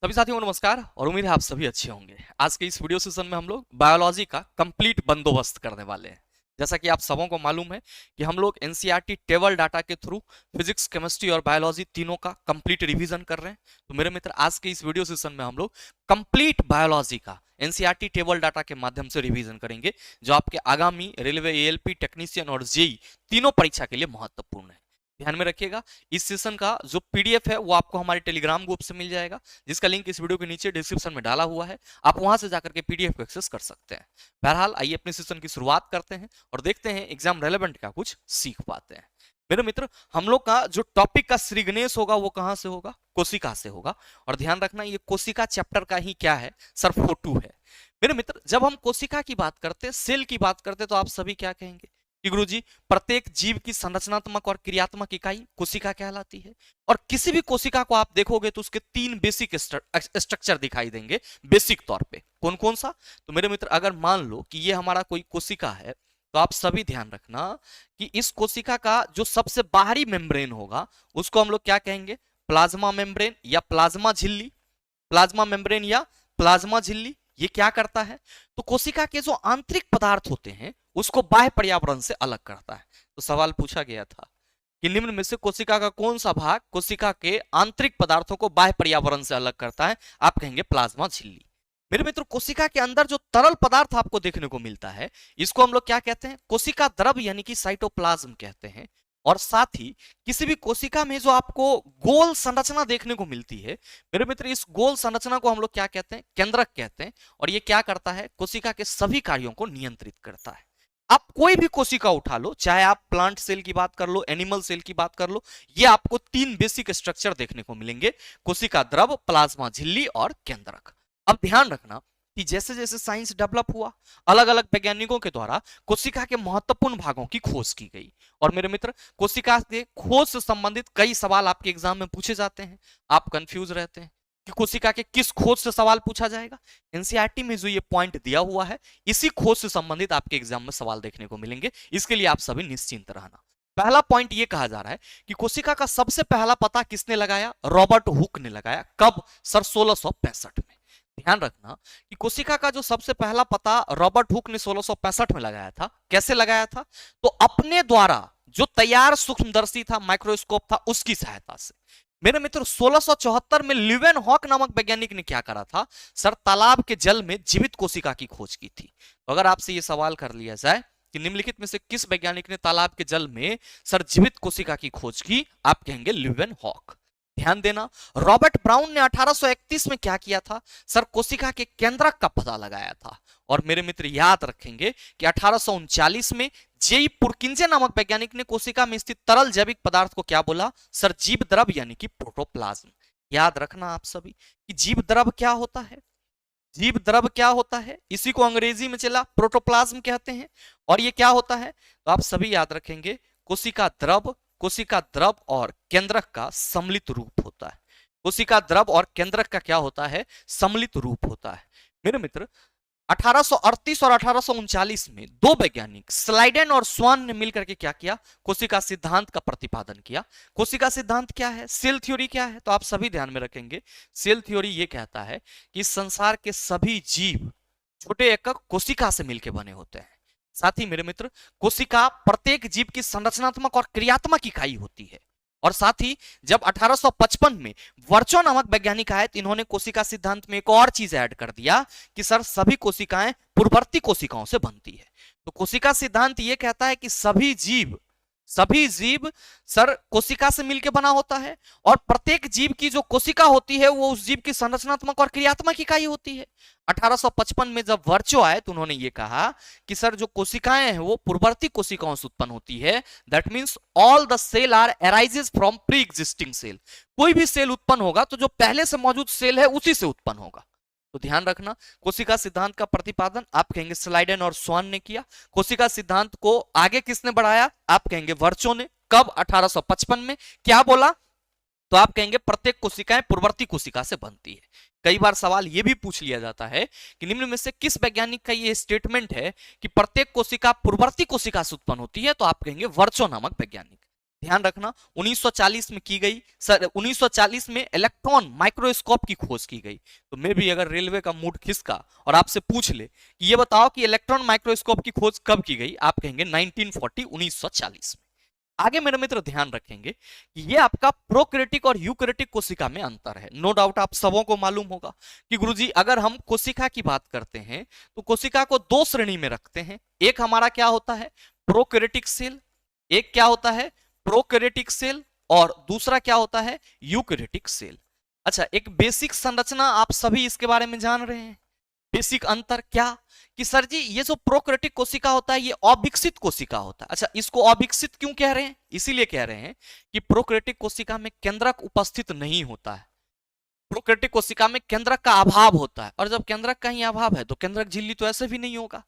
सभी साथियों को नमस्कार और उम्मीद है आप सभी अच्छे होंगे। आज के इस वीडियो सेशन में हम लोग बायोलॉजी का कंप्लीट बंदोबस्त करने वाले हैं। जैसा कि आप सबों को मालूम है कि हम लोग एनसीईआरटी टेबल डाटा के थ्रू फिजिक्स, केमिस्ट्री और बायोलॉजी तीनों का कंप्लीट रिवीजन कर रहे हैं। तो मेरे मित्र, आज के इस वीडियो सेशन में हम लोग कंप्लीट बायोलॉजी का एनसीईआरटी टेबल डाटा के माध्यम से रिवीजन करेंगे, जो आपके आगामी रेलवे, एएलपी, टेक्नीशियन और जेई तीनों परीक्षा के लिए महत्वपूर्ण है। ध्यान में रखिएगा, इस सेशन का जो पीडीएफ है वो आपको हमारे टेलीग्राम ग्रुप से मिल जाएगा, जिसका लिंक इस वीडियो के नीचे डिस्क्रिप्शन में डाला हुआ है। आप वहां से जाकर के पीडीएफ को एक्सेस कर सकते हैं। बहरहाल, आइए अपने सेशन की शुरुआत करते हैं और देखते हैं एग्जाम रेलेवेंट का कुछ सीख पाते हैं। मेरे मित्र, हम लोग का जो टॉपिक का श्रीगणेश होगा वो कहां से होगा? कोशिका से होगा। और ध्यान रखना, ये कोशिका चैप्टर का ही क्या है? सर फोटो है। मेरे मित्र, जब हम कोशिका की बात करते हैं, सेल की बात करते हैं, तो आप सभी क्या कहेंगे कि गुरुजी, प्रत्येक जीव की संरचनात्मक और क्रियात्मक इकाई कोशिका कहलाती है। और किसी भी कोशिका को आप देखोगे तो उसके तीन बेसिक स्ट्रक्चर दिखाई देंगे बेसिक तौर पे। कौन कौन सा? तो मेरे मित्र, अगर मान लो कि ये हमारा कोई कोशिका है, तो आप सभी ध्यान रखना कि इस कोशिका का जो सबसे बाहरी मेम्ब्रेन होगा उसको हम लोग क्या कहेंगे? प्लाज्मा मेम्ब्रेन या प्लाज्मा झिल्ली। प्लाज्मा मेम्ब्रेन या प्लाज्मा झिल्ली ये क्या करता है? तो कोशिका के जो आंतरिक पदार्थ होते हैं उसको बाह्य पर्यावरण से अलग करता है। तो सवाल पूछा गया था कि निम्न में से कोशिका का कौन सा भाग कोशिका के आंतरिक पदार्थों को बाह्य पर्यावरण से अलग करता है? आप कहेंगे प्लाज्मा झिल्ली। मेरे मित्र, कोशिका के अंदर जो तरल पदार्थ आपको देखने को मिलता है इसको हम लोग क्या कहते हैं? कोशिका द्रव यानी कि साइटोप्लाज्म कहते हैं। और साथ ही किसी भी कोशिका में जो आपको गोल संरचना देखने को मिलती है, मेरे मित्र, इस गोल संरचना को हम लोग क्या कहते हैं? केंद्रक कहते हैं। और ये क्या करता है? कोशिका के सभी कार्यों को नियंत्रित करता है। आप कोई भी कोशिका उठा लो, चाहे आप प्लांट सेल की बात कर लो, एनिमल सेल की बात कर लो, ये आपको तीन बेसिक स्ट्रक्चर देखने को मिलेंगे: कोशिका द्रव, प्लाज्मा झिल्ली और केंद्रक। अब ध्यान रखना कि जैसे जैसे साइंस डेवलप हुआ, अलग अलग वैज्ञानिकों के द्वारा कोशिका के महत्वपूर्ण भागों की खोज की गई। और मेरे मित्र, कोशिका के खोज से संबंधित कई सवाल आपके एग्जाम में पूछे जाते हैं। आप कंफ्यूज रहते हैं कि कोशिका के किस खोज से सवाल पूछा जाएगा। एनसीईआरटी में जो ये पॉइंट दिया हुआ है, इसी खोज से संबंधित आपके एग्जाम में सवाल देखने को मिलेंगे। इसके लिए आप सभी निश्चिंत रहना। पहला पॉइंट ये कहा जा रहा है कि कोशिका का सबसे पहला पता किसने लगाया? रॉबर्ट हुक ने लगाया। कब? सर 1665 में। ध्यान रखना कि कोशिका का जो सबसे पहला पता रॉबर्ट हुक ने 1665 में लगाया था। कैसे लगाया था? तो अपने द्वारा जो तैयार सूक्ष्मदर्शी था, माइक्रोस्कोप था, उसकी सहायता से। मेरे मित्र, 1674 में ल्यूवेन हॉक नामक वैज्ञानिक ने क्या करा था? सर, तालाब के जल में जीवित कोशिका की खोज की थी। तो अगर आपसे यह सवाल कर लिया जाए कि निम्नलिखित में से किस वैज्ञानिक ने तालाब के जल में सर जीवित कोशिका की खोज की? आप कहेंगे ल्यूवेन हॉक। ध्यान देना, रॉबर्ट ब्राउन ने 1831 में क्या किया था? सर, कोशिका के केंद्रक का पता लगाया था। और मेरे मित्र, याद रखेंगे कि 1839 में जेई पुरकिंजे नामक वैज्ञानिक ने कोशिका में स्थित तरल जैविक पदार्थ को क्या बोला? सर, जीव द्रव यानी कि प्रोटोप्लाज्म। याद रखना आप सभी कि जीव द्रव क्या होता है? जीव द्रव क्या होता है? इसी को अंग्रेजी में चला प्रोटोप्लाज्म कहते हैं। और ये क्या होता है? तो आप सभी याद रखेंगे, कोशिका द्रव और केंद्रक का सम्मिलित रूप होता है। कोशिका द्रव और केंद्रक का क्या होता है? सम्मिलित रूप होता है। मेरे मित्र, 1838 और 1839 में दो वैज्ञानिक स्लाइडेन और स्वान ने मिलकर के क्या किया? कोशिका सिद्धांत का प्रतिपादन किया। कोशिका सिद्धांत क्या है? सेल थ्योरी क्या है? तो आप सभी ध्यान में रखेंगे, सेल थ्योरी ये कहता है कि संसार के सभी जीव छोटे एकक कोशिका से मिलकर बने होते हैं। साथ ही मेरे मित्र, कोशिका प्रत्येक जीव की संरचनात्मक और क्रियात्मक इकाई होती है। और साथ ही जब 1855 में वर्चो नामक वैज्ञानिक आए तो इन्होंने कोशिका सिद्धांत में एक और चीज ऐड कर दिया कि सर, सभी कोशिकाएं पूर्ववर्ती कोशिकाओं से बनती है। तो कोशिका सिद्धांत यह कहता है कि सभी जीव सर कोशिका से मिलकर बना होता है। और प्रत्येक जीव की जो कोशिका होती है वो उस जीव की संरचनात्मक और क्रियात्मक इकाई होती है। 1855 में जब वर्चो आए तो उन्होंने ये कहा कि सर, जो कोशिकाएं हैं वो पूर्ववर्ती कोशिकाओं से उत्पन्न होती है। That means all the cell are arises from pre existing cell. कोई भी सेल उत्पन्न होगा तो जो पहले से मौजूद सेल है उसी से उत्पन्न होगा। तो ध्यान रखना, कोशिका सिद्धांत का प्रतिपादन आप कहेंगे स्लाइडेन और स्वान ने किया। कोशिका सिद्धांत को आगे किसने बढ़ाया? आप कहेंगे वर्चो ने। कब? 1855 में। क्या बोला? तो आप कहेंगे प्रत्येक कोशिकाएं पूर्ववर्ती कोशिका से बनती है। कई बार सवाल यह भी पूछ लिया जाता है कि निम्न में से किस वैज्ञानिक का यह स्टेटमेंट है कि प्रत्येक कोशिका पूर्ववर्ती कोशिका से उत्पन्न होती है? तो आप कहेंगे वर्चो नामक वैज्ञानिक। ध्यान रखना 1940 में की गई। सर 1940 में इलेक्ट्रॉन माइक्रोस्कोप की खोज की गई। तो मैं भी अगर रेलवे का मूड खिसका और आपसे पूछ ले कि ये बताओ कि इलेक्ट्रॉन माइक्रोस्कोप की खोज कब की गई, आप कहेंगे 1940 1940 में। आगे मेरे मित्र ध्यान रखेंगे कि ये आपका प्रोकैरियोटिक और यूकैरियोटिक कोशिका में अंतर है। नो डाउट आप सबों को मालूम होगा कि गुरुजी अगर हम कोशिका की बात करते हैं तो कोशिका को दो श्रेणी में रखते हैं। एक हमारा क्या होता है, प्रोकैरियोटिक सेल। एक क्या होता है, प्रोकैरियोटिक सेल, और दूसरा क्या होता है, यूकैरियोटिक सेल। अच्छा, एक बेसिक संरचना आप सभी इसके बारे में जान रहे हैं। बेसिक अंतर क्या कि सर जी ये जो प्रोकैरियोटिक कोशिका होता है ये अविकसित कोशिका होता है। अच्छा, इसको अविकसित क्यों कह रहे हैं, इसीलिए कह रहे हैं कि प्रोकैरियोटिक कोशिका में केंद्रक उपस्थित नहीं होता है। प्रोकैरियोटिक कोशिका में केंद्रक का अभाव होता है, और जब केंद्रक का ही अभाव है तो केंद्रक झिल्ली तो ऐसे भी नहीं होगा।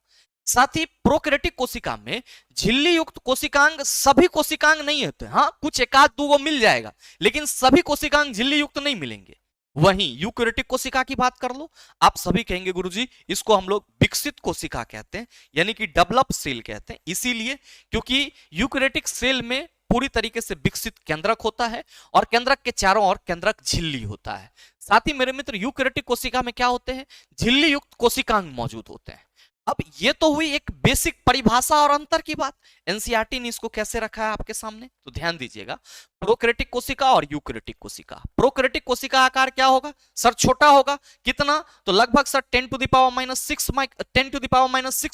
साथ ही प्रोकैरियोटिक कोशिका में झिल्ली युक्त कोशिकांग सभी कोशिकांग नहीं होते, हाँ कुछ एकाध दो मिल जाएगा, लेकिन सभी कोशिकांग झिल्ली युक्त नहीं मिलेंगे। वहीं यूकैरियोटिक कोशिका की बात कर लो, आप सभी कहेंगे गुरुजी इसको हम लोग विकसित कोशिका कहते हैं, यानी कि डेवलप सेल कहते हैं। इसीलिए क्योंकि यूकैरियोटिक सेल में पूरी तरीके से विकसित केंद्रक होता है और केंद्रक के चारों ओर केंद्रक झिल्ली होता है। साथ ही मेरे मित्र यूकैरियोटिक कोशिका में क्या होते हैं, झिल्ली युक्त कोशिकांग मौजूद होते हैं। अब ये तो हुई एक बेसिक परिभाषा और अंतर की बात। एनसीईआरटी ने इसको कैसे रखा है आपके सामने, तो ध्यान दीजिएगा। प्रोकैरियोटिक कोशिका और यूकैरियोटिक कोशिका। प्रोकैरियोटिक कोशिका आकार क्या होगा सर, छोटा होगा, कितना, तो लगभग sir 10 to the power -6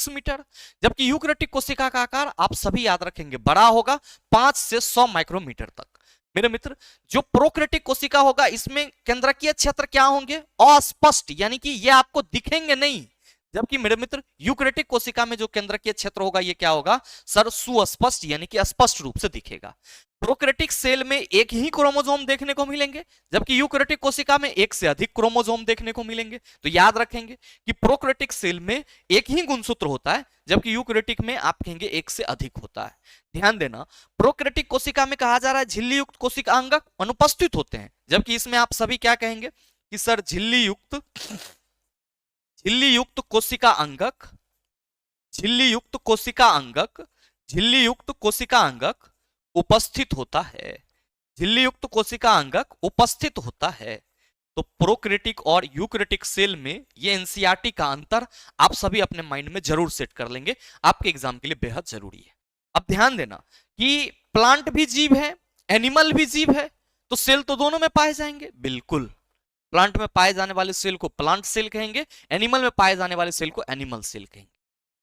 metre. जबकि यूकैरियोटिक कोशिका का आकार आप सभी याद रखेंगे बड़ा होगा, 5 से 100 माइक्रोमीटर तक। मेरे मित्र जो प्रोकैरियोटिक कोशिका होगा इसमें केंद्रकीय क्षेत्र क्या होंगे, अस्पष्ट, यानी कि ये आपको दिखेंगे नहीं। जबकि मेरे मित्र यूकैरियोटिक कोशिका में जो केंद्रकीय क्षेत्र होगा ये क्या होगा सर, सुस्पष्ट, यानी कि स्पष्ट रूप से दिखेगा। प्रोकैरियोटिक सेल में एक ही क्रोमोसोम देखने को मिलेंगे, जबकि यूकैरियोटिक कोशिका में एक से अधिक क्रोमोसोम देखने को मिलेंगे। तो याद रखेंगे कि प्रोकैरियोटिक सेल में एक ही गुणसूत्र होता है, जबकि यूकैरियोटिक में आप कहेंगे एक से अधिक होता है। ध्यान देना, प्रोकैरियोटिक कोशिका में कहा जा रहा है झिल्ली युक्त कोशिकांग अनुपस्थित होते हैं, जबकि इसमें आप सभी क्या कहेंगे कि सर झिल्ली युक्त कोशिका अंगक, झिल्ली युक्त कोशिका अंगक, झिल्ली युक्त कोशिका अंगक उपस्थित होता है, झिल्ली युक्त कोशिका अंगक उपस्थित होता है। तो प्रोकैरियोटिक और यूकैरियोटिक सेल में ये एनसीईआरटी का अंतर आप सभी अपने माइंड में जरूर सेट कर लेंगे, आपके एग्जाम के लिए बेहद जरूरी है। अब ध्यान देना कि प्लांट भी जीव है, एनिमल भी जीव है, तो सेल तो दोनों में पाए जाएंगे, बिल्कुल। प्लांट में पाए जाने वाले सेल को प्लांट सेल कहेंगे, एनिमल में पाए जाने वाले सेल को एनिमल सेल कहेंगे।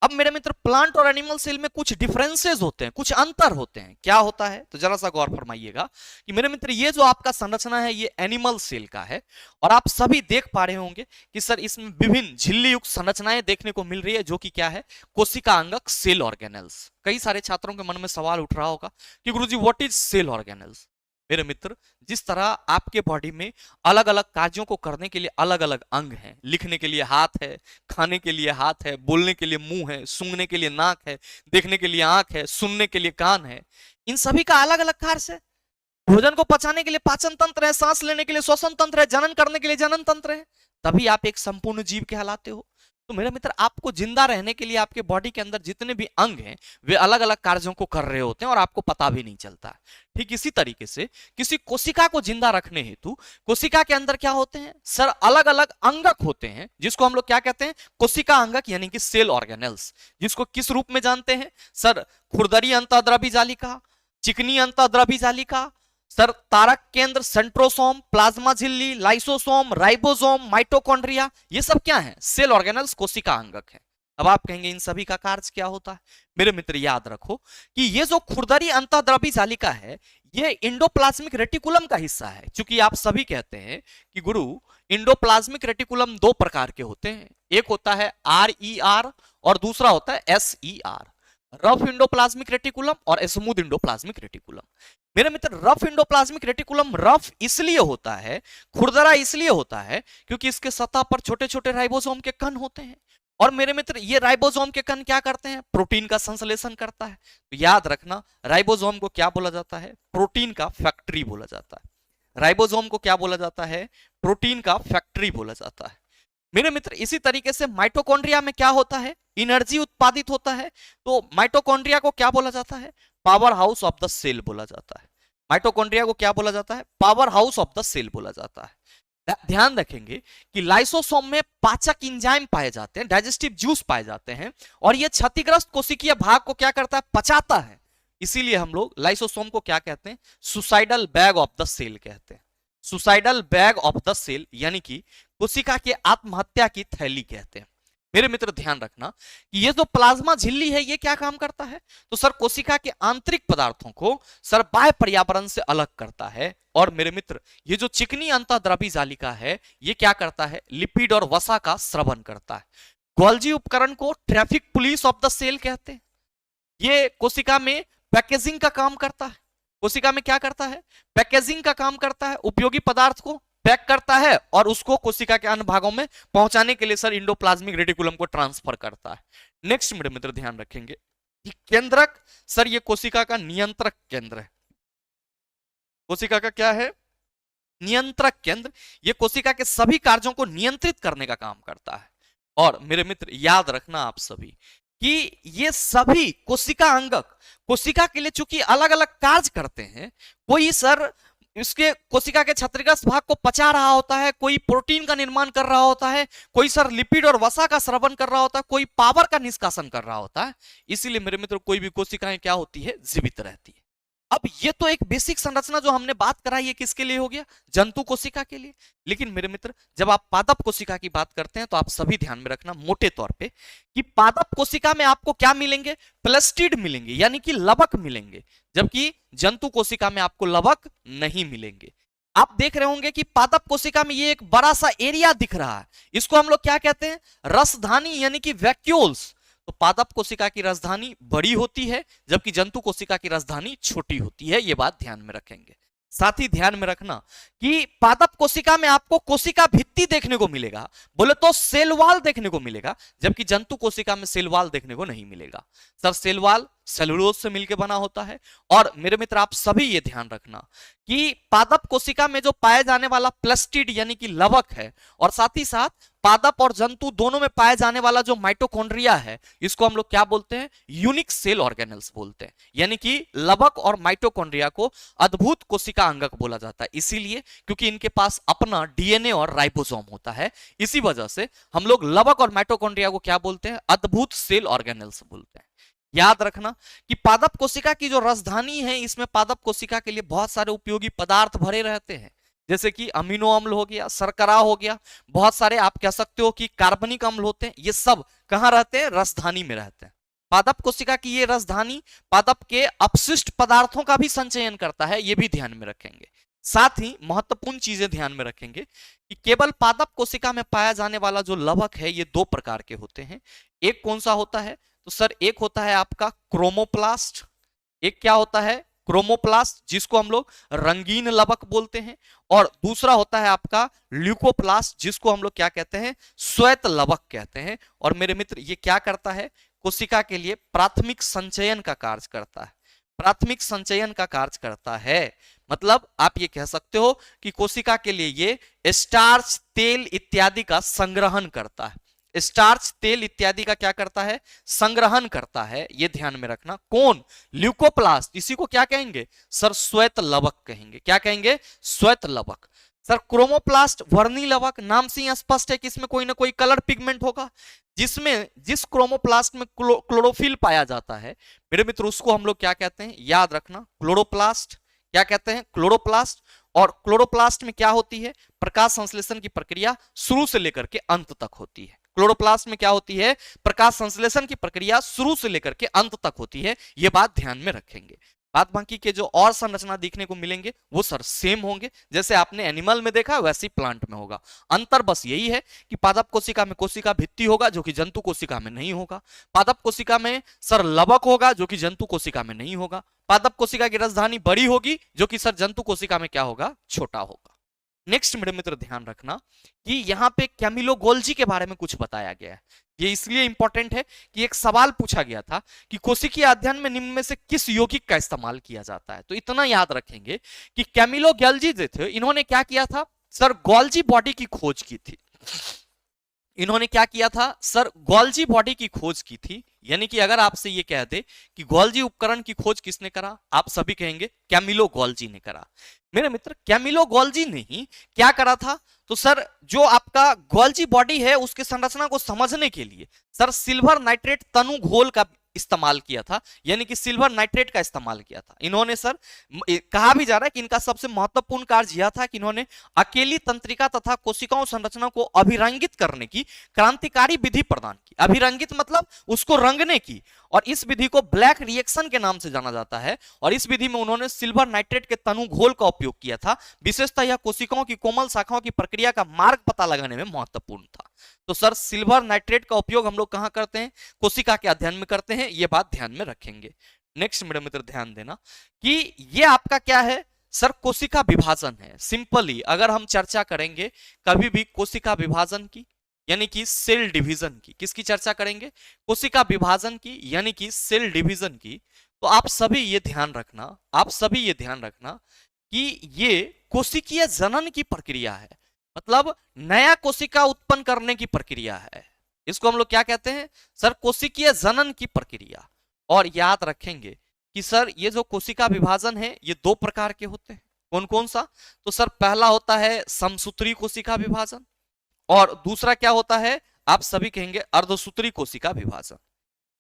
अब मेरे मित्र प्लांट और एनिमल सेल में कुछ डिफरेंसेस होते हैं, कुछ अंतर होते हैं। क्या होता है, तो जरा सा गौर फरमाइएगा कि मेरे मित्र ये जो आपका संरचना है ये एनिमल सेल का है, और आप सभी देख पा रहे होंगे कि सर इसमें विभिन्न झिल्ली युक्त संरचनाएं देखने को मिल रही है, जो कि क्या है, कोशिका अंगक सेल ऑर्गेनेल्स। कई सारे छात्रों के मन में सवाल उठ रहा होगा कि गुरुजी व्हाट इज सेल ऑर्गेनेल्स। मेरे मित्र जिस तरह आपके बॉडी में अलग अलग कार्यों को करने के लिए अलग अलग अंग हैं, लिखने के लिए हाथ है, खाने के लिए हाथ है, बोलने के लिए मुंह है, सूंघने के लिए नाक है, देखने के लिए आंख है, सुनने के लिए कान है, इन सभी का अलग अलग कार्य है। भोजन को पचाने के लिए पाचन तंत्र है, सांस लेने के लिए श्वसन तंत्र है, जनन करने के लिए जनन तंत्र है, तभी आप एक संपूर्ण जीव कहलाते हो। तो मेरे मित्र आपको जिंदा रहने के लिए आपके बॉडी के अंदर जितने भी अंग हैं वे अलग अलग कार्यों को कर रहे होते हैं और आपको पता भी नहीं चलता। ठीक इसी तरीके से किसी कोशिका को जिंदा रखने हेतु कोशिका के अंदर क्या होते हैं सर, अलग अलग अंगक होते हैं, जिसको हम लोग क्या कहते हैं, कोशिका अंगक, यानी कि सेल ऑर्गेनेल्स। जिसको किस रूप में जानते हैं सर, खुरदरी अंतःद्रवी जालिका, चिकनी अंतःद्रवी जालिका, सर तारक केंद्र, सेंट्रोसोम, प्लाज्मा झिल्ली, लाइसोसोम, राइबोसोम, माइटोकॉन्ड्रिया, ये सब क्या है, सेल ऑर्गेनेल्स, कोशिका अंगक है। अब आप कहेंगे इन सभी का कार्य क्या होता है। मेरे मित्र याद रखो कि ये जो खुरदरी अंतःद्रवी जालिका है ये इंडोप्लाज्मिक रेटिकुलम का हिस्सा है। क्योंकि आप सभी कहते हैं कि गुरु इंडोप्लाज्मिक रेटिकुलम दो प्रकार के होते हैं, एक होता है RER और दूसरा होता है SER, रफ इंडोप्लाज्मिक रेटिकुलम और स्मूथ इंडोप्लाज्मिक रेटिकुलम। मेरे मित्र रफ इंडोप्लाज्मिक रेटिकुलम रफ इसलिए होता है, खुरदरा इसलिए होता है क्योंकि इसके सतह पर छोटे छोटे राइबोसोम के कण होते हैं, और मेरे मित्र ये राइबोसोम के कण क्या करते हैं, प्रोटीन का संश्लेषण करता है। तो याद रखना राइबोसोम को क्या बोला जाता है, प्रोटीन का फैक्ट्री बोला जाता है। राइबोसोम को क्या बोला जाता है, प्रोटीन का फैक्ट्री बोला जाता है। मेरे मित्र इसी तरीके से माइटोकॉन्ड्रिया में क्या होता है, एनर्जी उत्पादित होता है, तो माइटोकॉन्ड्रिया को क्या बोला जाता है, powerhouse of the cell बोला जाता है। माइटोकॉन्ड्रिया को क्या बोला जाता है? Powerhouse of the cell बोला जाता है। ध्यान रखेंगे कि लाइसोसोम में पाचक इंजाइम पाए जाते हैं, डाइजेस्टिव जूस पाए जाते हैं, और ये क्षतिग्रस्त कोशिकीय भाग को क्या करता है? पचाता है। इसीलिए हम लोग लाइसोसोम को क्या कहते हैं? Suicidal bag of the cell कहते हैं। Suicidal bag of the cell यानी कि कोशिका के आत्महत्या की थैली कहते हैं। मेरे मित्र ध्यान रखना कि ये जो प्लाज्मा झिल्ली है ये क्या काम करता है? तो सर कोशिका के आंतरिक पदार्थों को सर बाह्य पर्यावरण से अलग करता है। और मेरे मित्र ये जो चिकनी अंतःद्रवी जालिका है ये क्या करता है? लिपिड और वसा का स्रवण करता है। गोल्जी उपकरण को traffic police of the cell कहते हैं। ये कोशिका में पैकेजिंग का काम करता है। कोशिका में क्या करता है? पैकेजिंग का काम करता है। उपयोगी पदार्थ को पैक करता है और उसको कोशिका के अन्य भागों में पहुंचाने के लिए सर इंडोप्लाज्मिक रेटिकुलम को ट्रांसफर करता है। नेक्स्ट मेरे मित्र ध्यान रखेंगे कि केंद्रक, सर ये कोशिका का नियंत्रक केंद्र है। कोशिका का क्या है? नियंत्रक केंद्र। ये कोशिका के सभी कार्यों को नियंत्रित करने का काम करता है। और मेरे मित्र याद रखना आप सभी कि ये सभी कोशिका अंगक कोशिका के लिए चूंकि अलग अलग कार्य करते हैं, कोई सर इसके कोशिका के क्षतिग्रस्त भाग को पचा रहा होता है, कोई प्रोटीन का निर्माण कर रहा होता है, कोई सर लिपिड और वसा का स्रवण कर रहा होता है, कोई पावर का निष्कासन कर रहा होता है। इसीलिए मेरे मित्र कोई भी कोशिकाएं क्या होती है? जीवित रहती है। अब ये तो एक बेसिक संरचना जो हमने बात कराई है किसके लिए हो गया? जंतु कोशिका के लिए। लेकिन मेरे मित्र जब आप पादप कोशिका की बात करते हैं तो आप सभी ध्यान में रखना मोटे तौर पे कि पादप कोशिका में आपको क्या मिलेंगे? प्लास्टिड मिलेंगे यानी कि लवक मिलेंगे, जबकि जंतु कोशिका में आपको लवक नहीं मिलेंगे। आप देख रहे होंगे कि पादप कोशिका में ये एक बड़ा सा एरिया दिख रहा है, इसको हम लोग क्या कहते हैं? रसधानी यानी कि वैक्यूल्स। तो पादप कोशिका की राजधानी बड़ी होती है जबकि जंतु कोशिका की राजधानी छोटी होती है। यह बात ध्यान में रखेंगे। साथ ही ध्यान में रखना कि पादप कोशिका में आपको कोशिका भित्ति देखने को मिलेगा, बोले तो सेल वॉल देखने को मिलेगा, जबकि जंतु कोशिका में सेल वॉल देखने को नहीं मिलेगा। सर सेल वॉल सेलुलोज से मिलकर बना होता है। और मेरे मित्र आप सभी ये ध्यान रखना कि पादप कोशिका में जो पाए जाने वाला प्लास्टिड यानी कि लवक है, और साथ ही साथ पादप और जंतु दोनों में पाए जाने वाला जो माइटोकॉन्ड्रिया है, इसको हम लोग क्या बोलते हैं? यूनिक सेल ऑर्गेनल्स बोलते हैं। यानी कि लवक और माइटोकॉन्ड्रिया को अद्भुत कोशिका अंगक बोला जाता है, इसीलिए क्योंकि इनके पास अपना डीएनए और राइबोसोम होता है। इसी वजह से हम लोग लवक और माइटोकॉन्ड्रिया को क्या बोलते हैं? अद्भुत सेल ऑर्गेनल्स बोलते हैं। याद रखना कि पादप कोशिका की जो राजधानी है, इसमें पादप कोशिका के लिए बहुत सारे उपयोगी पदार्थ भरे रहते हैं, जैसे कि अमीनो अम्ल हो गया, शर्करा हो गया, बहुत सारे आप कह सकते हो कि कार्बनिक अम्ल होते हैं। ये सब कहां रहते हैं? राजधानी में रहते हैं। पादप कोशिका की ये राजधानी पादप के अपशिष्ट पदार्थों का भी संचयन करता है, ये भी ध्यान में रखेंगे। साथ ही महत्वपूर्ण चीजें ध्यान में रखेंगे कि केवल पादप कोशिका में पाया जाने वाला जो लवक है ये दो प्रकार के होते हैं। एक कौन सा होता है? तो सर एक होता है आपका क्रोमोप्लास्ट। एक क्या होता है? क्रोमोप्लास्ट, जिसको हम लोग रंगीन लवक बोलते हैं। और दूसरा होता है आपका ल्यूकोप्लास्ट, जिसको हम लोग क्या कहते हैं? श्वेत लवक कहते हैं। और मेरे मित्र ये क्या करता है? कोशिका के लिए प्राथमिक संचयन का कार्य करता है। प्राथमिक संचयन का कार्य करता है मतलब आप ये कह सकते हो कि कोशिका के लिए ये स्टार्च, तेल इत्यादि का संग्रहण करता है। स्टार्च, तेल इत्यादि का क्या करता है? संग्रहण करता है। ये ध्यान में रखना। कौन? ल्यूकोप्लास्ट। इसी को क्या कहेंगे सर? श्वेत लवक कहेंगे। क्या कहेंगे? श्वेत लवक। सर क्रोमोप्लास्ट वर्णी लवक, नाम से ही स्पष्ट है कि इसमें कोई ना कोई कलर पिगमेंट होगा। जिस क्रोमोप्लास्ट में क्लोरोफिल पाया जाता है मेरे मित्र, उसको हम लोग क्या कहते हैं? याद रखना, क्लोरोप्लास्ट। क्या कहते हैं? क्लोरोप्लास्ट। और क्लोरोप्लास्ट में क्या होती है? प्रकाश संश्लेषण की प्रक्रिया शुरू से लेकर के अंत तक होती है। क्लोरोप्लास्ट में क्या होती है? प्रकाश संश्लेषण की प्रक्रिया शुरू से लेकर के अंत तक होती है। यह बात ध्यान में रखेंगे। बात बाकी के जो और संरचना देखने को मिलेंगे वो सर सेम होंगे, जैसे आपने एनिमल में देखा वैसे ही प्लांट में होगा। अंतर बस यही है कि पादप कोशिका में कोशिका भित्ति होगा जो कि जंतु कोशिका में नहीं होगा। पादप कोशिका में सर लवक होगा जो कि जंतु कोशिका में नहीं होगा। पादप कोशिका की राजधानी बड़ी होगी जो कि सर जंतु कोशिका में क्या होगा? छोटा होगा। नेक्स्ट मेरे मित्र ध्यान रखना कि यहाँ पे कैमिलो गोल्जी के बारे में कुछ बताया गया है। ये इसलिए इंपॉर्टेंट है कि एक सवाल पूछा गया था कि कोशिकीय अध्ययन में निम्न में से किस यौगिक का इस्तेमाल किया जाता है। तो इतना याद रखेंगे कि कैमिलो गोल्जी जो थे इन्होंने क्या किया था? सर गोल्जी बॉडी की खोज की थी। इन्होंने क्या किया था सर, गोल्जी बॉडी की खोज की थी। यानी कि अगर आपसे ये कह दे कि गोल्जी उपकरण की खोज किसने करा, आप सभी कहेंगे कैमिलो गोल्जी ने करा। मेरे मित्र कैमिलो गोल्जी ने ही क्या करा था, तो सर जो आपका गोल्जी बॉडी है उसकी संरचना को समझने के लिए सर सिल्वर नाइट्रेट तनु घोल का इस्तेमाल किया था, यानी कि सिल्वर नाइट्रेट का इस्तेमाल किया था इन्होंने। सर कहा भी जा रहा है कि इनका सबसे महत्वपूर्ण कार्य यह था कि इन्होंने अकेली तंत्रिका तथा कोशिकाओं संरचना को अभिरंगित करने की क्रांतिकारी विधि प्रदान की। अभिरंगित मतलब उसको रंगने की, और इस विधि को ब्लैक रिएक्शन के नाम से जाना जाता है। और इस विधि में उन्होंने सिल्वर नाइट्रेट के तनु घोल का उपयोग किया था। विशेषतः यह कोशिकाओं की कोमल शाखाओं की प्रक्रिया का मार्ग पता लगाने में महत्वपूर्ण था। तो सर सिल्वर नाइट्रेट का उपयोग हम लोग कहां करते हैं, कोशिका के अध्ययन में करते हैं, ये बात ध्यान में रखेंगे। नेक्स्ट मेरे मित्र ध्यान देना कि ये आपका क्या है सर, कोशिका विभाजन है। सिंपली अगर हम चर्चा करेंगे कभी भी कोशिका विभाजन की यानी कि सेल डिवीजन की, किसकी चर्चा करेंगे, कोशिका विभाजन की यानी कि सेल डिवीजन की, तो आप सभी ये ध्यान रखना, आप सभी ये ध्यान रखना कि ये कोशिकीय जनन की प्रक्रिया है, मतलब नया कोशिका उत्पन्न करने की प्रक्रिया है। इसको हम लोग क्या कहते हैं सर, कोशिकीय जनन की प्रक्रिया। और याद रखेंगे कि सर ये जो कोशिका विभाजन है ये दो प्रकार के होते हैं। कौन कौन सा, तो सर पहला होता है समसूत्री कोशिका विभाजन, और दूसरा क्या होता है, आप सभी कहेंगे अर्धसूत्री कोशिका विभाजन।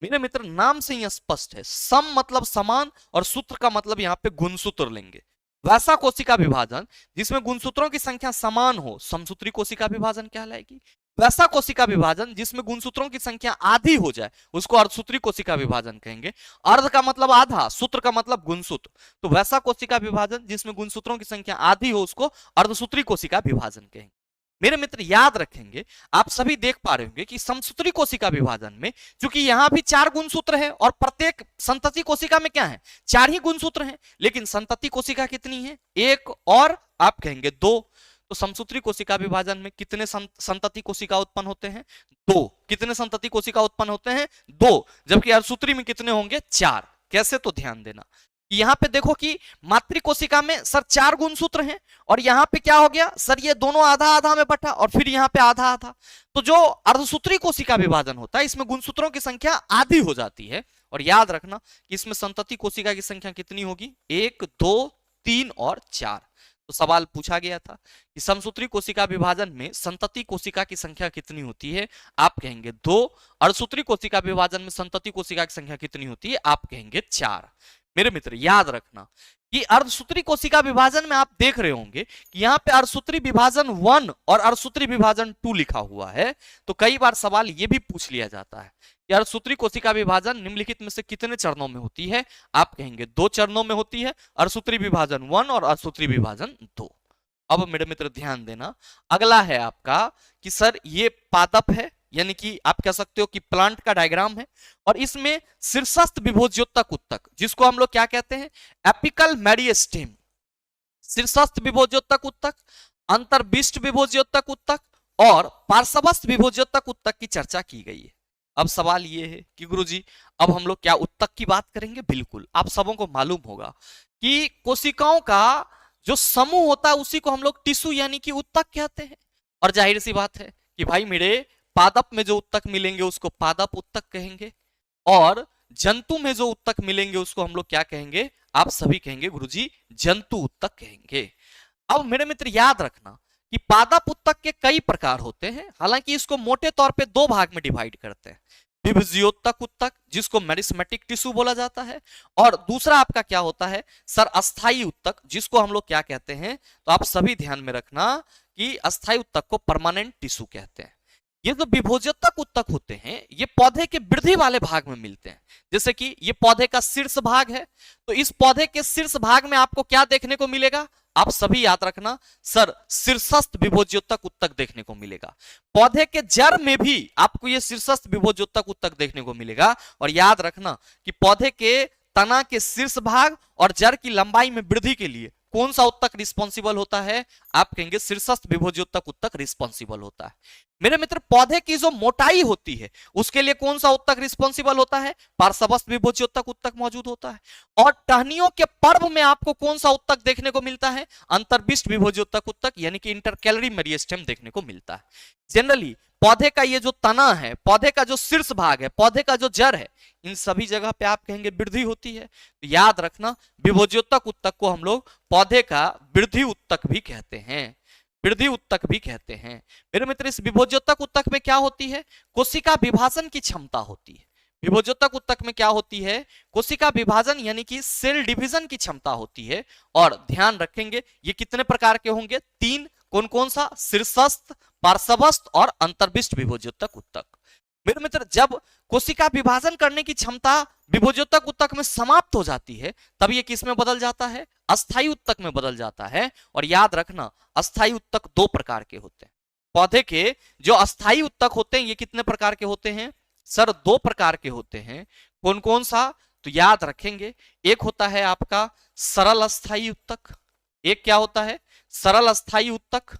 मेरे मित्र नाम से ही स्पष्ट है, सम मतलब समान और सूत्र का मतलब यहाँ पे गुणसूत्र लेंगे। वैसा कोशिका विभाजन जिसमें गुणसूत्रों की संख्या समान हो समसूत्री कोशिका विभाजन कहलाएगी। वैसा कोशिका विभाजन जिसमें गुणसूत्रों की संख्या आधी हो जाए उसको अर्धसूत्री कोशिका विभाजन कहेंगे। अर्ध का मतलब आधा, सूत्र का मतलब गुणसूत्र, तो वैसा कोशिका विभाजन जिसमें गुणसूत्रों की संख्या आधी हो उसको अर्धसूत्री कोशिका विभाजन कहेंगे। मेरे मित्र याद रखेंगे, आप सभी देख पा रहे होंगे कि समसूत्री कोशिका विभाजन में चूंकि यहां भी 4 गुणसूत्र है और प्रत्येक संतति कोशिका में क्या है, 4 ही गुणसूत्र हैं, लेकिन संतति कोशिका कितनी है, 1 और आप कहेंगे 2। तो समसूत्री कोशिका विभाजन में कितने संतति कोशिका उत्पन्न होते हैं, 2। कितने संतति कोशिका उत्पन्न होते हैं, 2, जबकि अर्धसूत्री में कितने होंगे, 4। कैसे, तो ध्यान देना यहां पे देखो कि मातृ कोशिका में सर 4 गुणसूत्र हैं और यहां पे क्या हो गया सर, ये दोनों आधा आधा में बटा और फिर यहां पे आधा आधा। तो जो अर्धसूत्री कोशिका विभाजन होता है इसमें गुणसूत्रों की संख्या आधी हो जाती है। और याद रखना कि इसमें संतति कोशिका की संख्या कितनी होगी, 1 2 3 और 4। तो सवाल पूछा गया था कि समसूत्री कोशिका विभाजन में संतति कोशिका की संख्या कितनी होती है, आप कहेंगे 2। अर्धसूत्री कोशिका विभाजन में संतति कोशिका की संख्या कितनी होती है, आप कहेंगे 4। मेरे मित्र याद रखना कि अर्धसूत्री कोशिका विभाजन में आप देख रहे होंगे कि यहाँ पे अर्धसूत्री विभाजन 1 और अर्धसूत्री विभाजन 2 लिखा हुआ है। तो कई बार सवाल ये भी पूछ लिया जाता है कि अर्धसूत्री कोशिका विभाजन निम्नलिखित में से कितने चरणों में होती है, आप कहेंगे 2 चरणों में होती है, अर्धसूत्री विभाजन 1 और अर्धसूत्री विभाजन 2। अब मेरे मित्र ध्यान देना, अगला है आपका कि सर ये पादप है, यानी कि आप कह सकते हो कि प्लांट का डायग्राम है, और इसमें शीर्षस्थ विभोज्योतक उत्तक, जिसको हम लोग क्या कहते हैं, एपिकल मेरिस्टेम, शीर्षस्थ विभोज्योतक उत्तक, अंतर्विष्ट विभोज्योतक उत्तक और पार्श्वस्थ विभोज्योतक उत्तक की चर्चा की गई है। अब सवाल ये है कि गुरुजी अब हम लोग क्या उत्तक की बात करेंगे, बिल्कुल आप सबों को मालूम होगा कि कोशिकाओं का जो समूह होता है उसी को हम लोग टिश्यू यानी कि उत्तक कहते हैं। और जाहिर सी बात है कि भाई मेरे पादप में जो उत्तक मिलेंगे उसको पादप उत्तक कहेंगे, और जंतु में जो उत्तक मिलेंगे उसको हम लोग क्या कहेंगे, आप सभी कहेंगे गुरुजी जंतु उत्तक कहेंगे। अब मेरे मित्र याद रखना कि पादप उत्तक के कई प्रकार होते हैं, हालांकि इसको मोटे तौर पे 2 भाग में डिवाइड करते हैं, विभज्योतक उत्तक जिसको मेरिस्मेटिक टिश्यू बोला जाता है, और दूसरा आपका क्या होता है सर, अस्थाई उत्तक, जिसको हम लोग क्या कहते हैं, तो आप सभी ध्यान में रखना कि अस्थाई उत्तक को परमानेंट टिश्यू कहते हैं। ये जो विभोज्योतक उत्तक होते हैं ये पौधे के वृद्धि वाले भाग में मिलते हैं, जैसे कि ये पौधे का शीर्ष भाग है, तो इस पौधे के शीर्ष भाग में आपको क्या देखने को मिलेगा, आप सभी याद रखना सर, शीर्षस्थ विभोज्योतक उत्तक देखने को मिलेगा। पौधे के जड़ में भी आपको ये शीर्षस्थ विभोज्योतक उत्तक देखने को मिलेगा। और याद रखना कि पौधे के तना के शीर्ष भाग और जड़ की लंबाई में वृद्धि के लिए कौन सा उत्तक रिस्पॉन्सिबल होता है, आप कहेंगे शीर्षस्थ विभोज्योतक उत्तक रिस्पॉन्सिबल होता है। मेरे मित्र पौधे की जो मोटाई होती है उसके लिए कौन सा उत्तक रिस्पॉन्सिबल होता है, पार्श्वस्थ विभोज्योतक उत्तक मौजूद होता है। और टहनियों के पर्व में आपको कौन सा उत्तक देखने को मिलता है, अंतर्विष्ट विभोज्योतक उत्तक यानी कि इंटरकैलरी मेरिस्टेम देखने को मिलता है। जनरली पौधे का ये जो तना है, पौधे का जो शीर्ष भाग है, पौधे का जो जड़ है, इन सभी जगह पे आप कहेंगे वृद्धि होती है। तो याद रखना विभोज्योतक उत्तक को हम लोग पौधे का वृद्धि उत्तक भी कहते हैं, वृद्धि उत्तक भी कहते हैं। मेरे मित्र इस विभोज्योतक उत्तक में क्या होती है, कोशिका विभाजन की क्षमता होती है। विभोज्योतक उत्तक में क्या होती है, कोशिका विभाजन यानी कि सेल डिवीजन की क्षमता होती है। और ध्यान रखेंगे ये कितने प्रकार के होंगे, 3। कौन कौन सा, शीर्षस्थ, पार्श्वस्थ और अंतर्विष्ट विभोज्योतक उत्तक। मेरे मित्र जब कोशिका विभाजन करने की क्षमता विभोज्योतक उत्तक में समाप्त हो जाती है, तब ये किस में बदल जाता है, अस्थायी उत्तक में बदल जाता है। और याद रखना अस्थायी उत्तक 2 प्रकार के होते हैं। पौधे के जो अस्थायी उत्तक होते हैं ये कितने प्रकार के होते हैं सर, 2 प्रकार के होते हैं। कौन कौन सा, तो याद रखेंगे एक होता है आपका सरल अस्थायी उत्तक, एक क्या होता है सरल अस्थायी उत्तक,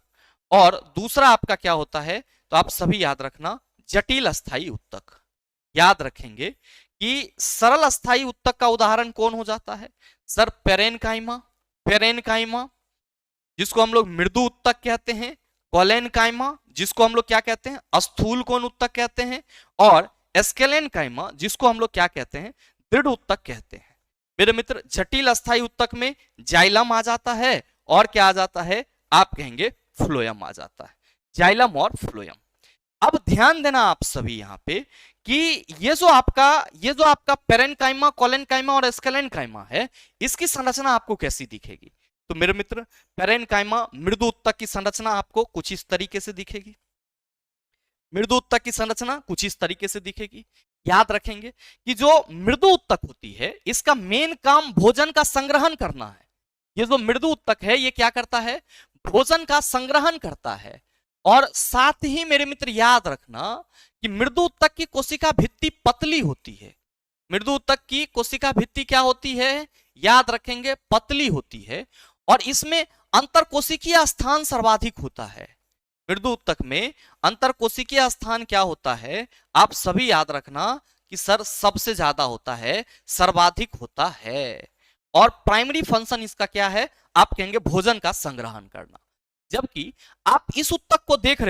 और दूसरा आपका क्या होता है, तो आप सभी याद रखना जटिल अस्थायी उत्तक। याद रखेंगे कि सरल अस्थायी उत्तक का उदाहरण कौन हो जाता है सर, पेरेनकाइमा, पेरेनकाइमा जिसको हम लोग मृदु उत्तक कहते हैं, कोलेनकाइमा जिसको हम लोग क्या कहते हैं, स्थूल कोण उत्तक कहते हैं, और एस्केलेनकाइमा जिसको हम लोग क्या कहते हैं, दृढ़ उत्तक कहते हैं। मेरे मित्र जटिल अस्थायी उत्तक में जाइलम आ जाता है, और क्या आ जाता है, आप कहेंगे फ्लोएम आ जाता है, जाइलम और फ्लोएम। अब ध्यान देना आप सभी यहाँ पे कि ये जो आपका पेरेनकाइमा, कोलेनकाइमा और एस्केलेनकाइमा है, इसकी संरचना आपको कैसी दिखेगी। तो मेरे मित्र पेरेनकाइमा मृदु उत्तक की संरचना आपको कुछ इस तरीके से दिखेगी, मृदु उत्तक की संरचना कुछ इस तरीके से दिखेगी। याद रखेंगे कि जो मृदु उत्तक होती है इसका मेन काम भोजन का संग्रहण करना है। ये जो मृदु उत्तक है ये क्या करता है, भोजन का संग्रहण करता है। और साथ ही मेरे मित्र याद रखना कि मृदु उत्तक की कोशिका भित्ति पतली होती है। मृदु उत्तक की कोशिका भित्ति क्या होती है, याद रखेंगे पतली होती है, और इसमें अंतरकोशिकीय स्थान सर्वाधिक होता है। मृदु उत्तक में अंतरकोशिकीय स्थान क्या होता है, आप सभी याद रखना कि सर सबसे ज्यादा होता है, सर्वाधिक होता है। और प्राइमरी फंक्शन इसका क्या है, आप कहेंगे भोजन का संग्रहण करना। जबकि आप इस उत्तक को देख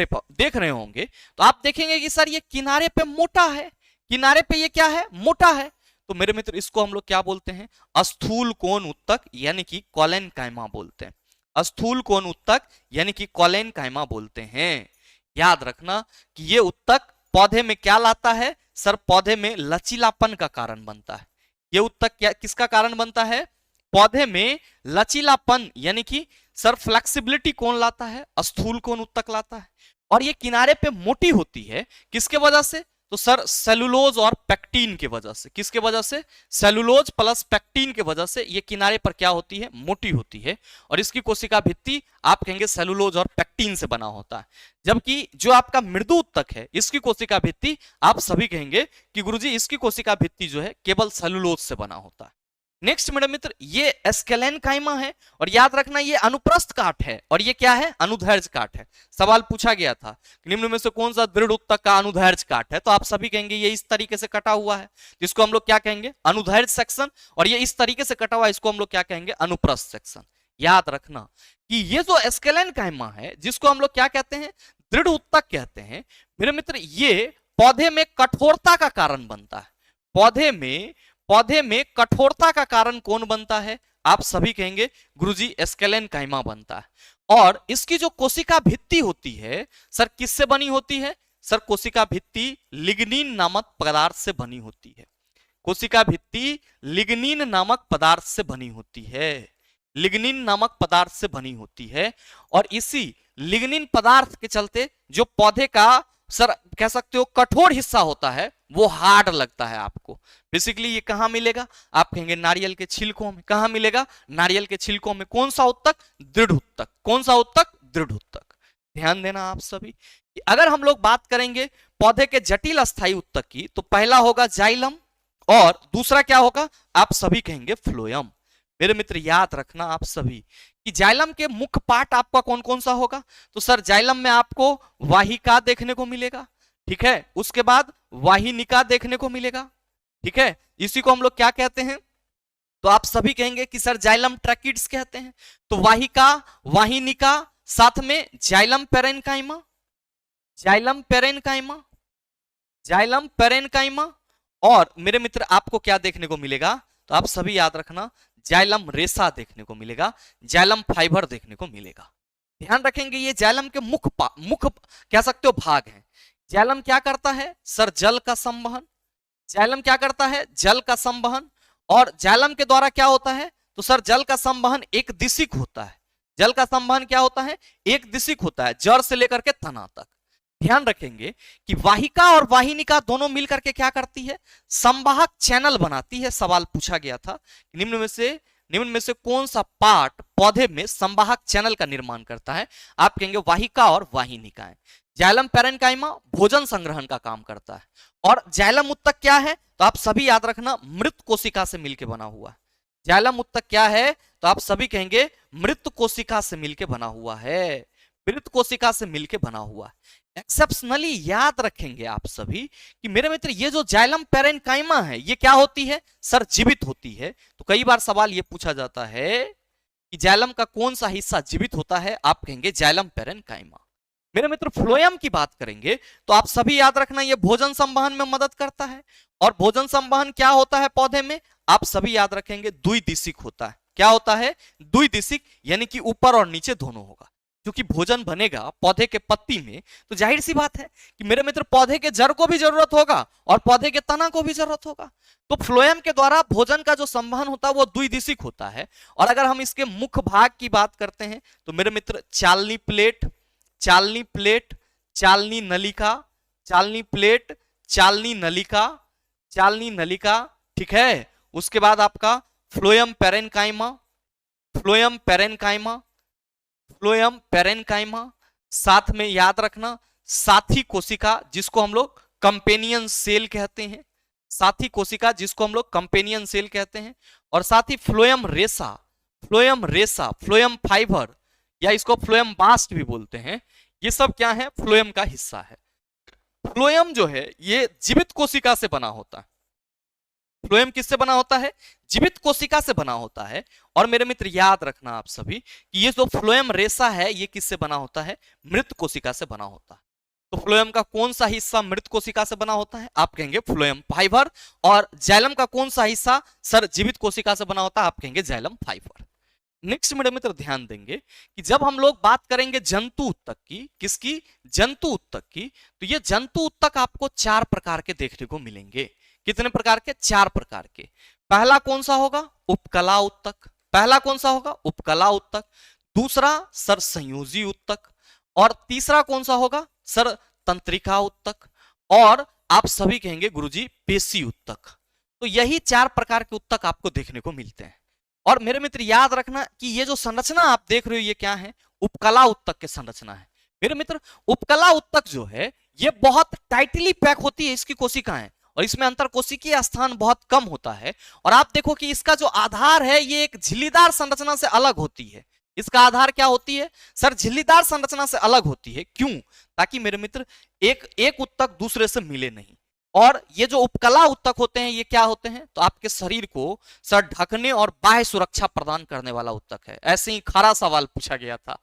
रहे होंगे तो आप देखेंगे कि सर ये किनारे पे मोटा है, किनारे पे ये क्या है, मोटा है। तो मेरे मित्र इसको हम लोग क्या बोलते हैं, स्थूल कोण उत्तक यानी कि कोलेनकाइमा बोलते हैं। स्थूल कोण उत्तक यानी कि कोलेनकाइमा बोलते हैं। याद रखना कि ये उत्तक पौधे में क्या लाता है सर, पौधे में लचीलापन का कारण बनता है। ये उत्तक क्या किसका कारण बनता है, पौधे में लचीलापन यानी कि सर फ्लेक्सिबिलिटी कौन लाता है, स्थूल कोण उत्तक लाता है। और ये किनारे पे मोटी होती है किसके वजह से, तो सर सेलुलोज और पेक्टिन के वजह से। किसके वजह से, सेलुलोज प्लस पेक्टिन के वजह से ये किनारे पर क्या होती है, मोटी होती है। और इसकी कोशिका भित्ति आप कहेंगे सेलुलोज और पेक्टिन से बना होता है। जबकि जो आपका मृदु उत्तक है इसकी कोशिका भित्ति आप सभी कहेंगे कि गुरुजी इसकी कोशिका भित्ति जो है केवल सेलुलोज से बना होता है। नेक्स्ट मेरे मित्र ये एस्केलेनकाइमा है, और याद रखना ये अनुप्रस्थ काट है, और ये क्या है, अनुदैर्घ्य काट है। सवाल पूछा गया था निम्न में से कौन सा दृढ़ उत्तक का अनुदैर्घ्य काट है, तो आप सभी कहेंगे ये इस तरीके से कटा हुआ है, जिसको हम लोग क्या कहेंगे, अनुदैर्घ्य सेक्शन। और ये इस तरीके से कटा हुआ है, इसको हम लोग क्या कहेंगे, अनुप्रस्थ सेक्शन। याद रखना कि ये जो एस्केलेनकाइमा है जिसको हम लोग क्या कहते हैं, दृढ़ उत्तक कहते हैं, मेरे मित्र ये पौधे में कठोरता का कारण बनता है। पौधे में कठोरता का कारण कौन बनता है, आप सभी कहेंगे गुरुजी एस्केलेनकाइमा बनता है। और इसकी जो कोशिका भित्ति होती है सर किससे बनी होती है, सर कोशिका भित्ति लिग्निन नामक पदार्थ से बनी होती है। कोशिका भित्ति लिग्निन नामक पदार्थ से बनी होती है, लिग्निन नामक पदार्थ से बनी होती है। और इसी लिग्निन पदार्थ के चलते जो पौधे का सर कह सकते हो कठोर हिस्सा होता है वो हार्ड लगता है आपको। बेसिकली ये कहां मिलेगा, आप कहेंगे नारियल के छिलकों में। कहां मिलेगा, नारियल के छिलकों में। कौन सा उत्तक, दृढ़ उत्तक। कौन सा उत्तक, दृढ़ उत्तक। ध्यान देना आप सभी कि अगर हम लोग बात करेंगे पौधे के जटिल अस्थायी उत्तक की, तो पहला होगा जाइलम और दूसरा क्या होगा, आप सभी कहेंगे फ्लोएम। मेरे मित्र याद रखना आप सभी कि जाइलम के मुख्य पार्ट आपका कौन कौन सा होगा, तो सर जाइलम में आपको वाहिका देखने को मिलेगा, ठीक है, उसके बाद वाहिनिका देखने को मिलेगा, ठीक है, इसी को हम लोग क्या कहते हैं, तो आप सभी कहेंगे कि सर जाइलम ट्रैकिड्स कहते हैं। तो वाहिका, वाहिनिका, साथ में xylem parenchyma, xylem parenchyma, xylem parenchyma, और मेरे मित्र आपको क्या देखने को मिलेगा, तो आप सभी याद रखना, जाइलम रेसा देखने को मिलेगा, जाइलम फाइबर देखने को मिलेगा। ध्यान रखेंगे ये जाइलम के मुख्य कह सकते हो भाग हैं। जाइलम क्या करता है सर, जल का संवहन। जाइलम क्या करता है, जल का संवहन। और जाइलम के द्वारा क्या होता है, तो सर जल का संवहन एक दिशिक होता है। जल का संवहन क्या होता है, एक दिशिक होता है, जड़ से लेकर के तना तक। ध्यान रखेंगे कि वाहिका और वाहिनिका दोनों मिलकर के क्या करती है, संवाहक चैनल बनाती है। सवाल पूछा गया था निम्न में से कौन सा पार्ट पौधे में संवाहक चैनल का निर्माण करता है, आप कहेंगे वाहिका और वाहिनिकाएं। जाइलम पेरेन्काइमा भोजन संग्रहण का काम करता है। और जाइलम उत्तक क्या है, तो आप सभी याद रखना, मृत कोशिका से मिलकर बना हुआ है। जाइलम उत्तक क्या है, तो आप सभी कहेंगे मृत कोशिका से मिलकर बना हुआ है, मृत कोशिका से मिलकर बना हुआ है। एक्सेप्शनली याद रखेंगे आप सभी कि मेरे मित्र ये जो जाइलम पेरेन्काइमा है ये क्या होती है सर, जीवित होती है। तो कई बार सवाल ये पूछा जाता है कि जाइलम का कौन सा हिस्सा जीवित होता है, आप कहेंगे जाइलम पेरेन्काइमा। मेरे मित्र फ्लोएम की बात करेंगे तो आप सभी याद रखना ये भोजन संवहन में मदद करता है। और भोजन संवहन क्या होता है पौधे में, आप सभी याद रखेंगे द्विदिशिक होता है। क्या होता है, द्विदिशिक, यानी कि ऊपर और नीचे दोनों होगा। क्योंकि भोजन बनेगा पौधे के पत्ती में, तो जाहिर सी बात है कि मेरे मित्र पौधे के जड़ को भी जरूरत होगा और पौधे के तना को भी जरूरत होगा। तो फ्लोएम के द्वारा भोजन का जो संवहन होता है वो द्विदिशिक होता है। और अगर हम इसके मुख्य भाग की बात करते हैं तो मेरे मित्र चालनी प्लेट, चालनी प्लेट, चालनी नलिका, चालनी प्लेट, चालनी नलिका, चालनी नलिका, ठीक है। उसके बाद आपका phloem parenchyma, phloem parenchyma, phloem parenchyma, साथ में याद रखना साथी कोशिका जिसको हम लोग कंपेनियन सेल कहते हैं, साथी कोशिका जिसको हम लोग कंपेनियन सेल कहते हैं। और साथ ही फ्लोएम रेसा, फ्लोएम रेसा, फ्लोएम फाइबर या इसको फ्लोएम बास्ट भी बोलते हैं, ये सब क्या है, फ्लोएम का हिस्सा है। फ्लोएम जो है ये जीवित कोशिका से बना होता है। फ्लोएम किससे बना होता है, जीवित कोशिका से बना होता है। और मेरे मित्र याद रखना आप सभी कि ये जो फ्लोएम रेसा है ये किससे बना होता है, मृत कोशिका से बना होता है। तो फ्लोएम का कौन सा हिस्सा मृत कोशिका से बना होता है, आप कहेंगे फ्लोएम फाइबर। और जाइलम का कौन सा हिस्सा सर जीवित कोशिका से बना होता है, आप कहेंगे जाइलम फाइबर। नेक्स्ट मेरे मित्र ध्यान देंगे कि जब हम लोग बात करेंगे जंतु उत्तक की, किसकी, जंतु उत्तक की, तो ये जंतु उत्तक आपको 4 प्रकार के देखने को मिलेंगे। कितने प्रकार के, 4 प्रकार के। पहला कौन सा होगा, उपकला उत्तक। पहला कौन सा होगा, उपकला उत्तक। दूसरा सर संयोजी उत्तक। और तीसरा कौन सा होगा सर, तंत्रिका उत्तक। और आप सभी कहेंगे गुरुजी पेशी उत्तक। तो यही 4 प्रकार के उत्तक आपको देखने को मिलते हैं। और मेरे मित्र याद रखना कि ये जो संरचना आप देख रहे हो ये क्या है, उपकला उत्तक की संरचना है। मेरे मित्र उपकला उत्तक जो है ये बहुत टाइटली पैक होती है इसकी कोशिकाएं, और इसमें अंतर कोशिकीय स्थान बहुत कम होता है। और आप देखो कि इसका जो आधार है ये एक झिल्लीदार संरचना से अलग होती है। इसका आधार क्या होती है सर, झिल्लीदार संरचना से अलग होती है। क्यों, ताकि मेरे मित्र एक उत्तक दूसरे से मिले नहीं। और ये जो उपकला उत्तक होते हैं ये क्या होते हैं, तो आपके शरीर को सर ढकने और बाह्य सुरक्षा प्रदान करने वाला उत्तक है। ऐसे ही खरा सवाल पूछा गया था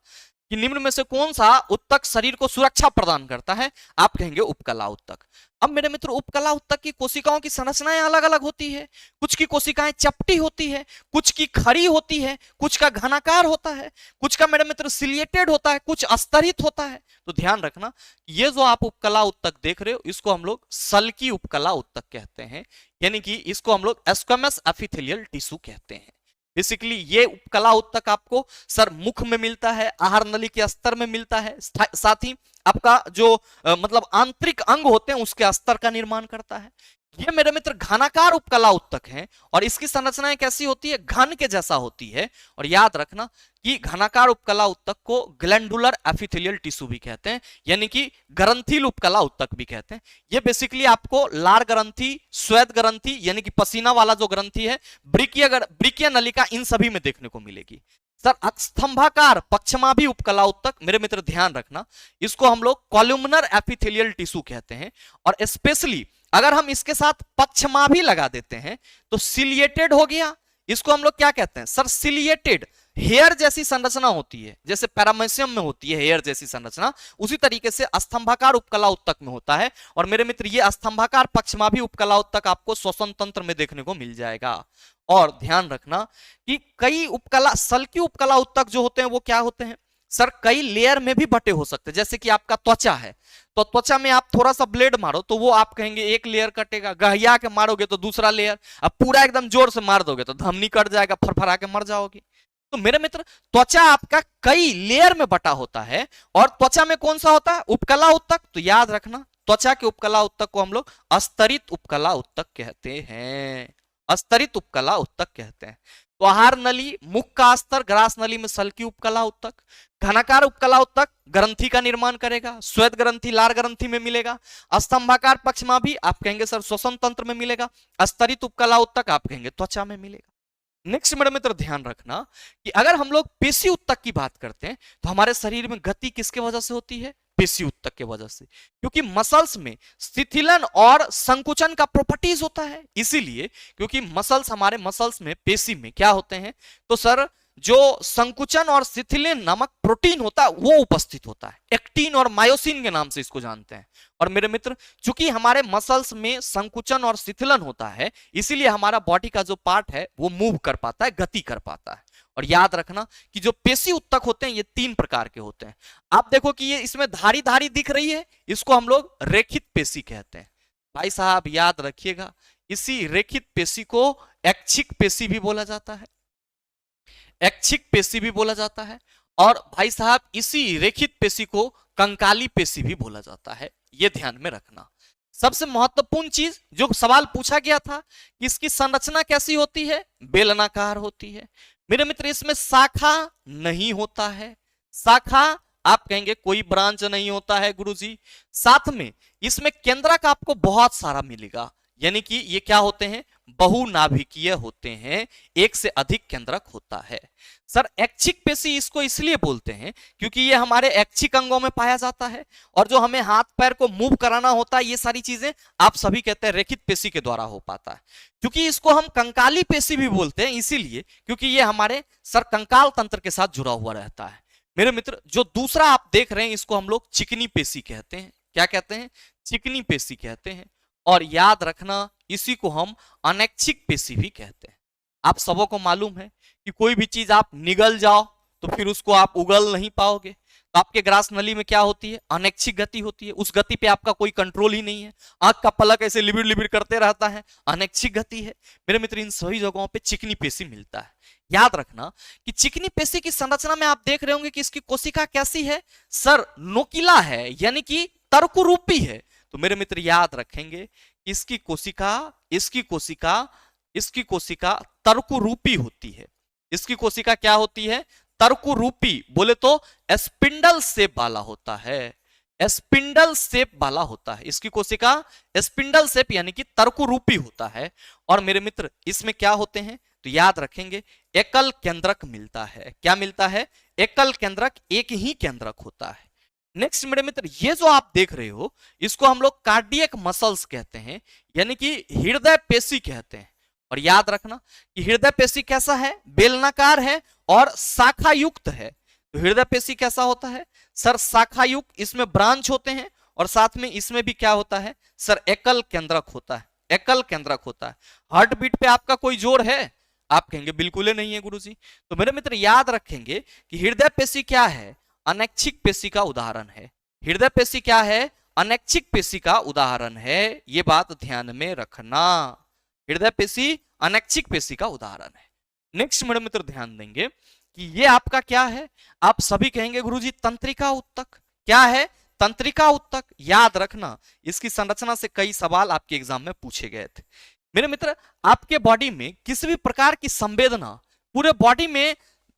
कि निम्न में से कौन सा उत्तक शरीर को सुरक्षा प्रदान करता है, आप कहेंगे उपकला उत्तक। अब मेरे मित्र उपकला उत्तक की कोशिकाओं की संरचनाएं अलग अलग होती है। कुछ की कोशिकाएं चपटी होती है, कुछ की खड़ी होती है, कुछ का घनाकार होता है, कुछ का मेरे मित्र सिलिएटेड होता है, कुछ अस्तरित होता है। तो ध्यान रखना ये जो आप उपकला उत्तक देख रहे हो इसको हम लोग सल्की उपकला उत्तक कहते हैं, यानी कि इसको हम लोग स्क्वैमस एपिथेलियल टिश्यू कहते हैं। बेसिकली ये उपकला उत्तक आपको सर मुख में मिलता है, आहार नली के स्तर में मिलता है, साथ ही आपका जो मतलब आंतरिक अंग होते हैं उसके स्तर का निर्माण करता है। ये मेरे मित्र घनाकार उपकला उत्तक हैं और इसकी संरचनाएं कैसी होती है, घन के जैसा होती है। और याद रखना कि घनाकार उपकला उत्तक को ग्लैंडुलर एपिथेलियल टिश्यू भी कहते हैं, यानी कि ग्रंथिल उपकला उत्तक भी कहते हैं। ये बेसिकली आपको लार ग्रंथि, श्वेत ग्रंथि यानी कि पसीना वाला जो ग्रंथि है, ब्रिकिया नलिका, इन सभी में देखने को मिलेगी। सर स्तंभाकार पक्षमाभी उपकला उत्तक, मेरे मित्र ध्यान रखना इसको हम लोग कॉलुमनर एपिथेलियल टिश्यू कहते हैं। और स्पेशली अगर हम इसके साथ पक्षमाभी लगा देते हैं तो सिलिएटेड हो गया, इसको हम लोग क्या कहते हैं सर, सिलिएटेड हेयर जैसी संरचना होती है, जैसे पैरामेसियम में होती है हेयर जैसी संरचना, उसी तरीके से स्तंभाकार उपकला उत्तक में होता है। और मेरे मित्र ये स्तंभाकार पक्षमाभी उपकला उत्तक आपको श्वसन तंत्र में देखने को मिल जाएगा। और ध्यान रखना कि कई उपकला सल्की उपकला उत्तक जो होते हैं वो क्या होते हैं सर, कई लेयर में भी बटे हो सकते हैं। जैसे कि आपका त्वचा है, तो त्वचा में आप थोड़ा सा ब्लेड मारो तो वो आप कहेंगे एक लेयर कटेगा, गहिया के मारोगे तो दूसरा लेयर, अब पूरा एकदम जोर से मार दोगे तो धमनी कट जाएगा, फरफरा के मर जाओगे। तो मेरे मित्र त्वचा आपका कई लेयर में बटा होता है। और त्वचा में कौन सा होता है, उपकला उत्तक। तो याद रखना त्वचा के उपकला उत्तक को हम लोग अस्तरित उपकला उत्तक कहते हैं, अस्तरित उपकला उत्तक कहते हैं। तो आहार नली, मुख का स्तर, ग्रास नली में सल्की उपकला उत्तक। घनाकार उपकला उत्तक ग्रंथि का निर्माण करेगा, श्वेत ग्रंथि लार ग्रंथि में मिलेगा। स्तंभाकार पक्षमाभी आप कहेंगे सर श्वसन तंत्र में मिलेगा। अस्तरित उपकला उत्तक आप कहेंगे त्वचा में मिलेगा। नेक्स्ट मेरे मित्र ध्यान रखना कि अगर हम लोग पेशी उत्तक की बात करते हैं तो हमारे शरीर में गति किसके वजह से होती है, पेशी उत्तक के वजह से, क्योंकि मसल्स में शिथिलन और संकुचन का प्रॉपर्टीज होता है। इसीलिए क्योंकि मसल्स हमारे मसल्स में पेशी में क्या होते हैं, तो सर जो संकुचन और शिथिलन नामक प्रोटीन होता है वो उपस्थित होता है। एक्टिन और मायोसिन के नाम से इसको जानते हैं। और मेरे मित्र चूंकि हमारे मसल्स में संकुचन और शिथिलन होता है, इसीलिए हमारा बॉडी का जो पार्ट है वो मूव कर पाता है, गति कर पाता है। और याद रखना कि जो पेशी उत्तक होते हैं ये 3 प्रकार के होते हैं। आप देखो कि ये इसमें धारी धारी दिख रही है, इसको हम लोग रेखित पेशी कहते हैं। भाई साहब याद रखिएगा, इसी रेखित पेशी को ऐच्छिक पेशी भी बोला जाता है, ऐच्छिक पेशी भी बोला जाता है। और भाई साहब इसी रेखित पेशी को कंकाली पेशी भी बोला जाता है, ये ध्यान में रखना। सबसे महत्वपूर्ण चीज जो सवाल पूछा गया था कि इसकी संरचना कैसी होती है, बेलनाकार होती है। मेरे मित्र इसमें शाखा नहीं होता है, शाखा आप कहेंगे कोई ब्रांच नहीं होता है गुरुजी। साथ में इसमें केंद्रक आपको बहुत सारा मिलेगा, यानी कि ये क्या होते हैं, बहुनाभिकीय होते हैं, एक से अधिक केंद्रक होता है। सर ऐच्छिक पेशी इसको इसलिए बोलते हैं क्योंकि ये हमारे ऐच्छिक अंगों में पाया जाता है। और जो हमें हाथ पैर को मूव कराना होता है, ये सारी चीजें आप सभी कहते हैं रेखित पेशी के द्वारा हो पाता है। क्योंकि इसको हम कंकाली पेशी भी बोलते हैं, इसीलिए क्योंकि ये हमारे सर कंकाल तंत्र के साथ जुड़ा हुआ रहता है। मेरे मित्र जो दूसरा आप देख रहे हैं इसको हम लोग चिकनी पेशी कहते हैं। क्या कहते हैं, चिकनी पेशी कहते हैं। और याद रखना इसी को हम अनैच्छिक पेशी भी कहते हैं। आप सबों को मालूम है कि कोई भी चीज आप निगल जाओ तो फिर उसको आप उगल नहीं पाओगे। तो आपके ग्रास नली में क्या होती है, अनैच्छिक गति होती है, उस गति पे आपका कोई कंट्रोल ही नहीं है, आंख का पलक ऐसे लिबिड़ लिबिड़ करते रहता है, अनैच्छिक गति है। मेरे मित्र इन सभी जगहों पे चिकनी पेशी मिलता है। याद रखना कि चिकनी पेशी की संरचना में आप देख रहे होंगे कि इसकी कोशिका कैसी है, सर नोकीला है, यानी कि तर्करूपी है। तो मेरे मित्र याद रखेंगे इसकी कोशिका तर्करूपी होती है। इसकी कोशिका क्या होती है, तर्करूपी, बोले तो स्पिंडल शेप वाला होता है, स्पिंडल शेप वाला होता है। इसकी कोशिका स्पिंडल शेप यानी कि तर्करूपी होता है। और मेरे मित्र इसमें क्या होते हैं, तो याद रखेंगे एकल केंद्रक मिलता है। क्या मिलता है, एकल केंद्रक, एक ही केंद्रक होता है। नेक्स्ट मेरे मित्र ये जो आप देख रहे हो इसको हम लोग कार्डियक मसल्स कहते हैं, यानी कि हृदय पेशी कहते हैं। और याद रखना कि हृदय पेशी कैसा है, बेलनाकार है और शाखा युक्त है। तो हृदय पेशी कैसा होता है सर, शाखा युक्त, इसमें ब्रांच होते हैं और साथ में इसमें भी क्या होता है सर, एकल केंद्रक होता है, एकल केंद्रक होता है। हार्ट बीट पे आपका कोई जोर है, आप कहेंगे बिल्कुल ही नहीं है गुरुजी। तो मेरे मित्र याद रखेंगे कि हृदय पेशी क्या है, अनैच्छिक पेशी का उदाहरण है। हृदय पेशी क्या है, अनैच्छिक पेशी का उदाहरण है, ये बात ध्यान में रखना। हृदय पेशी अनैच्छिक पेशी का उदाहरण है। नेक्स्ट मेरे मित्र ध्यान देंगे कि ये आपका क्या है, आप सभी कहेंगे गुरुजी तंत्रिका उत्तक। क्या है, तंत्रिका उत्तक। याद रखना इसकी संरचना से कई सवाल आपके एग्जाम में पूछे गए थे। मेरे मित्र आपके बॉडी में किसी भी प्रकार की संवेदना पूरे बॉडी में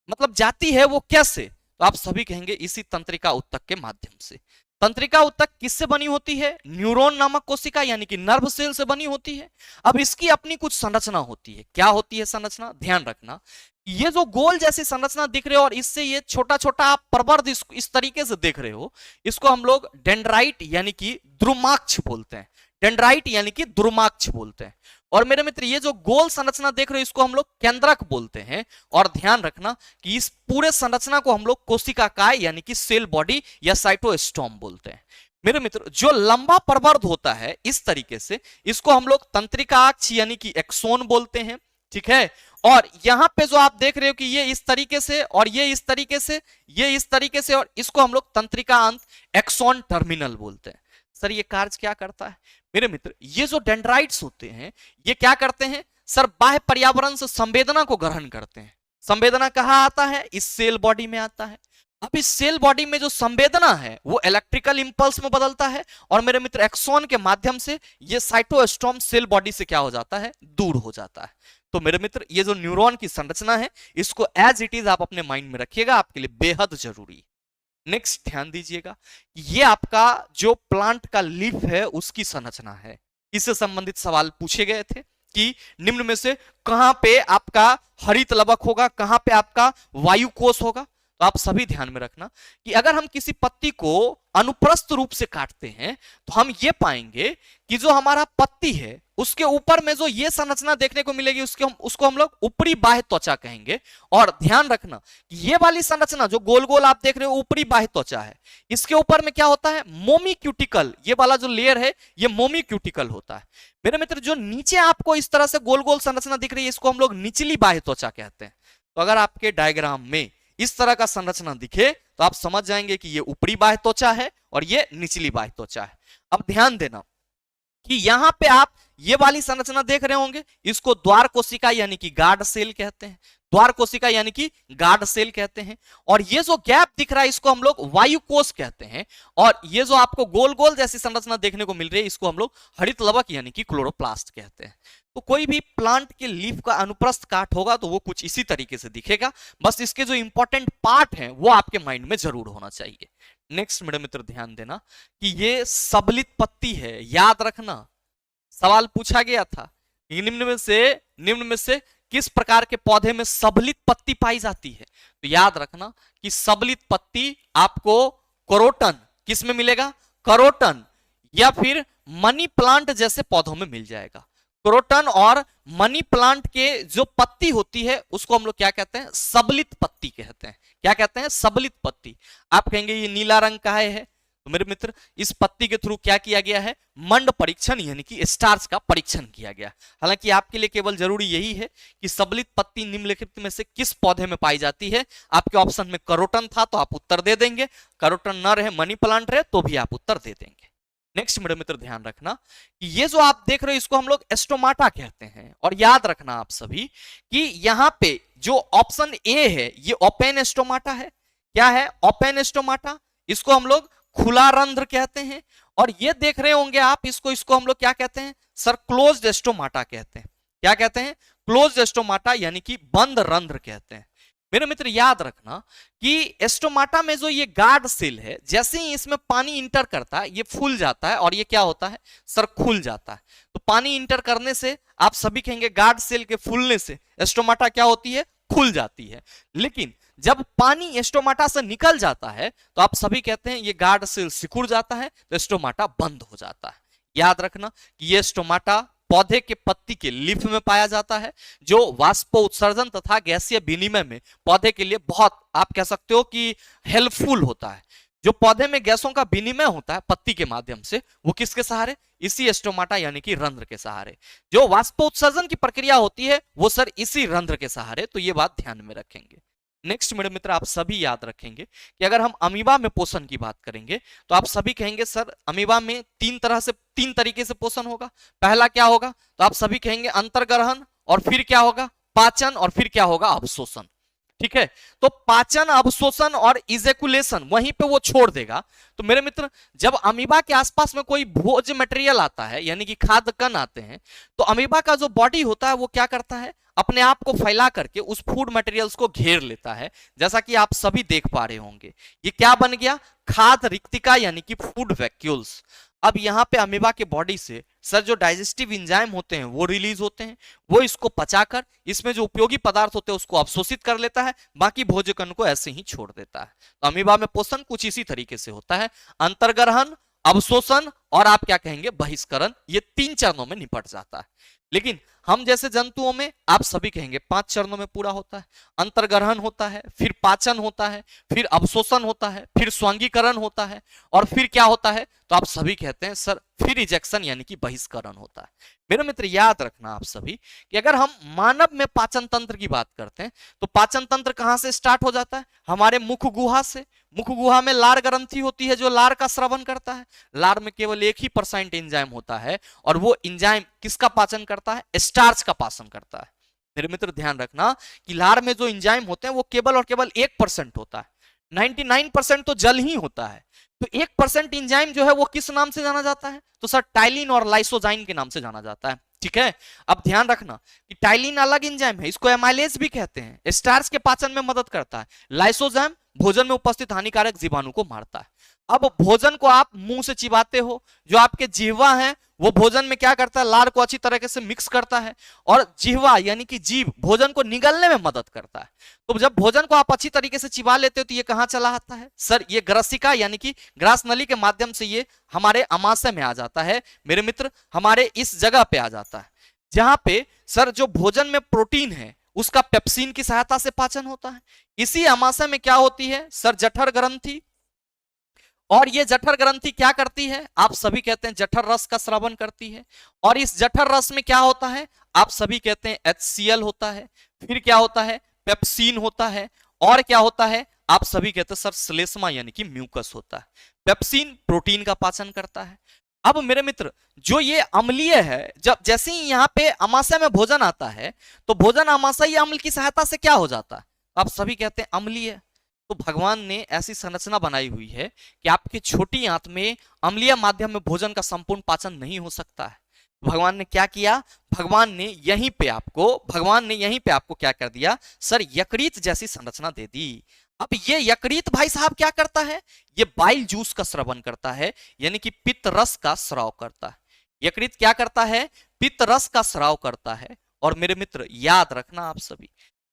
मतलब जाती है, वो कैसे, तो आप सभी कहेंगे इसी तंत्रिका उत्तक के माध्यम से। तंत्रिका उत्तक किससे बनी होती है, न्यूरॉन नामक कोशिका यानी कि नर्व सेल से बनी होती है। अब इसकी अपनी कुछ संरचना होती है। क्या होती है संरचना, ध्यान रखना ये जो गोल जैसी संरचना दिख रहे हो और इससे ये छोटा छोटा आप प्रवर्ध इस तरीके से देख रहे हो, इसको हम लोग डेंड्राइट यानी कि द्रुमाक्ष बोलते हैं। डेंड्राइट यानी कि द्रुमाक्ष बोलते हैं। और मेरे मित्र ये जो गोल संरचना देख रहे हो इसको हम लोग केंद्रक बोलते हैं। और ध्यान रखना कि इस पूरे संरचना को हम लोग कोशिकाकाय यानी कि सेल बॉडी या साइटोस्टोम बोलते हैं। मेरे मित्र जो लंबा प्रवर्ध होता है इस तरीके से, इसको हम लोग तंत्रिका अक्ष यानी कि एक्सोन बोलते हैं, ठीक है। और यहां पे जो आप देख रहे हो कि ये इस तरीके से और ये इस तरीके से, ये इस तरीके से, और इसको हम लोग तंत्रिका अंत एक्सोन टर्मिनल बोलते हैं। सर ये कार्य क्या करता है? मेरे मित्र ये जो डेंड्राइट्स होते हैं ये क्या करते हैं सर? बाह्य पर्यावरण से संवेदना को ग्रहण करते हैं। संवेदना कहाँ आता है? इस सेल बॉडी में आता है। अब इस सेल बॉडी में जो संवेदना है वो इलेक्ट्रिकल इंपल्स में बदलता है और मेरे मित्र एक्सोन के माध्यम से ये साइटोस्टोम सेल बॉडी से क्या हो जाता है? दूर हो जाता है। तो मेरे मित्र ये जो न्यूरॉन की संरचना है इसको एज इट इज आप अपने माइंड में रखिएगा, आपके लिए बेहद जरूरी। नेक्स्ट ध्यान दीजिएगा, ये आपका जो प्लांट का लीफ है उसकी संरचना है। इससे संबंधित सवाल पूछे गए थे कि निम्न में से कहां पे आपका हरित लवक होगा, कहां पे आपका वायु कोष होगा। तो आप सभी ध्यान में रखना कि अगर हम किसी पत्ती को अनुप्रस्थ रूप से काटते हैं तो हम ये पाएंगे कि जो हमारा पत्ती है उसके ऊपर में जो ये संरचना देखने को मिलेगी उसको हम लोग ऊपरी बाह्य त्वचा कहेंगे। और ध्यान रखना कि ये वाली संरचना जो गोल गोल आप देख रहे हो ऊपरी बाह्य त्वचा है, इसके ऊपर में क्या होता है? मोमी क्यूटिकल। ये वाला जो लेयर है ये मोमी क्यूटिकल होता है। मेरे मित्र जो नीचे आपको इस तरह से गोल गोल संरचना दिख रही है इसको हम लोग निचली बाह्य त्वचा कहते हैं। तो अगर आपके डायग्राम में इस तरह का संरचना दिखे तो आप समझ जाएंगे कि ये ऊपरी बाह्य त्वचा है और ये निचली बाह्य त्वचा है। अब ध्यान देना कि यहां पे आप ये वाली संरचना देख रहे होंगे, इसको द्वार कोशिका यानी कि गार्ड सेल कहते हैं। द्वार कोशिका यानी कि गार्ड सेल कहते हैं। और ये जो गैप दिख रहा है इसको हम लोग वायु कोष कहते हैं। और ये जो आपको गोल गोल जैसी संरचना देखने को मिल रही है इसको हम लोग हरित लवक यानी कि क्लोरोप्लास्ट कहते हैं। तो कोई भी प्लांट के लीफ का अनुप्रस्थ काट होगा तो वो कुछ इसी तरीके से दिखेगा। बस इसके जो इंपॉर्टेंट पार्ट हैं वो आपके माइंड में जरूर होना चाहिए। नेक्स्ट मेरे मित्र ध्यान देना कि ये सबलित पत्ती है। याद रखना सवाल पूछा गया था कि निम्न में से किस प्रकार के पौधे में सबलित पत्ती पाई जाती है। तो याद रखना कि सबलित पत्ती आपको करोटन किस में मिलेगा? करोटन या फिर मनी प्लांट जैसे पौधों में मिल जाएगा। क्रोटन और मनी प्लांट के जो पत्ती होती है उसको हम लोग क्या कहते हैं? सबलित पत्ती कहते हैं। क्या कहते हैं? सबलित पत्ती। आप कहेंगे ये नीला रंग का है। तो मेरे मित्र इस पत्ती के थ्रू क्या किया गया है? मंड परीक्षण यानी कि स्टार्च का परीक्षण किया गया। हालांकि आपके लिए केवल जरूरी यही है कि सबलित पत्ती निम्नलिखित में से किस पौधे में पाई जाती है। आपके ऑप्शन में करोटन था तो आप उत्तर दे देंगे, करोटन न रहे मनी प्लांट रहे तो भी आप उत्तर दे देंगे। नेक्स्ट मेरे मित्र ध्यान रखना कि ये जो आप देख रहे हो इसको हम लोग एस्टोमाटा कहते हैं। और याद रखना आप सभी कि यहां पे जो ऑप्शन ए है ये ओपन एस्टोमाटा है। क्या है? Open stomata. इसको हम लोग खुला रंध्र कहते हैं। और ये देख रहे होंगे आप इसको हम लोग क्या कहते हैं सर? क्लोज्ड एस्टोमाटा कहते हैं। क्या कहते हैं? क्लोज्ड एस्टोमाटा यानी कि बंद रंध्र कहते हैं। मेरे मित्र याद रखना कि एस्टोमाटा में जो ये गार्ड सेल है जैसे ही इसमें पानी इंटर करता है ये फूल जाता है और ये क्या होता है सर? खुल जाता है। तो पानी इंटर करने से आप सभी कहेंगे गार्ड सेल के फूलने से एस्टोमाटा क्या होती है? खुल जाती है। लेकिन जब पानी एस्टोमाटा से निकल जाता है तो आप सभी कहते हैं ये गार्ड सेल सिकुड़ जाता है तो एस्टोमाटा बंद हो जाता है। याद रखना कि ये एस्टोमाटा पौधे के पत्ती के लीफ में पाया जाता है जो वाष्पोत्सर्जन तथा गैसीय विनिमय में पौधे के लिए बहुत आप कह सकते हो कि हेल्पफुल होता है। जो पौधे में गैसों का विनिमय होता है पत्ती के माध्यम से वो किसके सहारे? इसी एस्टोमाटा यानी कि रंध्र के सहारे। जो वाष्पोत्सर्जन की प्रक्रिया होती है वो सर इसी रंध्र के सहारे। तो ये बात ध्यान में रखेंगे। नेक्स्ट मेरे मित्र आप सभी याद रखेंगे कि अगर हम अमीबा में पोषण की बात करेंगे तो आप सभी कहेंगे सर अमीबा में तीन तरीके से पोषण होगा। पहला क्या होगा? तो आप सभी कहेंगे अंतर्ग्रहण, और फिर क्या होगा? पाचन, और फिर क्या होगा? अवशोषण। ठीक है, तो पाचन, अवशोषण और इजेकुलेशन वहीं पे वो छोड़ देगा। तो मेरे मित्र जब अमीबा के आसपास में कोई भोज मटेरियल आता है यानी कि खाद्य कण आते हैं तो अमीबा का जो बॉडी होता है वो क्या करता है? अपने आप को फैला करके उस फूड मटेरियल्स को घेर लेता है। जैसा कि आप सभी देख पा रहे होंगे ये क्या बन गया? खाद्य रिक्तिका यानी कि फूड वैक्यूल्स। अब यहाँ पे अमीबा के बॉडी से सर जो डाइजेस्टिव एंजाइम होते हैं वो रिलीज होते हैं। वो इसको पचाकर इसमें जो उपयोगी पदार्थ होते हैं उसको अवशोषित कर लेता है, बाकी भोज्य कण को ऐसे ही छोड़ देता है। तो अमीबा में पोषण कुछ इसी तरीके से होता है। अंतर्ग्रहण, अवशोषण और आप क्या कहेंगे? बहिष्करण। ये तीन चरणों में निपट जाता है। लेकिन हम जैसे जंतुओं में आप सभी कहेंगे 5 चरणों में पूरा होता है। अंतर्ग्रहण होता है, फिर पाचन होता है, फिर अवशोषण होता है, फिर स्वांगीकरण होता है, और फिर क्या होता है, तो आप सभी कहते हैं सर फिर इजेक्शन यानी कि बहिष्करण होता है। मेरे मित्र याद रखना आप सभी कि अगर हम मानव में पाचन तंत्र की बात करते हैं तो पाचन तंत्र कहां से स्टार्ट हो जाता है, हमारे मुख गुहा से। मुख गुहा में लार ग्रंथि होती है जो लार का स्रवण करता है। लार में केवल 1% एंजाइम होता है और वो एंजाइम किसका पाचन करता है, स्टार्च का पाचन करता है। मेरे मित्र ध्यान रखना कि लार में जो एंजाइम होते हैं वो केवल और केवल 1% होता है, 99% तो जल ही होता है। तो 1% एंजाइम जो है वो किस नाम से जाना जाता है, तो सर टाइलिन और लाइसोजाइम के नाम से जाना जाता है। ठीक है, अब ध्यान रखना कि टाइलिन अलग एंजाइम है, इसको एमाइलेज भी कहते हैं, स्टार्च के पाचन में मदद करता है। लाइसोजाइम भोजन में उपस्थित हानिकारक जीवाणु को मारता है। अब भोजन को आप मुंह से चिबाते हो, जो आपके जिह्वा है वो भोजन में क्या करता है, लार को अच्छी तरीके से मिक्स करता है, और जिह्वा यानी कि जीभ भोजन को निगलने में मदद करता है। तो जब भोजन को आप अच्छी तरीके से चिबा लेते हो तो ये कहां चला आता है, सर ये ग्रसिका यानी कि ग्रास नली के माध्यम से ये हमारे अमाशय में आ जाता है। मेरे मित्र हमारे इस जगह पे आ जाता है जहां पे सर जो भोजन में प्रोटीन है उसका पेप्सिन की सहायता से पाचन होता है। इसी अमाशय में क्या होती है सर, जठर ग्रंथि, और ये जठर ग्रंथि क्या करती है, आप सभी कहते हैं जठर रस का स्रावन करती है। और इस जठर रस में क्या होता है, आप सभी कहते हैं HCl होता है, फिर क्या होता है, पेप्सिन होता है, और क्या होता है, आप सभी कहते हैं सर श्लेष्मा यानी कि म्यूकस होता है। पेप्सिन प्रोटीन का पाचन करता है। अब मेरे मित्र जो ये अम्लीय है, जब जैसे ही यहाँ पे अमाशय में भोजन आता है तो भोजन अमाशयी अम्ल की सहायता से क्या हो जाता है, आप सभी कहते हैं अम्लीय। तो भगवान ने ऐसी संरचना बनाई हुई है कि आपकी छोटी आंत में अम्लीय माध्यम में भोजन का संपूर्ण पाचन नहीं हो सकता है। भगवान ने क्या किया, भगवान ने यहीं पे आपको क्या कर दिया सर, यकृत जैसी संरचना दे दी। अब ये यकृत भाई साहब क्या करता है, ये बाइल जूस का स्रवण करता है, यानी कि पित्त रस का स्राव करता है। यकृत क्या करता है, पित्त रस का स्राव करता है। और मेरे मित्र याद रखना आप सभी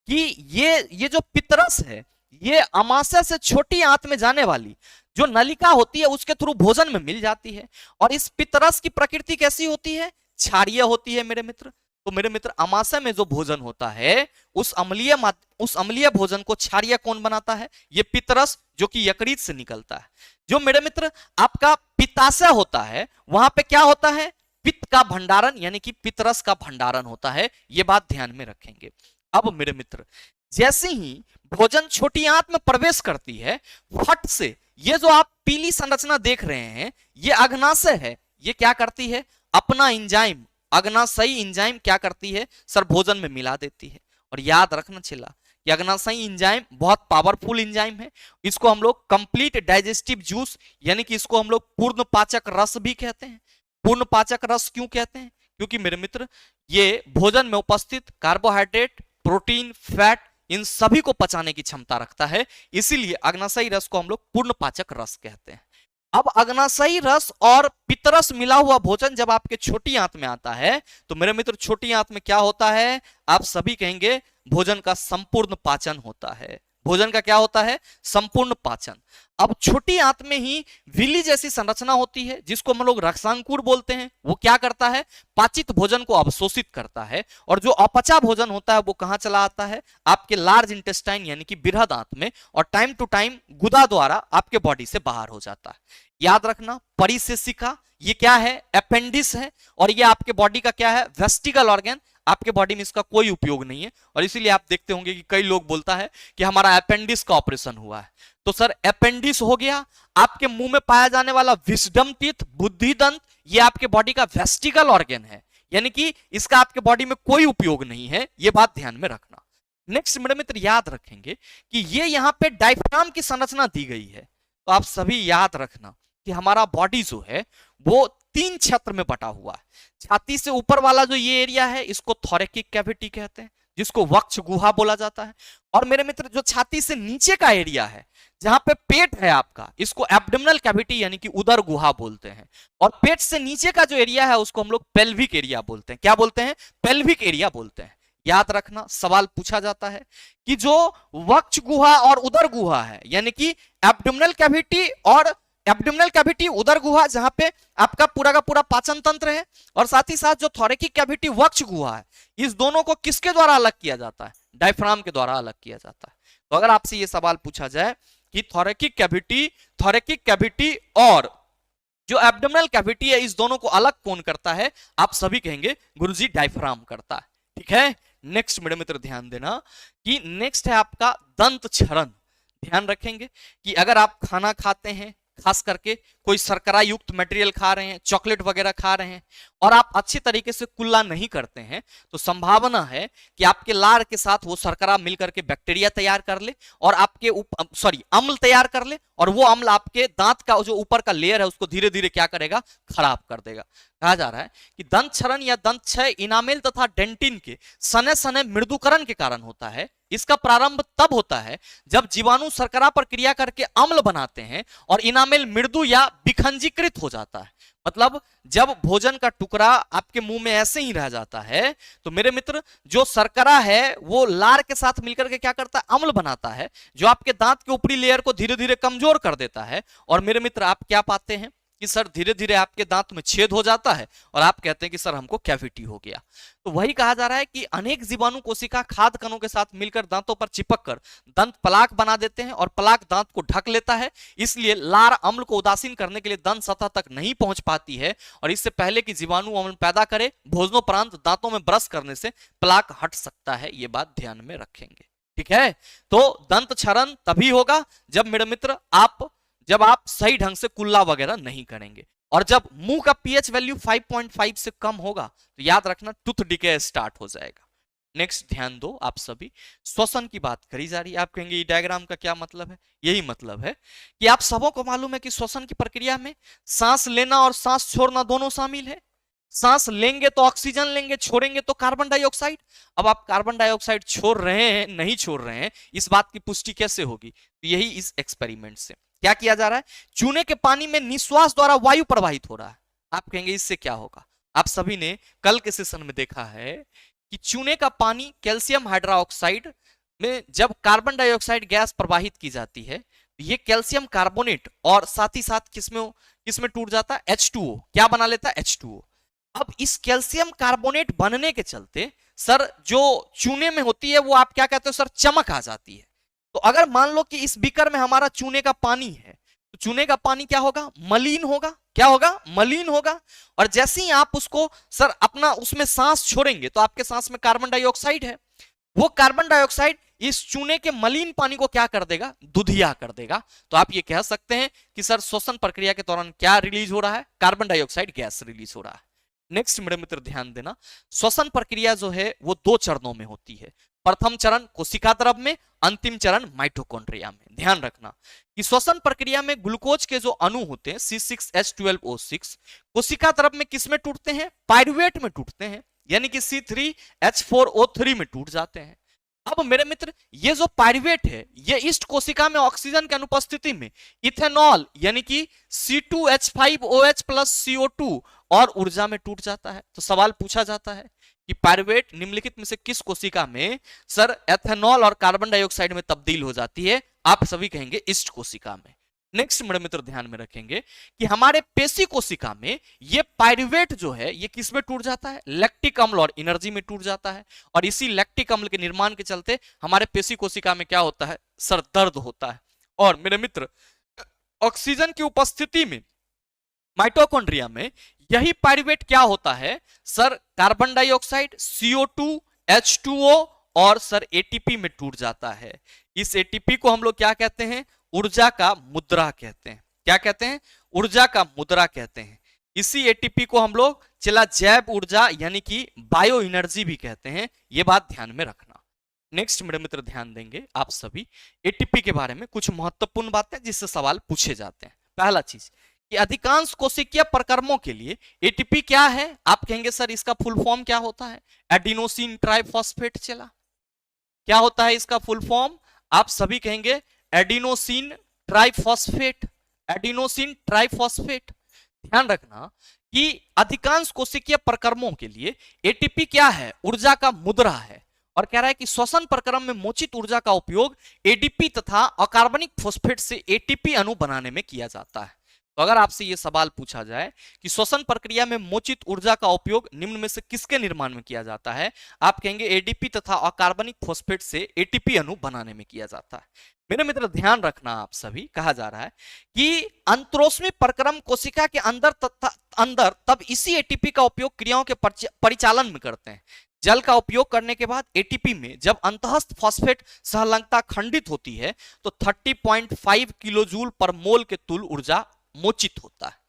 कि ये जो पित्तरस है ये अमाशय से छोटी आंत में जाने वाली जो नलिका होती है उसके थ्रू भोजन में मिल जाती है। और इस पित्तरस की प्रकृति कैसी होती है, क्षारीय होती है मेरे मित्र। तो मेरे मित्र अमाशय में जो भोजन होता है उस अम्लीय भोजन को क्षारीय कौन बनाता है, ये पित्तरस जो कि यकृत से निकलता है। जो मेरे मित्र आपका पित्ताशय होता है वहां पे क्या होता है, पित्त का भंडारण यानी कि पित्तरस का भंडारण होता है। ये बात ध्यान में रखेंगे। अब मेरे मित्र जैसे ही भोजन छोटी आंत में प्रवेश करती है, फट से ये जो आप पीली संरचना देख रहे हैं ये अग्नाशय है, ये क्या करती है, अपना एंजाइम अग्नाशयी एंजाइम क्या करती है सर, भोजन में मिला देती है। और याद रखना चिल्ला कि अग्नाशयी एंजाइम बहुत पावरफुल एंजाइम है। इसको हम लोग कंप्लीट डाइजेस्टिव जूस यानी कि इसको हम लोग पूर्ण पाचक रस भी कहते हैं। पूर्ण पाचक रस क्यों कहते हैं, क्योंकि मेरे मित्र ये भोजन में उपस्थित कार्बोहाइड्रेट, प्रोटीन, फैट इन सभी को पचाने की क्षमता रखता है, इसीलिए अग्नाशयी रस को हम लोग पूर्ण पाचक रस कहते हैं। अब अग्नाशयी रस और पित्तरस मिला हुआ भोजन जब आपके छोटी आंत में आता है तो मेरे मित्र छोटी आंत में क्या होता है, आप सभी कहेंगे भोजन का संपूर्ण पाचन होता है। भोजन का क्या होता है, संपूर्ण पाचन। अब छोटी आंत में ही विली जैसी संरचना होती है जिसको हम लोग रक्षांकुर बोलते हैं। वो क्या करता है, पाचित भोजन को अवशोषित करता है, और जो अपचा भोजन होता है वो कहां चला आता है, आपके लार्ज इंटेस्टाइन यानी कि बृहद आंत में, और टाइम टू टाइम गुदा द्वारा आपके बॉडी से बाहर हो जाता है। याद रखना परिसेशिका ये क्या है, अपेंडिस है, और ये आपके बॉडी का क्या है, वेस्टिकल ऑर्गन। आपके बॉडी में इसका कोई उपयोग नहीं है, और इसीलिए आप देखते होंगे कि कई लोग बोलता है कि हमारा अपेंडिस का ऑपरेशन हुआ है। तो सर अपेंडिस हो गया, आपके मुंह में पाया जाने वाला विस्डम टीथ, बुद्धि दंत, ये आपके बॉडी का वेस्टिकल ऑर्गन है, यानी कि इसका आपके बॉडी में कोई उपयोग नहीं है। ये बात ध्यान में रखना। नेक्स्ट मेरे मित्र याद रखेंगे कि ये यहाँ पे डायफ्राम की संरचना दी गई है। तो आप सभी याद रखना कि हमारा बॉडी जो है वो 3 क्षेत्र में बटा हुआ है। छाती से ऊपर वाला जो ये एरिया है इसको थोरैकिक कैविटी कहते हैं, जिसको वक्ष गुहा बोला जाता है। और मेरे मित्र जो छाती से नीचे का एरिया है जहां पे पेट है आपका, इसको एब्डोमिनल कैविटी यानी कि उदर गुहा बोलते हैं। और पेट से नीचे का जो एरिया है उसको हम लोग पेल्विक एरिया बोलते हैं। क्या बोलते हैं, पेल्विक एरिया बोलते हैं। याद रखना सवाल पूछा जाता है कि जो वक्ष गुहा और उदर गुहा है यानी कि एब्डोमिनल कैविटी और एब्डोमिनल कैविटी उदर गुहा जहां पे आपका पूरा का पूरा पाचन तंत्र है, और साथ ही साथ जो थोरेकिक कैविटी वक्ष गुहा है, इस दोनों को किसके द्वारा अलग किया जाता है? डायफ्राम के द्वारा अलग किया जाता है। तो अगर आपसे ये सवाल पूछा जाए कि थोरेकिक कैविटी और जो एब्डोमिनल कैविटी है, इस दोनों को अलग कौन करता है? आप सभी कहेंगे गुरुजी डायफ्राम करता है। ठीक है, नेक्स्ट मेरे मित्र ध्यान देना कि नेक्स्ट है आपका दंत क्षरण। ध्यान रखेंगे कि अगर आप खाना खाते हैं, खास करके कोई शर्करा युक्त मटेरियल खा रहे हैं, चॉकलेट वगैरह खा रहे हैं, और आप अच्छी तरीके से कुल्ला नहीं करते हैं, तो संभावना है कि आपके लार के साथ वो शर्करा मिलकर के बैक्टीरिया तैयार कर ले और आपके अम्ल तैयार कर ले, और वो अम्ल आपके दांत का जो ऊपर का लेयर है उसको धीरे धीरे क्या करेगा? खराब कर देगा। कहा जा रहा है कि दंत क्षरण या दंत क्षय इनामेल तथा डेंटिन के सने सने मृदुकरण के कारण होता है। इसका प्रारंभ तब होता है जब जीवाणु शर्करा पर क्रिया करके अम्ल बनाते हैं और इनामेल मृदु या विखंजीकृत हो जाता है। मतलब जब भोजन का टुकड़ा आपके मुंह में ऐसे ही रह जाता है, तो मेरे मित्र जो शर्करा है वो लार के साथ मिलकर के क्या करता है? अम्ल बनाता है, जो आपके दांत के ऊपरी लेयर को धीरे धीरे कमजोर कर देता है। और मेरे मित्र आप क्या पाते हैं कि सर धीरे धीरे आपके दांत में छेद हो जाता है और आप कहते हैं कि सर हमको कैविटी हो गया। तो वही कहा जा रहा है कि अनेक जीवाणु कोशिका खाद्य कणों के साथ मिलकर दांतों पर चिपक कर दंत प्लाक बना देते हैं, और प्लाक दांत को ढक लेता है। इसलिए लार अम्ल को उदासीन करने के लिए दंत सतह तक नहीं पहुंच पाती है, और इससे पहले कि जीवाणु अम्ल पैदा करे, भोजनोपरांत दांतों में ब्रश करने से प्लाक हट सकता है। ये बात ध्यान में रखेंगे। ठीक है, तो दंत क्षरण तभी होगा जब मेरे मित्र जब आप सही ढंग से कुल्ला वगैरह नहीं करेंगे, और जब मुंह का पीएच वैल्यू 5.5 से कम होगा तो याद रखना टूथ डिके स्टार्ट हो जाएगा। नेक्स्ट ध्यान दो आप सभी, श्वसन की बात करी जा रही है। आप कहेंगे ये डायग्राम का क्या मतलब है? यही मतलब है कि आप सबों को मालूम है कि श्वसन की प्रक्रिया में सांस लेना और सांस छोड़ना दोनों शामिल है। सांस लेंगे तो ऑक्सीजन लेंगे, छोड़ेंगे तो कार्बन डाइऑक्साइड। अब आप कार्बन डाइऑक्साइड छोड़ रहे हैं नहीं छोड़ रहे हैं, इस बात की पुष्टि कैसे होगी? तो यही इस एक्सपेरिमेंट से क्या किया जा रहा है? चूने के पानी में निश्वास द्वारा वायु प्रवाहित हो रहा है। आप कहेंगे इससे क्या होगा? आप सभी ने कल के सेशन में देखा है कि चूने का पानी कैल्शियम हाइड्रोक्साइड में जब कार्बन डाइऑक्साइड गैस प्रवाहित की जाती है, ये कैल्शियम कार्बोनेट और साथ ही साथ किसमें टूट जाता है? H2O। क्या बना लेता है? H2O। अब इस कैल्शियम कार्बोनेट बनने के चलते सर जो चूने में होती है वो आप क्या कहते हो सर? चमक आ जाती है। तो अगर मान लो कि इस बीकर में हमारा चूने का पानी है, तो चूने का पानी क्या होगा? मलिन होगा। क्या होगा? मलिन होगा। और जैसे ही आप उसको सर अपना उसमें सांस छोड़ेंगे तो आपके सांस में कार्बन डाइऑक्साइड है, वो कार्बन डाइऑक्साइड इस चूने के मलिन पानी को क्या कर देगा? दुधिया कर देगा। तो आप ये कह सकते हैं कि सर श्वसन प्रक्रिया के दौरान क्या रिलीज हो रहा है? कार्बन डाइऑक्साइड गैस रिलीज हो रहा है। नेक्स्ट मेरे मित्र ध्यान देना, श्वसन प्रक्रिया जो है वो दो चरणों में होती है। प्रथम चरण कोशिका द्रव में, अंतिम चरण माइटोकॉन्ड्रिया में। ध्यान रखना कि श्वसन प्रक्रिया में ग्लूकोज के जो अणु होते हैं C6H12O6 कोशिका द्रव में किसमें टूटते हैं? पायरुवेट में टूटते हैं, यानी कि C3H4O3 में टूट जाते हैं। अब मेरे मित्र ये जो पायरुवेट है ये ईस्ट कोशिका में ऑक्सीजन की अनुपस्थिति में इथेनॉल यानी कि C2H5OH प्लस CO2 और ऊर्जा में टूट जाता है। तो सवाल पूछा जाता है कि पायरुवेट निम्नलिखित में से किस कोशिका में सर एथेनॉल और कार्बन डाइऑक्साइड में तब्दील हो जाती है? आप सभी कहेंगे ईस्ट कोशिका में। नेक्स्ट मेरे मित्र ध्यान में रखेंगे कि हमारे पेशी कोशिका में ये पायरुवेट जो है ये किस में टूट जाता है? लैक्टिक अम्ल और एनर्जी में टूट जाता है, और इसी लैक्टिक अम्ल के निर्माण के चलते हमारे पेशी कोशिका में क्या होता है? सर दर्द होता है। और मेरे मित्र ऑक्सीजन की उपस्थिति में माइटोकॉन्ड्रिया में यही पायरुवेट क्या होता है? Sir carbon dioxide CO2 H2O और सर ATP में टूट जाता है। इस ATP को हम लोग क्या कहते हैं? ऊर्जा का मुद्रा कहते हैं। क्या कहते हैं? ऊर्जा का मुद्रा कहते हैं। इसी ATP को हम लोग चला जैव ऊर्जा यानी कि बायो एनर्जी भी कहते हैं। यह बात ध्यान में रखना। नेक्स्ट मेरे मित्र ध्यान देंगे आप सभी ATP के बारे में कुछ महत्वपूर्ण बातें जिससे सवाल पूछे जाते हैं। पहला चीज कि अधिकांश कोशिकीय प्रकर्मों के लिए ATP क्या है? आप कहेंगे सर इसका फुल फॉर्म क्या होता है? Adenosine triphosphate. चला क्या होता है इसका फुल फॉर्म? आप सभी कहेंगे एडिनोसिन ट्राइफॉस्फेट। Adenosine triphosphate. ध्यान रखना कि अधिकांश कोशिकीय प्रकर्मों के लिए ATP क्या है? ऊर्जा का मुद्रा है। और कह रहा है कि श्वसन प्रक्रम में मोचित ऊर्जा का उपयोग ADP तथा अकार्बनिक फॉस्फेट से ATP अणु बनाने में किया जाता है। तो अगर आपसे ये सवाल पूछा जाए कि श्वसन प्रक्रिया में मोचित ऊर्जा का उपयोग निम्न में से किसके निर्माण में किया जाता है, आप कहेंगे एडीपी तथा अकार्बनिक फॉस्फेट से एटीपी अणु बनाने में किया जाता है। मेरे मित्र ध्यान रखना, आप सभी कहा जा रहा है कि अंतरोष्मी प्रक्रम कोशिका के अंदर तब इसी एटीपी का उपयोग क्रियाओं के परिचालन में करते हैं। जल का उपयोग करने के बाद एटीपी में जब अंतःस्थ फॉस्फेट सहलंगता खंडित होती है तो 30.5 किलोजूल पर मोल के तुल्य ऊर्जा मोचित होता है।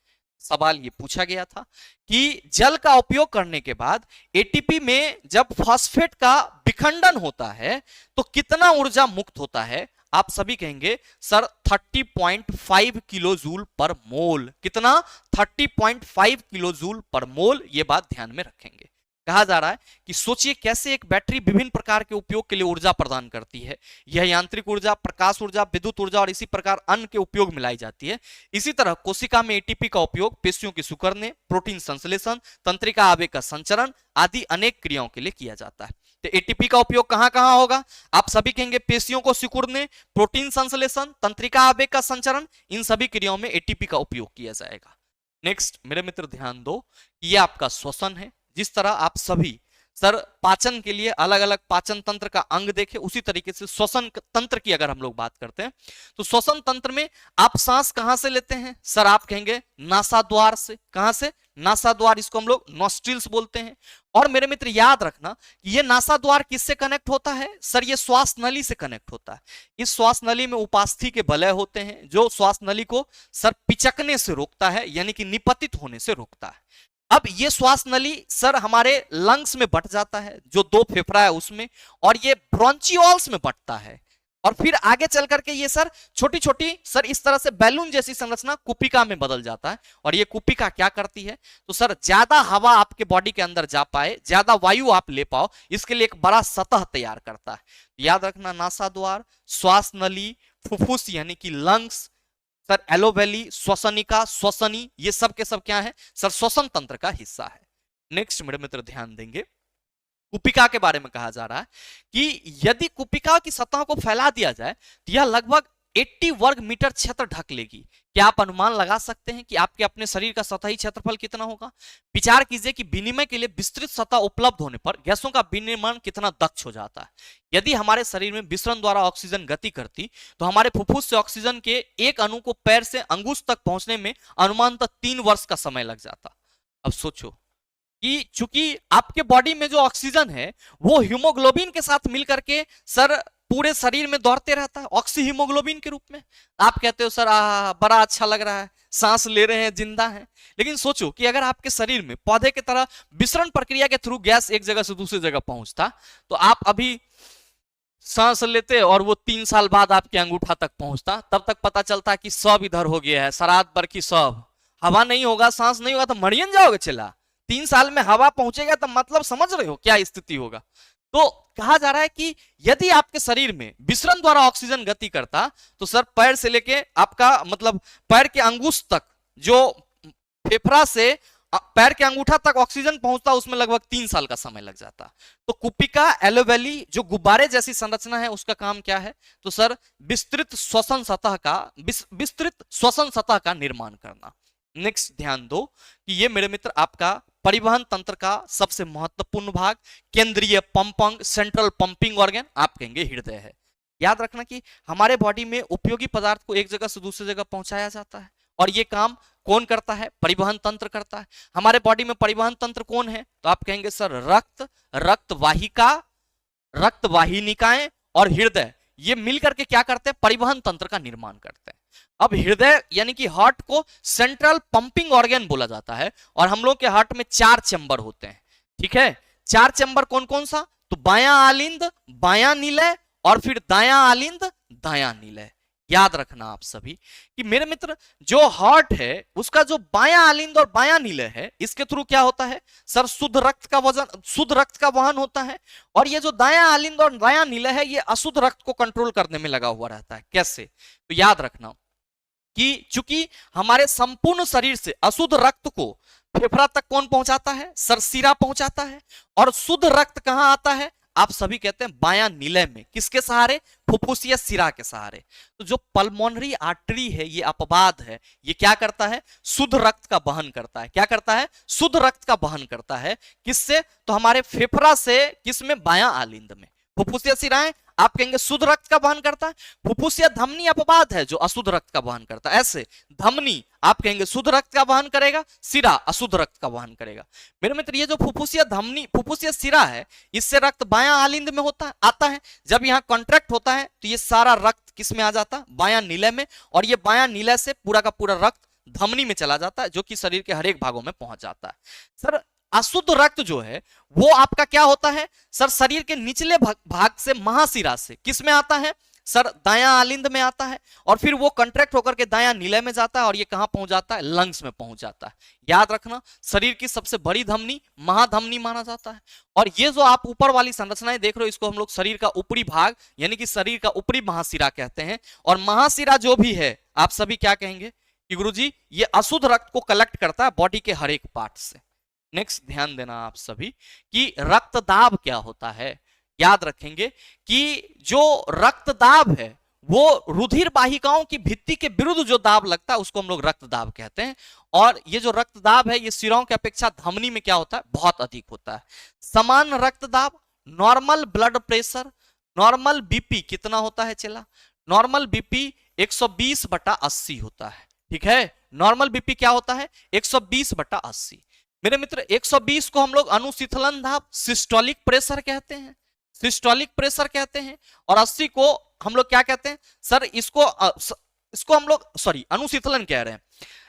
सवाल ये पूछा गया था कि जल का उपयोग करने के बाद एटीपी में जब फॉस्फेट का विखंडन होता है तो कितना ऊर्जा मुक्त होता है, आप सभी कहेंगे सर 30.5 किलोजूल पर मोल। कितना? 30.5 किलोजूल पर मोल। ये बात ध्यान में रखेंगे। कहा जा रहा है कि सोचिए कैसे एक बैटरी विभिन्न प्रकार के उपयोग के लिए ऊर्जा प्रदान करती है। यह यांत्रिक ऊर्जा, प्रकाश ऊर्जा, विद्युत ऊर्जा और इसी प्रकार अन्य के उपयोग में लाई जाती है। इसी तरह कोशिका में एटीपी का उपयोग पेशियों के सिकुड़ने, प्रोटीन संश्लेषण, तंत्रिका आवेग का संचरण आदि अनेक क्रियाओं के लिए किया जाता है। तो एटीपी का उपयोग कहां कहां होगा? आप सभी कहेंगे पेशियों को सिकुड़ने, प्रोटीन संश्लेषण, तंत्रिका आवेग का संचरण, इन सभी क्रियाओं में एटीपी का उपयोग किया जाएगा। नेक्स्ट मेरे मित्र ध्यान दो, ये आपका श्वसन है। जिस तरह आप सभी सर पाचन के लिए अलग अलग पाचन तंत्र का अंग देखे, उसी तरीके से श्वसन तंत्र की अगर हम लोग बात करते हैं तो श्वसन तंत्र में आप सांस कहां से लेते हैं? सर आप कहेंगे नासाद्वार से। कहां से? नासाद्वार। इसको हम लोग नॉस्ट्रिल्स बोलते हैं। और मेरे मित्र याद रखना ये नासाद्वार किससे कनेक्ट होता है? सर ये श्वास नली से कनेक्ट होता है। इस श्वास नली में उपास्थि के वलय होते हैं जो श्वास नली को सर पिचकने से रोकता है, यानी कि निपतित होने से रोकता है। अब ये श्वास नली सर हमारे लंग्स में बट जाता है, जो 2 फेफड़ा है उसमें, और ये ब्रोंचियोल्स में बटता है, और फिर आगे चल करके ये सर छोटी छोटी सर इस तरह से बैलून जैसी संरचना कुपिका में बदल जाता है। और ये कुपिका क्या करती है? तो सर ज्यादा हवा आपके बॉडी के अंदर जा पाए, ज्यादा वायु आप ले पाओ, इसके लिए एक बड़ा सतह तैयार करता है। याद रखना, नासाद्वार, श्वास नली, फुफ्फुस यानी कि लंग्स, सर एलोवेली, श्वसनिका, श्वसनी, ये सब के सब क्या है? सर श्वसन तंत्र का हिस्सा है। नेक्स्ट मेरे मित्र ध्यान देंगे, कुपिका के बारे में कहा जा रहा है कि यदि कुपिका की सतह को फैला दिया जाए तो यह लगभग 80 वर्ग मीटर क्षेत्र ढक लेगी। क्या आप अनुमान लगा सकते हैं कि आपके अपने शरीर का सतही क्षेत्रफल कितना होगा? विचार कीजिए कि विनिमय के लिए विस्तृत सतह उपलब्ध होने पर गैसों का विनिर्माण कितना दक्ष हो जाता है। यदि हमारे शरीर में विसरण द्वारा ऑक्सीजन गति करती तो हमारे फुफ्फुस से ऑक्सीजन के एक अणु को पैर से अंगुष्ठ तक पहुंचने में अनुमानतः 3 वर्ष का समय लग जाता। अब सोचो कि चूंकि आपके बॉडी में जो ऑक्सीजन है वो हीमोग्लोबिन के साथ मिलकर के सर पूरे शरीर में दौड़ते रहता है, ऑक्सी हीमोग्लोबिन के रूप में। आप कहते हो सर बड़ा अच्छा लग रहा है, सांस ले रहे हैं, जिंदा हैं। लेकिन सोचो कि अगर आपके शरीर में पौधे की तरह विसरण प्रक्रिया के थ्रू गैस एक जगह से दूसरी जगह पहुंचता तो आप अभी सांस लेते और वो 3 साल बाद आपके अंगूठा तक पहुंचता, तब तक पता चलता कि सब इधर हो गया है, सराद बरकी सब। हवा नहीं होगा, सांस नहीं होगा तो मरियन जाओगे चिल्ला। 3 साल में हवा पहुंचेगा तो मतलब समझ रहे हो क्या स्थिति होगा। तो कहा जा रहा है कि यदि आपके शरीर में विसरण द्वारा ऑक्सीजन गति करता तो सर पैर से लेके आपका मतलब पैर के अंगुष्ठ तक, जो फेफड़ा से पैर के अंगूठा तक ऑक्सीजन पहुंचता, उसमें लगभग 3 साल का समय लग जाता। तो कुपिका एलोवेली जो गुब्बारे जैसी संरचना है उसका काम क्या है? तो सर विस्तृत श्वसन सतह का निर्माण करना। नेक्स्ट ध्यान दो कि ये मेरे मित्र आपका परिवहन तंत्र का सबसे महत्वपूर्ण भाग, केंद्रीय पंपंग, सेंट्रल पंपिंग ऑर्गन, आप कहेंगे हृदय है। याद रखना कि हमारे बॉडी में उपयोगी पदार्थ को एक जगह से दूसरी जगह पहुंचाया जाता है, और ये काम कौन करता है? परिवहन तंत्र करता है। हमारे बॉडी में परिवहन तंत्र कौन है? तो आप कहेंगे सर रक्त, रक्तवाहिका, रक्तवाहिनिकाएं और हृदय, ये मिलकर के क्या करते हैं? परिवहन तंत्र का निर्माण करते हैं। अब हृदय यानी कि हार्ट को सेंट्रल पंपिंग ऑर्गन बोला जाता है, और हम लोग के हार्ट में 4 चैम्बर होते हैं। ठीक है, 4 चैम्बर कौन कौन सा? तो बायां आलिंद, बायां निलय, और फिर दायां आलिंद, दायां निलय। याद रखना आप सभी कि मेरे मित्र जो हार्ट है उसका जो बायां आलिंद और बायां निलय है, इसके थ्रू क्या होता है? सर शुद्ध रक्त का वहन होता है। और ये जो दायां आलिंद और दायां निलय है ये अशुद्ध रक्त को कंट्रोल करने में लगा हुआ रहता है। कैसे? तो याद रखना कि चूंकि हमारे संपूर्ण शरीर से अशुद्ध रक्त को फेफड़ा तक कौन पहुंचाता है? सर सिरा पहुंचाता है। और शुद्ध रक्त कहां आता है? आप सभी कहते हैं बायां नीले में, किसके सहारे? फुफ्फुसिया सिरा के सहारे। तो जो पल्मोनरी आर्टरी है ये अपवाद है, ये क्या करता है? शुद्ध रक्त का वहन करता है। क्या करता है? शुद्ध रक्त का वहन करता है। किससे? तो हमारे फेफड़ा से, किसमें? बायां आलिंद में। फुफ्फुसिया सिराएं आप कहेंगे शुद्ध रक्त का वहन करता है। फुफ्फुसिया धमनी अपवाद है जो अशुद्ध रक्त का वहन करता है। ऐसे धमनी आप कहेंगे शुद्ध रक्त का वहन करेगा, सिरा अशुद्ध रक्त का वहन करेगा। मेरे मित्र ये जो फुफ्फुसिया धमनी, फुफ्फुसिया सिरा है, इससे रक्त बायां आलिंद में होता है, आता है। जब यहाँ कॉन्ट्रैक्ट होता है तो ये सारा रक्त किस में आ जाता है? बायां नीले में। और ये बायां नीले से पूरा का पूरा रक्त धमनी में चला जाता है, जो कि शरीर के हर एक भागों में पहुंच जाता है। सर अशुद्ध रक्त जो है वो आपका क्या होता है? सर शरीर के निचले भाग से, महाशिरा से, किस में आता है? सर दायां आलिंद में आता है। और फिर वो कंट्रैक्ट होकर के दायां नीले में जाता है और ये कहां पहुंच जाता है? लंग्स में पहुंच जाता है। याद रखना, शरीर की सबसे बड़ी धमनी महाधमनी माना जाता है। और ये जो आप ऊपर वाली संरचनाएं देख रहे हो, इसको हम लोग शरीर का ऊपरी भाग यानी कि शरीर का ऊपरी महाशिरा कहते हैं। और महाशिरा जो भी है आप सभी क्या कहेंगे कि गुरुजी ये अशुद्ध रक्त को कलेक्ट करता है बॉडी के हर एक पार्ट से। नेक्स्ट ध्यान देना आप सभी कि रक्तदाब क्या होता है। याद रखेंगे कि जो रक्तदाब है वो रुधिर वाहिकाओं की भित्ति के विरुद्ध जो दाब लगता है उसको हम लोग रक्तदाब कहते हैं। और ये जो रक्तदाब है ये सिराओं की अपेक्षा धमनी में क्या होता है? बहुत अधिक होता है। समान रक्तदाब, normal blood pressure, normal BP कितना होता है चला? नॉर्मल बीपी 120/80 होता है। ठीक है, नॉर्मल बीपी क्या होता है? 120/80। मेरे मित्र 120 को हम लोग अनुशीतलन दाब, सिस्टोलिक प्रेशर कहते हैं, सिस्टोलिक प्रेशर कहते हैं। और 80 को हम लोग क्या कहते हैं? सर इसको हम लोग अनुशीतलन कह रहे हैं।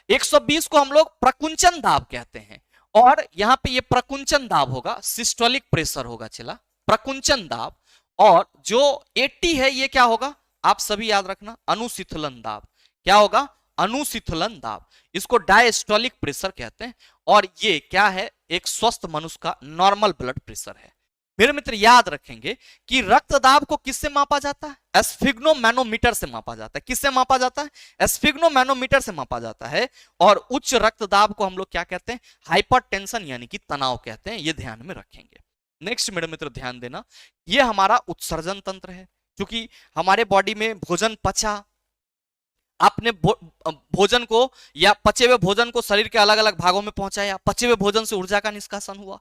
120 को हम लोग प्रकुंचन दाब कहते हैं। और यहां पे ये प्रकुंचन दाब होगा, सिस्टोलिक प्रेशर होगा चला, प्रकुंचन दाब। और जो 80 है ये क्या होगा? आप सभी याद रखना, अनुशीतलन दाब। क्या होगा? अनुशीतलन दाब। इसको डायस्टोलिक प्रेशर कहते हैं। और ये क्या है? एक स्वस्थ मनुष्य का नॉर्मल ब्लड प्रेशर है। मेरे मित्र याद रखेंगे कि रक्तदाब को किससे मापा जाता है? एस्फिग्नोमैनोमीटर से मापा जाता है। किससे मापा जाता है? एस्फिग्नोमैनोमीटर से मापा जाता है। और उच्च रक्तदाब को हम लोग क्या कहते हैं? हाइपरटेंशन यानी कि तनाव कहते हैं। ये ध्यान में रखेंगे। नेक्स्ट मेरे मित्र ध्यान देना, ये हमारा उत्सर्जन तंत्र है। क्योंकि हमारे बॉडी में भोजन पचा, आपने भोजन को या पचे हुए भोजन को शरीर के अलग अलग भागों में पहुंचाया, पचे हुए भोजन से ऊर्जा का निष्कासन हुआ।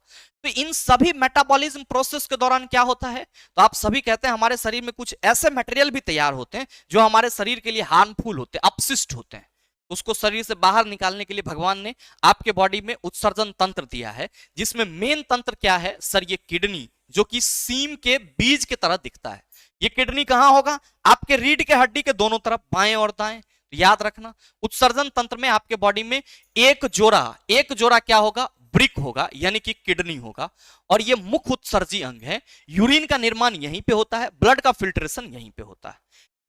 तो इन सभी मेटाबॉलिज्म प्रोसेस के दौरान क्या होता है? तो आप सभी कहते हैं हमारे शरीर में कुछ ऐसे मटेरियल भी तैयार होते हैं जो हमारे शरीर के लिए हार्मफुल होते हैं, अपशिष्ट होते हैं। उसको शरीर से बाहर निकालने के लिए भगवान ने आपके बॉडी में उत्सर्जन तंत्र दिया है, जिसमें मेन तंत्र क्या है? सर ये किडनी, जो कि सीम के बीज की तरह दिखता है। ये किडनी कहां होगा? आपके रीढ़ के हड्डी के दोनों तरफ, बाएं और दाएं। याद रखना, उत्सर्जन तंत्र में आपके बॉडी में एक जोड़ा क्या होगा? ब्रिक होगा, यानी कि किडनी होगा। और ये मुख्य उत्सर्जी अंग है। यूरिन का निर्माण यहीं पे होता है, ब्लड का फिल्ट्रेशन यहीं पे होता है।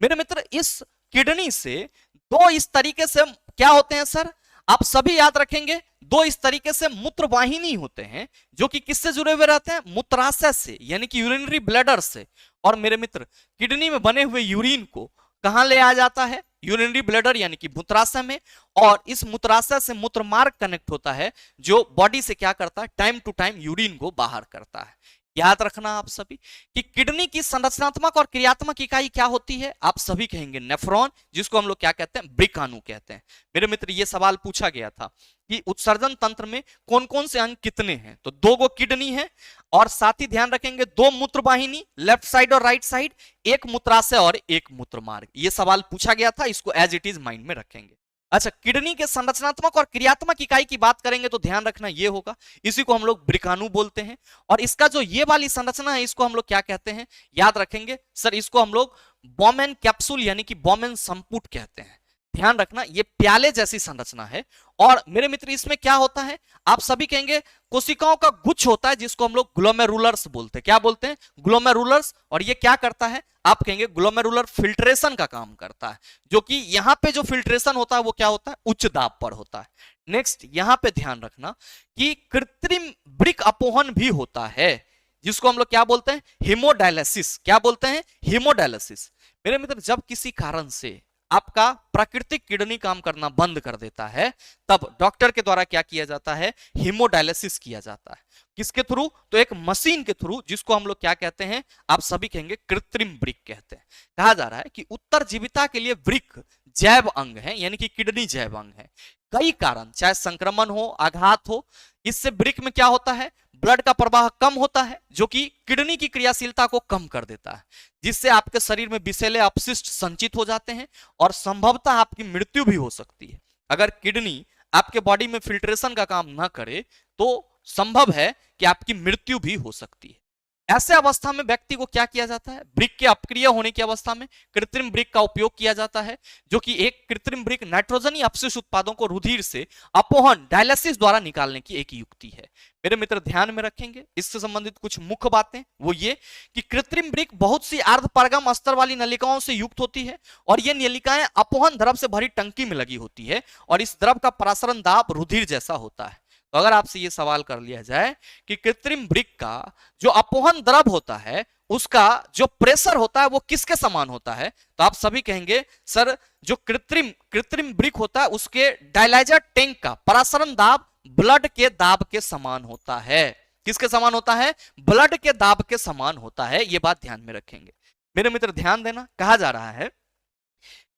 मेरे मित्र इस किडनी से दो इस तरीके से क्या होते हैं सर? आप सभी याद रखेंगे, दो इस तरीके से मूत्रवाहिनी होते हैं जो कि किससे जुड़े हुए रहते हैं? मूत्राशय से, यानी कि यूरिनरी ब्लैडर से। और मेरे मित्र किडनी में बने हुए यूरिन को कहां ले आ जाता है? यूरिनरी ब्लैडर यानी कि मूत्राशय में। और इस मूत्राशय से मूत्र मार्ग कनेक्ट होता है जो बॉडी से क्या करता है? टाइम टू टाइम यूरिन को बाहर करता है। याद रखना आप सभी कि किडनी की संरचनात्मक और क्रियात्मक इकाई क्या होती है? आप सभी कहेंगे नेफ्रॉन, जिसको हम लोग क्या कहते हैं? वृक्काणु कहते हैं। मेरे मित्र ये सवाल पूछा गया था कि उत्सर्जन तंत्र में कौन कौन से अंग कितने हैं? तो 2 गो किडनी है, और साथ ही ध्यान रखेंगे 2 मूत्रवाहिनी, लेफ्ट साइड और राइट साइड, 1 मूत्राशय और 1 मूत्र मार्ग। ये सवाल पूछा गया था, इसको एज इट इज माइंड में रखेंगे। अच्छा, किडनी के संरचनात्मक और क्रियात्मक इकाई की बात करेंगे तो ध्यान रखना ये होगा, इसी को हम लोग वृक्काणु बोलते हैं। और इसका जो ये वाली संरचना है इसको हम लोग क्या कहते हैं? याद रखेंगे सर, इसको हम लोग बोमेन कैप्सूल यानी कि बोमेन संपुट कहते हैं। ध्यान रखना, ये प्याले जैसी संरचना है। और मेरे मित्र इसमें क्या होता है? आप सभी कहेंगे कोशिकाओं का गुच्छ होता है, जिसको हम लोग ग्लोमेरुलर्स बोलते हैं। क्या बोलते हैं? ग्लोमेरुलर्स। और ये क्या करता है? आप कहेंगे ग्लोमेरुलर फिल्ट्रेशन का काम करता है, जो कि यहां पे जो फिल्ट्रेशन होता है वो क्या होता है? उच्च दाब पर होता है। नेक्स्ट यहां पे ध्यान रखना कि कृत्रिम वृक्क अपोहन भी होता है, जिसको हम लोग क्या बोलते हैं? हीमोडायलिसिस। क्या बोलते हैं? हीमोडायलिसिस। मेरे मित्र जब किसी कारण से आपका प्राकृतिक किडनी काम करना बंद कर देता है, तब डॉक्टर के द्वारा क्या किया जाता है, हीमोडायलिसिस किया जाता है। किसके थ्रू? तो एक मशीन के थ्रू, जिसको हम लोग क्या कहते हैं, आप सभी कहेंगे कृत्रिम वृक्क कहते हैं। कहा जा रहा है कि उत्तरजीविता के लिए वृक्क जैव अंग है, यानी कि किडनी जैव अंग है। कई कारण, चाहे संक्रमण हो, आघात हो, इससे वृक्क में क्या होता है, ब्लड का प्रवाह कम होता है, जो कि किडनी की क्रियाशीलता को कम कर देता है, जिससे आपके शरीर में विषैले अपशिष्ट संचित हो जाते हैं और संभवतः आपकी मृत्यु भी हो सकती है। अगर किडनी आपके बॉडी में फिल्ट्रेशन का काम ना करे तो संभव है कि आपकी मृत्यु भी हो सकती है। ऐसे अवस्था में व्यक्ति को क्या किया जाता है, वृक्क के अक्रिय होने की अवस्था में कृत्रिम वृक्क का उपयोग किया जाता है, जो कि एक कृत्रिम वृक्क नाइट्रोजनी अपशिष्ट उत्पादों को रुधिर से अपोहन डायलिसिस द्वारा निकालने की एक युक्ति है। मेरे मित्र ध्यान में रखेंगे इससे संबंधित कुछ मुख्य बातें, वो ये कि कृत्रिम वृक्क बहुत सी अर्धपारगम अस्तर वाली नलिकाओं से युक्त होती है और ये नलिकाएं अपोहन द्रव से भरी टंकी में लगी होती है और इस द्रव का प्रसारण दाब रुधिर जैसा होता है। तो अगर आपसे ये सवाल कर लिया जाए कि कृत्रिम वृक्क का जो अपोहन द्रव होता है उसका जो प्रेशर होता है वो किसके समान होता है, तो आप सभी कहेंगे सर जो कृत्रिम वृक्क होता है उसके डायलाइजर टैंक का प्रसारण दाब ब्लड के दाब के समान होता है। किसके समान होता है? ब्लड के दाब के समान होता है। ये बात ध्यान में रखेंगे मेरे मित्र, ध्यान देना। कहा जा रहा है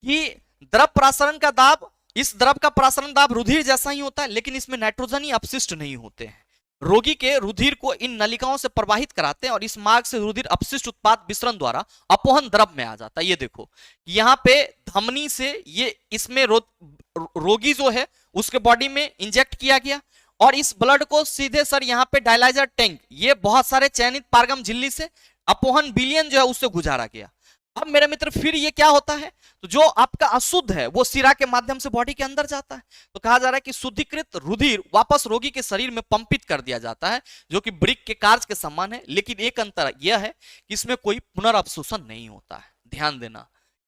कि द्रव प्रसारण का दाब, इस द्रव का प्रसारण दाब रुधिर जैसा ही होता है, लेकिन इसमें नाइट्रोजनी अपशिष्ट नहीं होते हैं। रोगी के रुधिर को इन नलिकाओं से प्रवाहित कराते हैं और इस मार्ग से रुधिर अपशिष्ट उत्पाद विसरण द्वारा अपोहन द्रव में आ जाता है। ये देखो यहाँ पे धमनी से ये इसमें रोगी जो है उसके बॉडी में इंजेक्ट किया गया और इस ब्लड को सीधे सर यहाँ पे डायलाइजर टैंक, ये बहुत सारे चयनित पारगम झिल्ली से अपोहन बिलियन जो है उससे गुजारा गया। अब मेरे मित्र फिर ये क्या होता है, तो जो आपका अशुद्ध है वो सिरा के माध्यम से बॉडी के अंदर जाता है। तो कहा जा रहा है कि शुद्धिकृत रुधिर वापस रोगी के शरीर में पंपित कर दिया जाता है, जो कि वृक्क के कार्य के समान है, लेकिन एक अंतर यह है कि इसमें कोई पुनर्अवशोषण नहीं होता है। ध्यान देना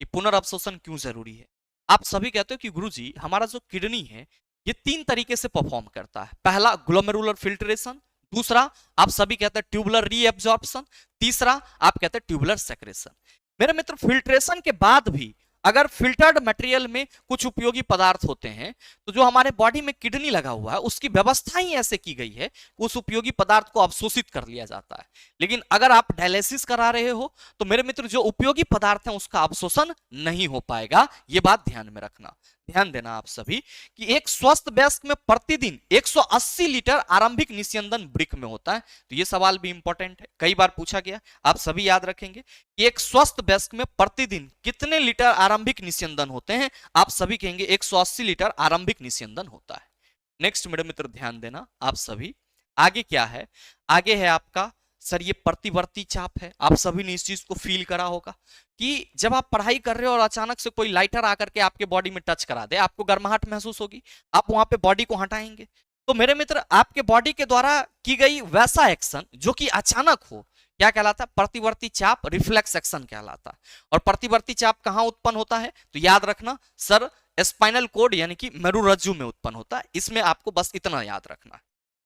कि पुनर्अवशोषण क्यों जरूरी है। आप सभी कहते हो कि गुरुजी हमारा जो किडनी है ये 3 तरीके से परफॉर्म करता है। पहला ग्लोमेरुलर फिल्ट्रेशन, दूसरा आप सभी कहते हैं ट्यूबुलर रीएब्जॉर्प्शन, तीसरा आप कहते हैं ट्यूबुलर सेक्रेशन। मेरे मित्र फिल्ट्रेशन के बाद भी अगर फिल्टर्ड मटेरियल में कुछ उपयोगी पदार्थ होते हैं तो जो हमारे बॉडी में किडनी लगा हुआ है उसकी व्यवस्था ही ऐसे की गई है उस उपयोगी पदार्थ को अवशोषित कर लिया जाता है। लेकिन अगर आप डायलिसिस करा रहे हो तो मेरे मित्र जो उपयोगी पदार्थ है उसका अवशोषण नहीं हो पाएगा। ये बात ध्यान में रखना। ध्यान देना आप सभी कि एक स्वस्थ वयस्क में प्रतिदिन 180 लीटर आरंभिक निस्यंदन वृक्क में होता है। तो ये सवाल भी इंपॉर्टेंट है, कई बार पूछा गया, आप सभी याद रखेंगे कि एक स्वस्थ वयस्क में प्रतिदिन कितने लीटर आरंभिक निस्यंदन होते हैं। आप सभी कहेंगे 180 लीटर आरंभिक निस्यंदन होता है। नेक्स्ट मेरे मित्र ध्यान देना आप सभी, आगे क्या है, आगे है आपका सर ये प्रतिवर्ती चाप है। आप सभी ने इस चीज को फील करा होगा कि जब आप पढ़ाई कर रहे हो और अचानक से कोई लाइटर आकर के आपके बॉडी में टच करा दे, आपको गर्माहट महसूस होगी, आप वहां पे बॉडी को हटाएंगे। तो मेरे मित्र आपके बॉडी के द्वारा की गई वैसा एक्शन जो कि अचानक हो क्या कहलाता है? प्रतिवर्ती चाप रिफ्लेक्स एक्शन कहलाता है। और प्रतिवर्ती चाप कहां उत्पन्न होता है? तो याद रखना सर स्पाइनल कोड यानी कि मेरुरज्जु में उत्पन्न होता है। इसमें आपको बस इतना याद रखना है।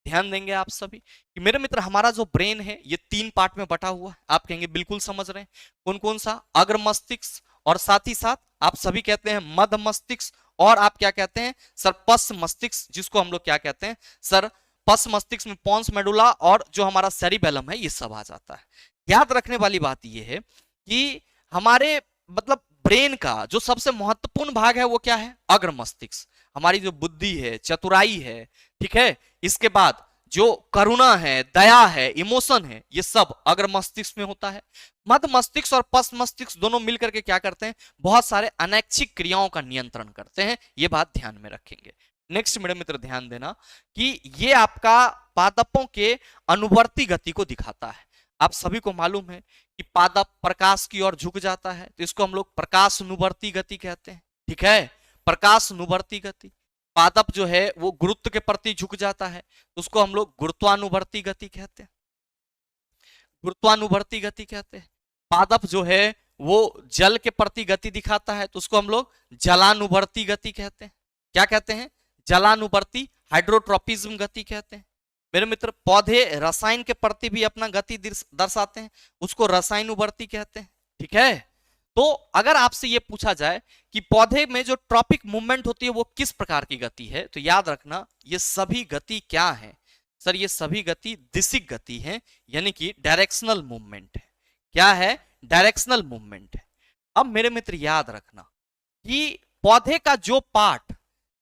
ध्यान देंगे आप सभी कि मेरे मित्र हमारा जो ब्रेन है ये 3 पार्ट में बटा हुआ है। आप कहेंगे बिल्कुल समझ रहे हैं, कौन कौन सा? अग्र मस्तिष्क और साथ ही साथ आप सभी कहते हैं मध्य मस्तिष्क और आप क्या कहते हैं सर पश्च मस्तिष्क, जिसको हम लोग क्या कहते हैं सर पश्च मस्तिष्क में पोन्स मेडुला और जो हमारा सेरिबेलम है ये सब आ जाता है। याद रखने वाली बात ये है कि हमारे मतलब ब्रेन का जो सबसे महत्वपूर्ण भाग है वो क्या है? अग्र मस्तिष्क। हमारी जो बुद्धि है, चतुराई है, ठीक है, इसके बाद जो करुणा है, दया है, इमोशन है, ये सब अग्र मस्तिष्क में होता है। मध्य मस्तिष्क और पश्च मस्तिष्क दोनों मिलकर के क्या करते हैं? बहुत सारे अनैच्छिक क्रियाओं का नियंत्रण करते हैं। ये बात ध्यान में रखेंगे। नेक्स्ट मेरे मित्र ध्यान देना कि ये आपका पादपों के अनुवर्ती गति को दिखाता है। आप सभी को मालूम है कि पादप प्रकाश की ओर झुक जाता है, तो इसको हम लोग प्रकाशानुवर्ती गति कहते हैं। ठीक है, प्रकाशानुवर्ती गति। पादप जो है वो गुरुत्व के प्रति झुक जाता है, तो उसको हम लोग गुरुत्वानुवर्ती गति कहते हैं। गुरुत्वानुवर्ती गति कहते हैं। पादप जो है वो जल के प्रति गति दिखाता है, तो उसको हम लोग जलानुवर्ती गति कहते हैं। क्या कहते हैं? जलानुवर्ती, हाइड्रोट्रोपिज्म गति कहते हैं। मेरे मित्र पौधे रसायन के प्रति भी अपना गति दर्शाते हैं, उसको रसायनुवर्ती कहते हैं। ठीक है, तो अगर आपसे ये पूछा जाए कि पौधे में जो ट्रॉपिक मूवमेंट होती है वो किस प्रकार की गति है, तो याद रखना ये सभी गति क्या है सर, ये सभी गति दिशिक गति है, यानी कि डायरेक्शनल मूवमेंट है। क्या है? डायरेक्शनल मूवमेंट है। अब मेरे मित्र याद रखना कि पौधे का जो पार्ट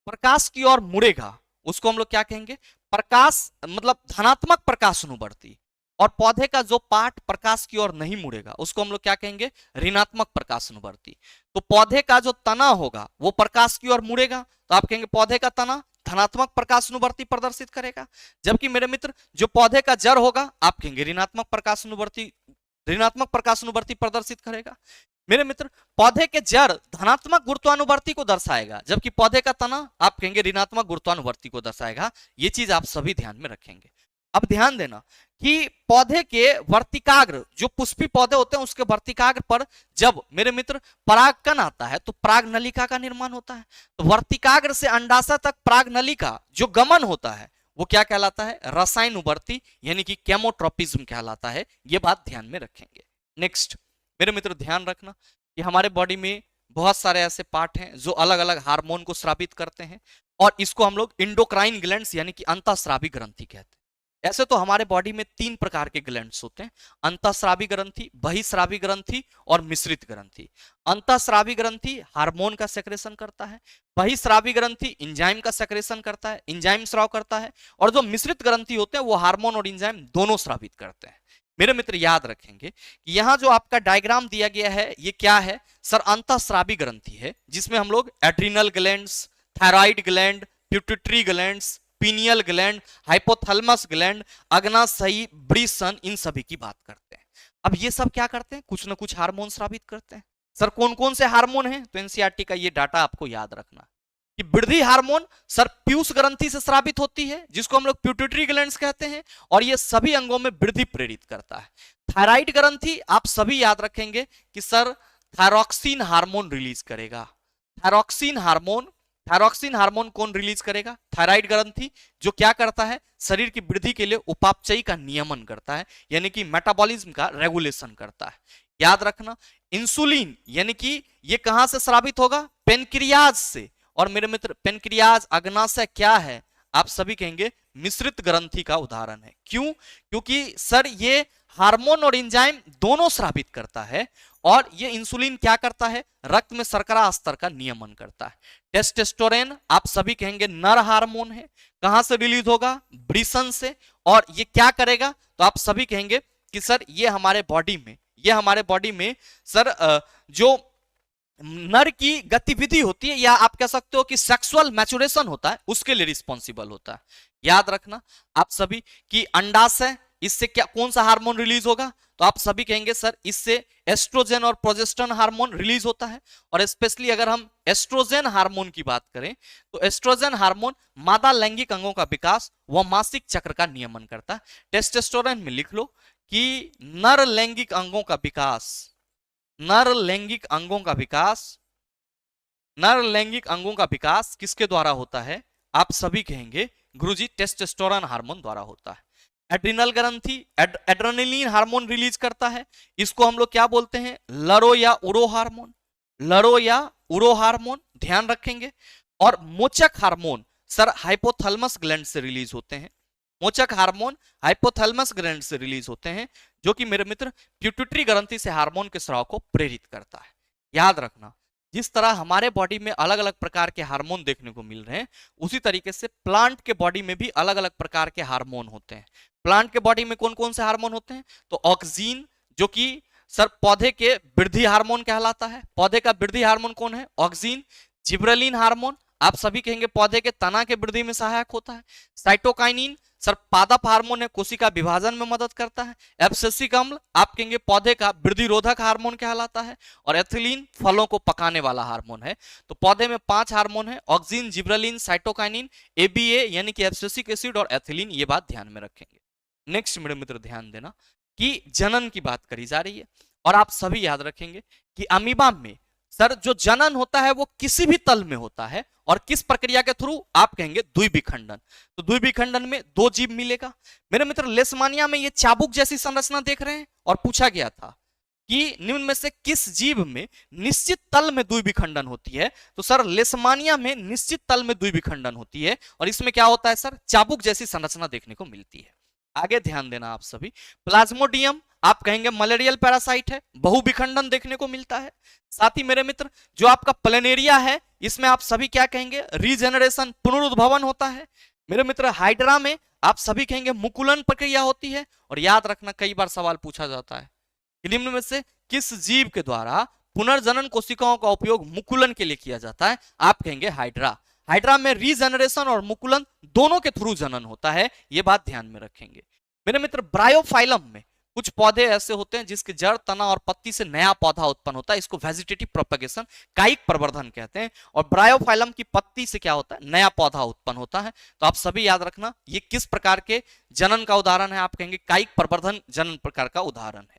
प्रकाश की ओर मुड़ेगा उसको हम लोग क्या कहेंगे? प्रकाश मतलब धनात्मक प्रकाशानुवर्ती। और पौधे का जो पार्ट प्रकाश की ओर नहीं मुड़ेगा उसको हम लोग क्या कहेंगे? ऋणात्मक प्रकाशानुवर्ती। तो पौधे का जो तना होगा वो प्रकाश की ओर मुड़ेगा, तो आप कहेंगे पौधे का तना धनात्मक प्रकाशानुवर्ती प्रदर्शित करेगा। जबकि मेरे मित्र जो पौधे का जड़ होगा आप कहेंगे ऋणात्मक प्रकाशानुवर्ती प्रदर्शित करेगा। मेरे मित्र पौधे के जड़ धनात्मक गुरुत्वानुवर्ती को दर्शाएगा, जबकि पौधे का तना आप कहेंगे ऋणात्मक गुरुत्वानुवर्ती को दर्शाएगा। ये चीज आप सभी ध्यान में रखेंगे। अब ध्यान देना कि पौधे के वर्तिकाग्र, जो पुष्पी पौधे होते हैं उसके वर्तिकाग्र पर जब मेरे मित्र परागकण आता है तो पराग नलिका का निर्माण होता है। तो वर्तिकाग्र से अंडाशय तक पराग नलिका जो गमन होता है वो क्या कहलाता है? रसायनुवर्ती, यानी कि केमोट्रोपिज्म कहलाता है। ये बात ध्यान में रखेंगे। नेक्स्ट मेरे मित्र ध्यान रखना कि हमारे बॉडी में बहुत सारे ऐसे पार्ट हैं जो अलग अलग हार्मोन को स्रावित करते हैं, और इसको हम लोग इंडोक्राइन ग्लैंड्स यानी कि अंतःस्रावी ग्रंथि कहते हैं। ऐसे तो हमारे बॉडी में 3 प्रकार के ग्लैंड्स होते हैं: अंतःस्रावी ग्रंथि, बहिस्रावी ग्रंथि और मिश्रित ग्रंथि। अंतःस्रावी ग्रंथि हार्मोन का सेक्रेशन करता है, बहिस्रावी ग्रंथि एंजाइम का सेक्रेशन करता है, एंजाइम स्राव करता है, और जो मिश्रित ग्रंथि होते हैं वो हार्मोन और एंजाइम दोनों स्रावित करते हैं। मेरे मित्र याद रखेंगे कि यहां जो आपका डायग्राम दिया गया है ये क्या है सर? अंतःस्रावी ग्रंथि है, जिसमें हम लोग adrenal glands, thyroid gland, pituitary glands, pineal gland, hypothalamus gland, अग्नाशयी, ब्रिसन, इन सभी की बात करते हैं। अब ये सब क्या करते हैं? कुछ ना कुछ हार्मोन स्रावित करते हैं। सर कौन कौन से हार्मोन हैं? तो एनसीईआरटी का ये डाटा आपको याद रखना कि वृद्धि हार्मोन सर पीयूष ग्रंथि से स्रावित होती है, जिसको हम लोग पिट्यूटरी ग्लैंड्स कहते हैं, और ये सभी अंगों में वृद्धि प्रेरित करता है। थायराइड ग्रंथि आप सभी याद रखेंगे कि सर थायरॉक्सिन हार्मोन रिलीज करेगा। थायरॉक्सिन हार्मोन कौन रिलीज करेगा? थायराइड ग्रंथि, जो क्या करता है? शरीर की वृद्धि के लिए उपापचयी का नियमन करता है, यानी कि मेटाबॉलिज्म का रेगुलेशन करता है। याद रखना इंसुलिन, यानी कि ये कहां से स्रावित होगा? पेनक्रियाज से। और मेरे मित्र पेनक्रियाज अग्नाशय क्या है? आप सभी कहेंगे मिश्रित ग्रंथि का उदाहरण है। क्यों? क्योंकि सर ये हार्मोन और एंजाइम दोनों स्रावित करता है, और ये इंसुलिन क्या करता है? रक्त में शर्करा स्तर का नियमन करता है। टेस्टोस्टेरोन आप सभी कहेंगे नर हार्मोन है, कहां से रिलीज होगा? ब्रिसन से। और ये क्या करेगा? तो आप सभी कहेंगे कि सर ये हमारे बॉडी में सर जो नर की गतिविधि होती है, या आप कह सकते हो कि सेक्सुअल मैच्योरेशन होता है, उसके लिए रिस्पॉन्सिबल होता है। याद रखना आप सभी कि अंडाशय, इससे क्या कौन सा हार्मोन रिलीज होगा? तो आप सभी कहेंगे सर इससे एस्ट्रोजन और प्रोजेस्टेरोन हार्मोन रिलीज होता है। और स्पेशली अगर हम एस्ट्रोजन हार्मोन की बात करें तो एस्ट्रोजन हार्मोन मादा लैंगिक अंगों का विकास व मासिक चक्र का नियमन करता है। टेस्टोस्टेरोन में लिख लो कि नर लैंगिक अंगों का विकास किसके द्वारा होता है? आप सभी कहेंगे गुरुजी टेस्टोस्टेरोन हार्मोन द्वारा होता है। एड्रिनल ग्रंथि एड्रेनलिन हार्मोन रिलीज करता है, इसको हम लोग क्या बोलते हैं? लरो या उरो हार्मोन, ध्यान रखेंगे। और मोचक हार्मोन सर हाइपोथैलेमस ग्लैंड से रिलीज होते हैं। जो कि मेरे मित्र पिट्यूटरी ग्रंथि से हार्मोन के स्राव को प्रेरित करता है। याद रखना जिस तरह हमारे बॉडी में अलग अलग प्रकार के हार्मोन देखने को मिल रहे हैं, उसी तरीके से प्लांट के बॉडी में भी अलग अलग प्रकार के हार्मोन होते हैं। प्लांट के बॉडी में कौन कौन से हार्मोन होते हैं? तो ऑक्सीन, जो कि सर पौधे के वृद्धि हार्मोन कहलाता है। पौधे का वृद्धि हार्मोन कौन है? ऑक्सीन। जिब्रेलिन हार्मोन आप सभी कहेंगे पौधे के तना के वृद्धि में सहायक होता है। साइटोकाइनिन सर पादप हार्मोन है, कोशिका विभाजन में मदद करता है। एब्सिसिक अम्ल आप कहेंगे पौधे का वृद्धि रोधक हार्मोन कहलाता है। और एथिलीन फलों को पकाने वाला हार्मोन है। तो पौधे में 5 हार्मोन है: ऑक्सीन, जिब्रेलिन, साइटोकाइनिन, एबीए यानी कि एब्सिसिक एसिड और एथिलीन। ये बात ध्यान में रखेंगे। नेक्स्ट मेरे मित्र ध्यान देना कि जनन की बात करी जा रही है, और आप सभी याद रखेंगे कि अमीबा में सर जो जनन होता है वो किसी भी तल में होता है, और किस प्रक्रिया के थ्रू? आप कहेंगे द्विविखंडन। तो द्विविखंडन में 2 जीव मिलेगा। मेरे मित्र लेशमानिया में ये चाबुक जैसी संरचना देख रहे हैं, और पूछा गया था कि निम्न में से किस जीव में निश्चित तल में द्विविखंडन होती है? तो सर लेशमानिया में निश्चित तल में द्विविखंडन होती है और इसमें क्या होता है सर? चाबुक जैसी संरचना देखने को मिलती है। आगे ध्यान देना आप सभी। प्लाज्मोडियम आप कहेंगे मलेरियल पैरासाइट है, बहुविखंडन देखने को मिलता है। साथ ही मेरे मित्र जो आपका प्लेनेरिया है इसमें आप सभी क्या कहेंगे? रीजेनरेशन, पुनरुद्भवन होता है। मेरे मित्र हाइड्रा में आप सभी कहेंगे मुकुलन प्रक्रिया होती है। और याद रखना कई बार सवाल पूछा जाता है कि निम्न में से किस जीव के द्वारा पुनर्जनन कोशिकाओं का उपयोग मुकुलन के लिए किया जाता है? आप कहेंगे हाइड्रा। हाइड्रा में रीजनरेशन और मुकुलन दोनों के थ्रू जनन होता है, ये बात ध्यान में रखेंगे। मेरे मित्र ब्रायोफाइलम में कुछ पौधे ऐसे होते हैं जिसके जड़, तना और पत्ती से नया पौधा उत्पन्न होता है, इसको वेजिटेटिव प्रोपगेशन, कायिक प्रवर्धन कहते हैं। और ब्रायोफाइलम की पत्ती से क्या होता है? नया पौधा उत्पन्न होता है। तो आप सभी याद रखना ये किस प्रकार के जनन का उदाहरण है? आप कहेंगे कायिक प्रवर्धन जनन प्रकार का उदाहरण है।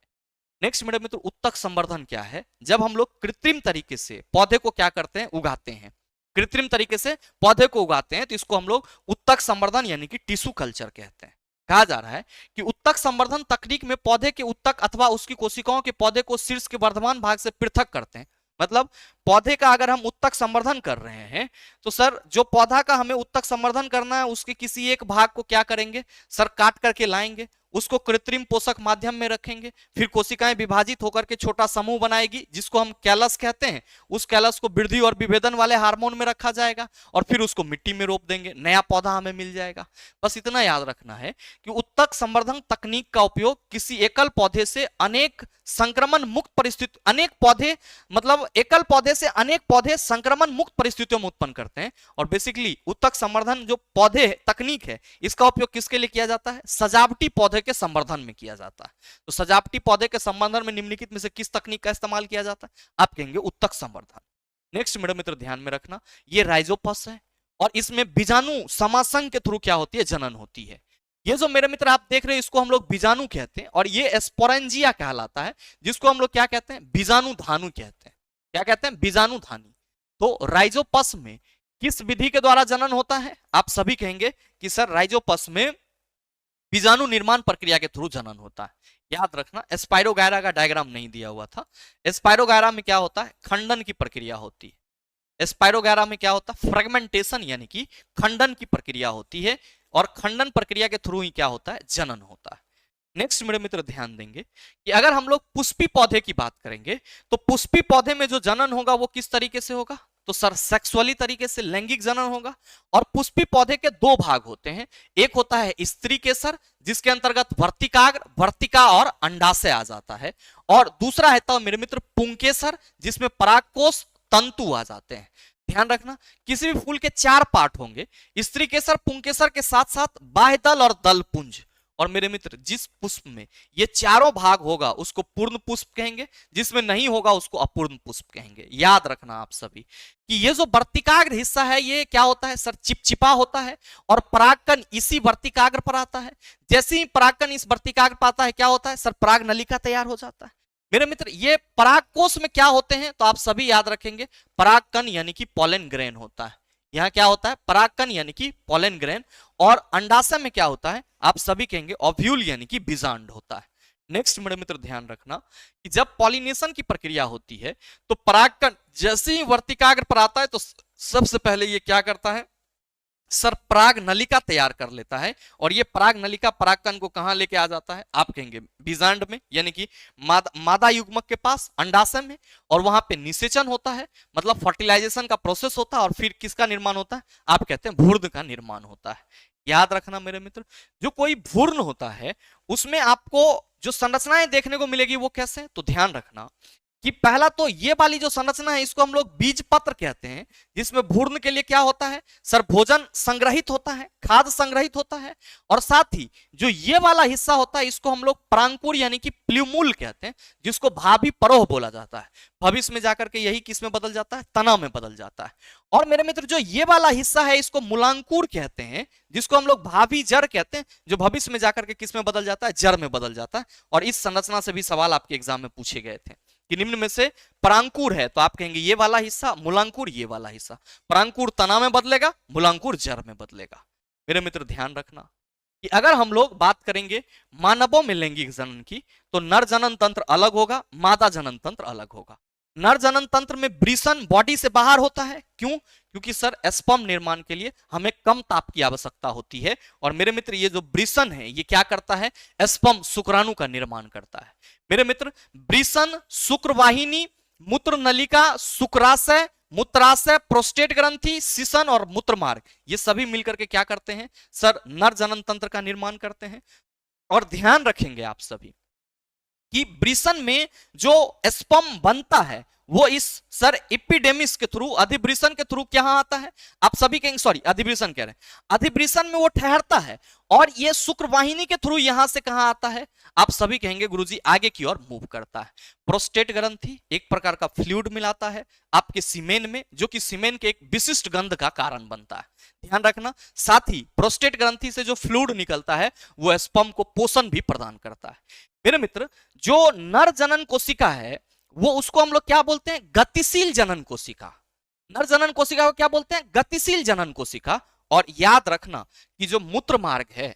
नेक्स्ट मेरे मित्र उत्तक संवर्धन क्या है? जब हम लोग कृत्रिम तरीके से पौधे को क्या करते हैं? उगाते हैं। कृत्रिम तरीके से पौधे को उगाते हैं तो इसको हम लोग उत्तक संवर्धन यानी कि टिश्यू कल्चर कहते हैं। कहा जा रहा है कि उत्तक संवर्धन तकनीक में पौधे के उत्तक अथवा उसकी कोशिकाओं के पौधे को शीर्ष के वर्धमान भाग से पृथक करते हैं। मतलब पौधे का अगर हम उत्तक संवर्धन कर रहे हैं तो सर जो पौधा का हमें उत्तक संवर्धन करना है उसके किसी एक भाग को क्या करेंगे सर? काट करके लाएंगे, उसको कृत्रिम पोषक माध्यम में रखेंगे, फिर कोशिकाएं विभाजित होकर के छोटा समूह बनाएगी जिसको हम कैलस कहते हैं। उस कैलस को वृद्धि और विभेदन वाले हार्मोन में रखा जाएगा और फिर उसको मिट्टी में रोप देंगे, नया पौधा हमें मिल जाएगा। बस इतना याद रखना है कि उत्तक संवर्धन तकनीक का उपयोग किसी एकल पौधे से अनेक संक्रमण मुक्त परिस्थिति, अनेक पौधे मतलब एकल पौधे से अनेक पौधे संक्रमण मुक्त परिस्थितियों में उत्पन्न करते हैं। और बेसिकली उत्तक संवर्धन जो पौधे तकनीक है इसका उपयोग किसके लिए किया जाता है? सजावटी पौधे के संवर्धन में किया जाता है। तो सजावटी पौधे के संवर्धन में निम्नलिखित में से किस तकनीक का इस्तेमाल किया जाता है? आप कहेंगे उत्तक संवर्धन। नेक्स्ट मेरे मित्र ध्यान में रखना ये राइजोपस है और इसमें बीजाणु समासंग के थ्रू क्या होती है? जनन होती है। ये जो मेरे मित्र आप देख रहे हैं इसको हम लोग बीजाणु कहते हैं और ये स्पोरेंजिया कहलाता है जिसको हम लोग क्या कहते हैं? बीजाणु धानु कहते हैं। क्या कहते हैं? बीजाणु धानी। तो राइजोपस में किस विधि के द्वारा जनन होता है? आप सभी कहेंगे कि सर राइजोपस में बीजाणु निर्माण प्रक्रिया के थ्रू जनन होता है। याद रखना स्पाइरोगायरा का डायग्राम नहीं दिया हुआ था। स्पाइरोगायरा में क्या होता है? खंडन की प्रक्रिया होती है। स्पाइरोगायरा में क्या होता है? फ्रेगमेंटेशन यानी कि खंडन की प्रक्रिया होती है और खंडन प्रक्रिया के थ्रू ही क्या होता है? जनन होता है। नेक्स्ट मेरे मित्र ध्यान देंगे कि अगर हम लोग पुष्पी पौधे की बात करेंगे तो पुष्पी पौधे में जो जनन होगा वो किस तरीके से होगा? तो सर सेक्सुअली तरीके से लैंगिक जनन होगा। और पुष्पी पौधे के दो भाग होते हैं, एक होता है स्त्री केसर जिसके अंतर्गत वर्तिकाग्र, वर्तिका और अंडाशय आ जाता है, और दूसरा है तो मेरे मित्र पुंकेसर जिसमें परागकोश, तंतु आ जाते हैं। ध्यान रखना किसी भी फूल के चार पार्ट होंगे, स्त्री केसर, पुंकेसर के साथ साथ बाह्य दल और दल पुंज। और मेरे मित्र जिस पुष्प में ये चारों भाग होगा उसको पूर्ण पुष्प कहेंगे, जिसमें नहीं होगा उसको अपूर्ण पुष्प कहेंगे। याद रखना आप सभी कि ये जो वर्तिकाग्र हिस्सा है ये क्या होता है सर? चिपचिपा होता है और परागकण इसी वर्तिकाग्र पर आता है। जैसे ही परागकण इस वर्तिकाग्र पर आता है क्या होता है सर? पराग नलिका तैयार हो जाता है। मेरे मित्र ये परागकोश में क्या होते हैं? तो आप सभी याद रखेंगे परागकण यानी कि पॉलन ग्रेन होता है। यहां क्या होता है? परागकण यानी कि पॉलन ग्रेन। और अंडाशय में क्या होता है? आप सभी कहेंगे ओव्यूल यानी कि बीजांड होता है। नेक्स्ट मेरे मित्र ध्यान रखना कि जब पॉलिनेशन की प्रक्रिया होती है तो परागकण जैसे ही वर्तिकाग्र पर आता है तो सबसे पहले ये क्या करता है सर? पराग नलिका तैयार कर लेता है। और ये पराग नलिका परागकण को कहां लेके आ जाता है? आप कहेंगे बीजांड में यानी कि मादा युग्मक के पास अंडाशय में, और वहां पे निषेचन होता है मतलब फर्टिलाइजेशन का प्रोसेस होता है। और फिर किसका निर्माण होता है? आप कहते हैं भ्रूण का निर्माण होता है। याद रखना मेरे मित्र जो कोई भ्रूण होता है उसमें आपको जो संरचनाएं देखने को मिलेगी वो कैसे? तो ध्यान रखना कि पहला तो ये वाली जो संरचना है इसको हम लोग बीज पत्र कहते हैं, जिसमें भ्रूण के लिए क्या होता है सर? भोजन संग्रहित होता है, खाद्य संग्रहित होता है। और साथ ही जो ये वाला हिस्सा होता है इसको हम लोग परांकुर यानी कि प्ल्यूमूल कहते हैं, जिसको भावी परोह बोला जाता है। भविष्य में जाकर के यही किस में बदल जाता है? तना में बदल जाता है। और मेरे मित्र जो ये वाला हिस्सा है इसको मूलांकुर कहते हैं, जिसको हम लोग भावी जड़ कहते हैं, जो भविष्य में जाकर के किस में बदल जाता है? जड़ में बदल जाता है। और इस संरचना से भी सवाल आपके एग्जाम में पूछे गए थे कि निम्न में से परांकुर है तो आप कहेंगे ये वाला हिस्सा, मूलांकुर ये वाला हिस्सा। परांकुर तना में बदलेगा, मूलांकुर जड़ में बदलेगा। मेरे मित्र ध्यान रखना कि अगर हम लोग बात करेंगे मानवों में लैंगिक जनन की, तो नर जनन तंत्र अलग होगा, मादा जनन तंत्र अलग होगा। नर जनन तंत्र में वृषण बॉडी से बाहर होता है, क्यों? क्योंकि सर स्पर्म निर्माण के लिए हमें कम ताप की आवश्यकता होती है। और मेरे मित्र ये जो वृषण है ये क्या करता है? स्पर्म शुक्राणु का निर्माण करता है। मेरे मित्र वृषण, शुक्रवाहिनी, मूत्र नलिका, शुक्राशय, मूत्राशय, प्रोस्टेट ग्रंथि, शिशन और मूत्रमार्ग, ये सभी मिलकर के क्या करते हैं सर? नर जनन तंत्र का निर्माण करते हैं। और ध्यान रखेंगे आप सभी कि वृषण में जो स्पर्म बनता है वो इस सर एपिडेमिस के थ्रू, अधिवृषण के थ्रू क्या आता है? आप सभी कहेंगे, सॉरी अधिवृषण कह रहे हैं, अधिवृषण में वो ठहरता है और ये शुक्रवाहिनी के थ्रू यहां से कहां आता है? आप सभी कहेंगे गुरुजी आगे की ओर मूव करता है। प्रोस्टेट ग्रंथि एक प्रकार का फ्लूइड मिलाता है आपके सीमेन में, जो कि सीमेन के एक विशिष्ट गंध का कारण बनता है, ध्यान रखना। साथ ही प्रोस्टेट ग्रंथि से जो फ्लूइड निकलता है वो स्पर्म को पोषण भी प्रदान करता है। मेरे मित्र जो नर जनन कोशिका है वो उसको हम लोग क्या बोलते हैं? गतिशील जनन कोशिका। नर जनन कोशिका को क्या बोलते हैं? गतिशील जनन कोशिका। और याद रखना कि जो मूत्र मार्ग है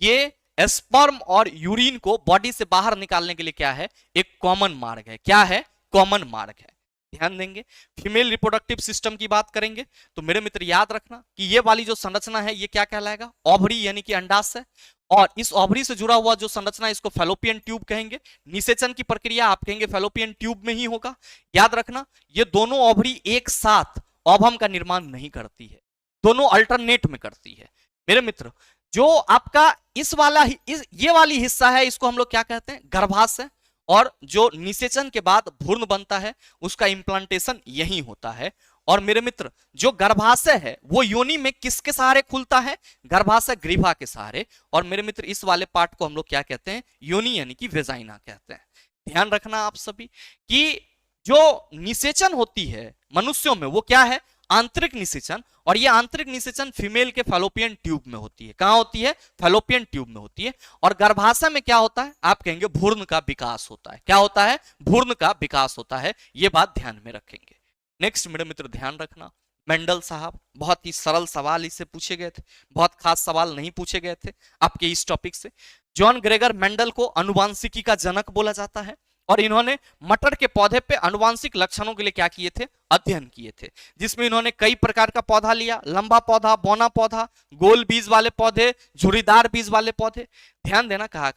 ये स्पर्म और यूरिन को बॉडी से बाहर निकालने के लिए क्या है? एक कॉमन मार्ग है। क्या है? कॉमन मार्ग है। ध्यान देंगे। फीमेल रिप्रोडक्टिव सिस्टम की बात करेंगे तो मेरे मित्र याद रखना कि ये वाली जो संरचना है ये क्या कहलाएगा? ओवरी यानी कि अंडाशय। और इस ओवरी से जुड़ा हुआ जो संरचना है इसको फैलोपियन ट्यूब कहेंगे। निषेचन की प्रक्रिया आप कहेंगे फैलोपियन ट्यूब में ही होगा। याद रखना ये दोनों ओवरी एक साथ ओवम का निर्माण नहीं करती है, दोनों अल्टरनेट में करती है। मेरे मित्र जो आपका ये वाली हिस्सा है इसको हम लोग क्या कहते हैं? गर्भाशय। और जो निषेचन के बाद भ्रूण बनता है उसका इंप्लांटेशन यही होता है। और मेरे मित्र जो गर्भाशय है वो योनि में किसके सहारे खुलता है? गर्भाशय ग्रीवा के सहारे। और मेरे मित्र इस वाले पार्ट को हम लोग क्या कहते हैं? योनि यानी कि वेजाइना कहते हैं। ध्यान रखना आप सभी कि जो निषेचन होती है मनुष्यों में वो क्या है? आंतरिक निषेचन। और ये आंतरिक निषेचन फीमेल के फैलोपियन ट्यूब में होती है। कहां होती है? फैलोपियन ट्यूब में होती है। और गर्भाशय में क्या होता है? आप कहेंगे भ्रूण का विकास होता है। क्या होता है? भ्रूण का विकास होता है। ये बात ध्यान में रखेंगे। नेक्स्ट मेरे मित्र ध्यान रखना, मेंडल साहब बहुत ही सरल सवाल इससे पूछे गए थे, बहुत खास सवाल नहीं पूछे गए थे आपके इस टॉपिक से। जॉन ग्रेगर मेंडल को आनुवांशिकी का जनक बोला जाता है और इन्होंने मटर के पौधे पे आनुवांशिक लक्षणों के लिए क्या किए थे? अध्ययन किए थे, जिसमें इन्होंने कई प्रकार का पौधा लिया, लंबा पौधा, बौना पौधा, गोल बीज वाले पौधे, झुर्रीदार बीज वाले पौधे। ध्यान देना क्या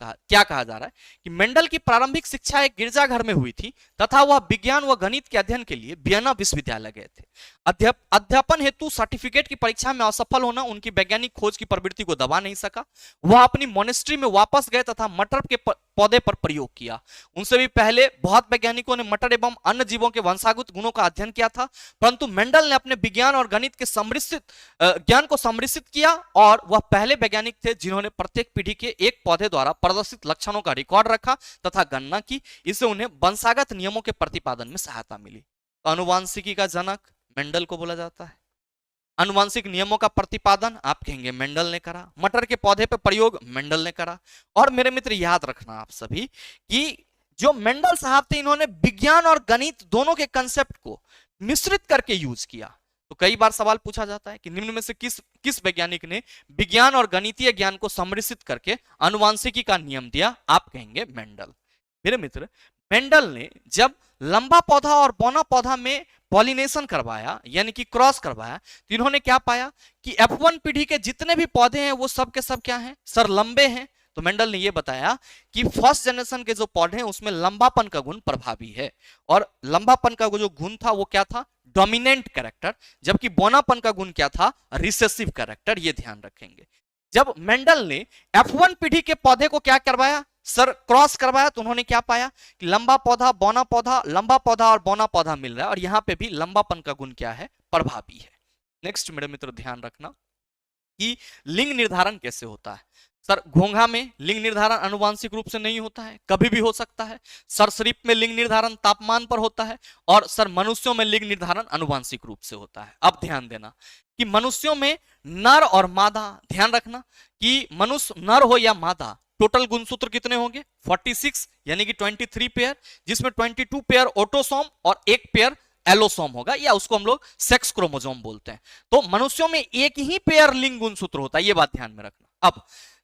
कहा जा रहा है कि मेंडल की प्रारंभिक शिक्षा एक गिरजाघर में हुई थी तथा वह विज्ञान व गणित के अध्ययन के लिए वियना विश्वविद्यालय गए थे। अध्यापन हेतु सर्टिफिकेट की परीक्षा में असफल होना उनकी वैज्ञानिक खोज की प्रवृत्ति को दबा नहीं सका। वह अपनी मोनेस्ट्री में वापस गए तथा मटर के पौधे पर प्रयोग किया। उनसे भी पहले बहुत वैज्ञानिकों ने मटर एवं अन्य जीवों के वंशागत गुणों का अध्ययन किया था, परंतु मेंडल ने अपने विज्ञान और गणित के ज्ञान को सम्मिश्रित किया और वह पहले वैज्ञानिक थे जिन्होंने प्रत्येक पीढ़ी के एक पौधे द्वारा प्रदर्शित लक्षणों का रिकॉर्ड रखा तथा गणना की। इससे उन्हें वंशागत नियमों के प्रतिपादन में सहायता मिली। तो आनुवांशिकी का जनक मेंडल को बोला जाता है। आनुवांशिक नियमों का प्रतिपादन आप कहेंगे मेंडल ने करा। मटर के पौधे पर प्रयोग मेंडल ने करा। और मेरे मित्र याद रखना आप सभी कि जो मेंडल साहब थे इन्होंने विज्ञान और गणित दोनों के कंसेप्ट को मिश्रित करके यूज किया। तो कई बार सवाल पूछा जाता है कि निम्न में से किस वैज्ञानिक ने विज्ञान और गणितीय ज्ञान को सम्मिश्रित करके आनुवांशिकी का नियम दिया? आप कहेंगे मेंडल। मेरे मित्र मेंडल ने जब लंबा पौधा और बौना पौधा में पॉलिनेशन करवाया यानी कि क्रॉस करवाया तो इन्होंने क्या पाया कि F1 पीढ़ी के जितने भी पौधे हैं वो सब के सब क्या हैं सर? लंबे हैं। तो मेंडल ने यह बताया कि फर्स्ट जनरेशन के जो पौधे हैं उसमें लंबापन का गुण प्रभावी है और लंबापन का जो गुण था वो क्या था? Dominant character. जबकि बौनापन का गुण क्या था? Recessive character. ये ध्यान रखेंगे। जब मेंडल ने F1 पीढ़ी के पौधे को क्या करवाया सर? क्रॉस करवाया तो उन्होंने क्या पाया कि लंबा पौधा, बौना पौधा, लंबा पौधा और बौना पौधा मिल रहा है और यहां पे भी लंबापन का गुण क्या है? प्रभावी है। नेक्स्ट मेरे मित्र ध्यान रखना कि लिंग निर्धारण कैसे होता है। सर घोंघा में लिंग निर्धारण आनुवांशिक रूप से नहीं होता है, कभी भी हो सकता है। सरीसृप में लिंग निर्धारण तापमान पर होता है और सर मनुष्यों में लिंग निर्धारण आनुवांशिक रूप से होता है। अब ध्यान देना कि मनुष्यों में नर और मादा, ध्यान रखना कि मनुष्य नर हो या मादा टोटल गुणसूत्र कितने होंगे? 46 यानी कि 23 पेयर, जिसमें 22 पेयर ऑटोसोम और एक पेयर एलोसोम होगा या उसको हम लोग सेक्स क्रोमोसोम बोलते हैं। तो मनुष्यों में एक ही पेयर लिंग गुणसूत्र होता है, ये बात ध्यान में रखना। अब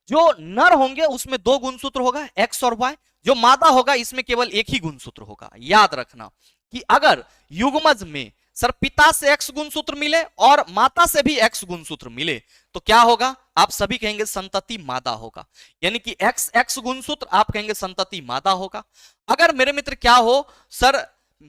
जो नर होंगे उसमें 2 गुणसूत्र होगा, एक्स और वाई। जो मादा होगा इसमें केवल एक ही गुणसूत्र होगा। याद रखना कि अगर युग्मज में सर पिता से एक्स गुणसूत्र मिले और माता से भी एक्स गुणसूत्र मिले तो क्या होगा, आप सभी कहेंगे संतति मादा होगा। यानी कि एक्स एक्स गुणसूत्र, आप कहेंगे संतति मादा होगा। अगर मेरे मित्र क्या हो, सर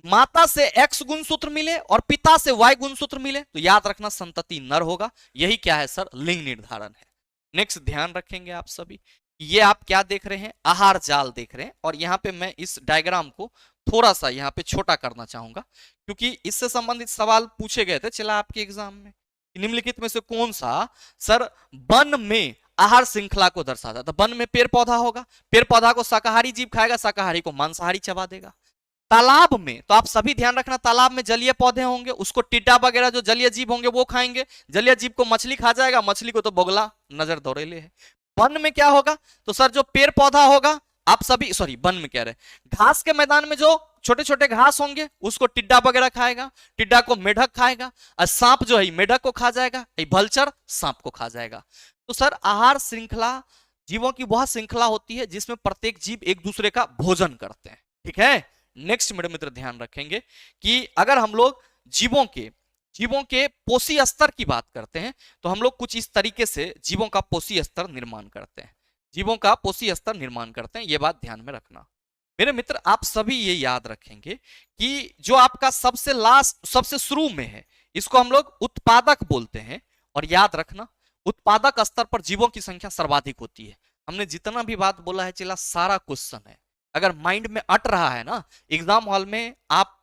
माता से एक्स गुणसूत्र मिले और पिता से वाई गुणसूत्र मिले तो याद रखना संतति नर होगा। यही क्या है सर, लिंग निर्धारण है। नेक्स्ट ध्यान रखेंगे आप सभी, ये आप क्या देख रहे हैं, आहार जाल देख रहे हैं। और यहां पे मैं इस डायग्राम को थोड़ा सा यहाँ पे छोटा करना चाहूंगा क्योंकि इससे संबंधित सवाल पूछे गए थे चला आपके एग्जाम में। निम्नलिखित में से कौन सा सर वन में आहार श्रृंखला को दर्शाता है? तो वन में पेड़ पौधा होगा, पेड़ पौधा को शाकाहारी जीव खाएगा, शाकाहारी को मांसाहारी चबा देगा। तालाब में तो आप सभी ध्यान रखना, तालाब में जलीय पौधे होंगे, उसको टिड्डा वगैरह जो जलीय जीव होंगे वो खाएंगे। जलीय जीव को मछली खा जाएगा, मछली को तो बोगला नजर दौड़ेले है। वन में क्या होगा, तो सर जो पेड़ पौधा होगा, आप सभी सॉरी वन में कह रहे, घास के मैदान में जो छोटे छोटे घास होंगे उसको टिड्डा वगैरह खाएगा, टिड्डा को मेढक खाएगा, और सांप जो है मेढक को खा जाएगा, भलचर सांप को खा जाएगा। तो सर आहार श्रृंखला जीवों की वह श्रृंखला होती है जिसमें प्रत्येक जीव एक दूसरे का भोजन करते हैं। ठीक है, नेक्स्ट मेरे मित्र ध्यान रखेंगे कि अगर हम लोग जीवों के पोषी स्तर की बात करते हैं तो हम लोग कुछ इस तरीके से जीवों का पोषी स्तर निर्माण करते हैं, जीवों का पोषी स्तर निर्माण करते हैं। ये बात ध्यान में रखना मेरे मित्र। आप सभी ये याद रखेंगे कि जो आपका सबसे लास्ट सबसे शुरू में है इसको हम लोग उत्पादक बोलते हैं। और याद रखना उत्पादक स्तर पर जीवों की संख्या सर्वाधिक होती है। हमने जितना भी बात बोला है चला सारा क्वेश्चन है, अगर माइंड में अट रहा है ना, एग्जाम हॉल में आप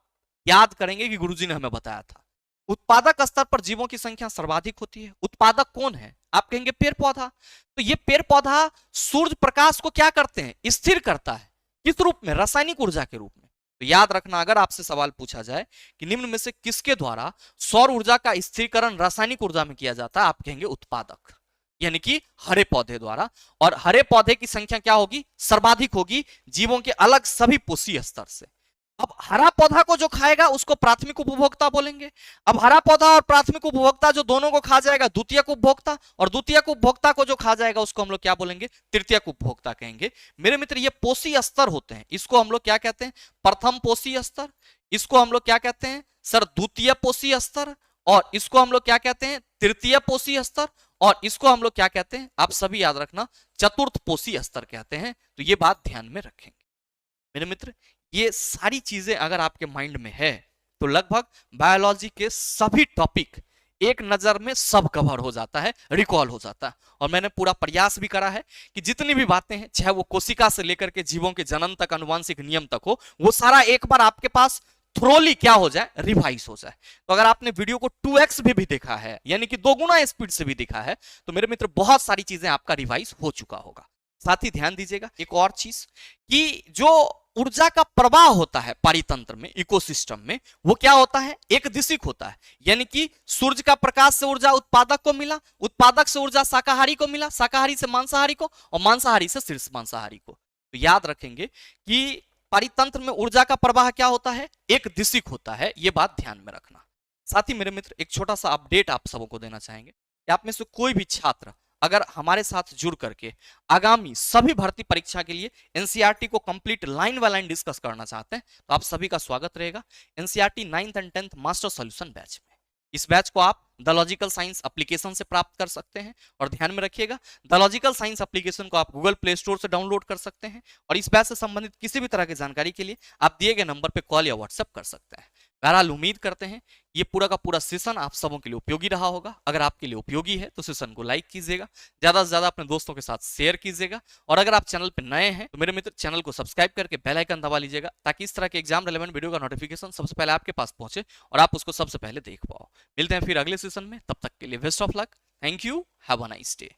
याद करेंगे कि गुरुजी ने हमें बताया था। उत्पादक स्तर पर जीवों की संख्या सर्वाधिक होती है। उत्पादक कौन है, आप कहेंगे पेड़ पौधा। तो ये पेड़ पौधा सूर्य प्रकाश को क्या करते हैं, स्थिर करता है। किस रूप में, रासायनिक ऊर्जा के रूप में। तो याद रखना अगर आपसे सवाल पूछा जाए कि निम्न में से किसके द्वारा सौर ऊर्जा का स्थिरीकरण रासायनिक ऊर्जा में किया जाता है, आप कहेंगे उत्पादक, यानी कि हरे पौधे द्वारा। और हरे पौधे की संख्या क्या होगी, सर्वाधिक होगी जीवों के अलग सभी पोषी स्तर से। अब हरा पौधा को जो खाएगा उसको प्राथमिक उपभोक्ता बोलेंगे। अब हरा पौधा और प्राथमिक उपभोक्ता जो दोनों को खा जाएगा द्वितीयक उपभोक्ता, और द्वितीयक उपभोक्ता को जो खा जाएगा उसको हम लोग क्या बोलेंगे, तृतीयक उपभोक्ता कहेंगे। मेरे मित्र ये पोषी स्तर होते हैं, इसको हम लोग क्या कहते हैं, प्रथम पोषी स्तर, इसको हम लोग क्या कहते हैं सर द्वितीय पोषी स्तर, और इसको हम लोग क्या कहते हैं तृतीय पोषी स्तर, और इसको हम लोग क्या कहते हैं, आप सभी याद रखना चतुर्थ पोषी स्तर कहते हैं। तो ये बात ध्यान में रखेंगे मेरे मित्र। ये सारी चीजें अगर आपके माइंड में है तो लगभग बायोलॉजी के सभी टॉपिक एक नजर में सब कवर हो जाता है, रिकॉल हो जाता है। और मैंने पूरा प्रयास भी करा है कि जितनी भी बातें हैं, चाहे वो कोशिका से लेकर के जीवों के जन्म तक अनुवांशिक नियम तक हो, वो सारा एक बार आपके पास थ्रोली क्या हो जाए, रिवाइज हो जाए। तो अगर आपने वीडियो को 2x भी देखा है, यानी कि 2 गुना स्पीड से भी देखा है, तो मेरे मित्र बहुत सारी चीजें आपका रिवाइज हो चुका होगा। साथ ही ध्यान दीजिएगा एक और चीज कि जो ऊर्जा का प्रवाह होता है पारितंत्र में, इकोसिस्टम में, वो क्या होता है, एक दिशिक होता है। यानी कि सूर्य का प्रकाश से ऊर्जा उत्पादक को मिला, उत्पादक से ऊर्जा शाकाहारी को मिला, शाकाहारी से मांसाहारी को, और मांसाहारी से शीर्ष मांसाहारी को। तो याद रखेंगे कि पारितंत्र में ऊर्जा का प्रवाह क्या होता है, एक दिशिक होता है। ये बात ध्यान में रखना। साथ ही मेरे मित्र एक छोटा सा अपडेट आप सबको देना चाहेंगे कि आप में से कोई भी छात्र अगर हमारे साथ जुड़ करके आगामी सभी भर्ती परीक्षा के लिए एनसीईआरटी को complete line by line discuss करना चाहते हैं तो आप सभी का स्वागत रहेगा NCERT 9th and 10th master solution batch में। इस बैच को आप द लॉजिकल साइंस एप्लीकेशन से प्राप्त कर सकते हैं। और ध्यान में रखिएगा द लॉजिकल साइंस एप्लीकेशन को आप गूगल प्ले स्टोर से डाउनलोड कर सकते हैं। और इस बैच से संबंधित किसी भी तरह की जानकारी के लिए आप दिए गए नंबर पर कॉल या व्हाट्सएप कर सकते हैं। बहरहाल उम्मीद करते हैं ये पूरा का पूरा सेशन आप सबों के लिए उपयोगी रहा होगा। अगर आपके लिए उपयोगी है तो सेशन को लाइक कीजिएगा, ज्यादा से ज्यादा अपने दोस्तों के साथ शेयर कीजिएगा। और अगर आप चैनल पर नए हैं तो मेरे मित्र चैनल को सब्सक्राइब करके बेल आइकन दबा लीजिएगा ताकि इस तरह के एग्जाम रिलेवेंट वीडियो का नोटिफिकेशन सबसे पहले आपके पास पहुंचे और आप उसको सबसे पहले देख पाओ। मिलते हैं फिर अगले सेशन में, तब तक के लिए best of luck. Thank you, have a nice day.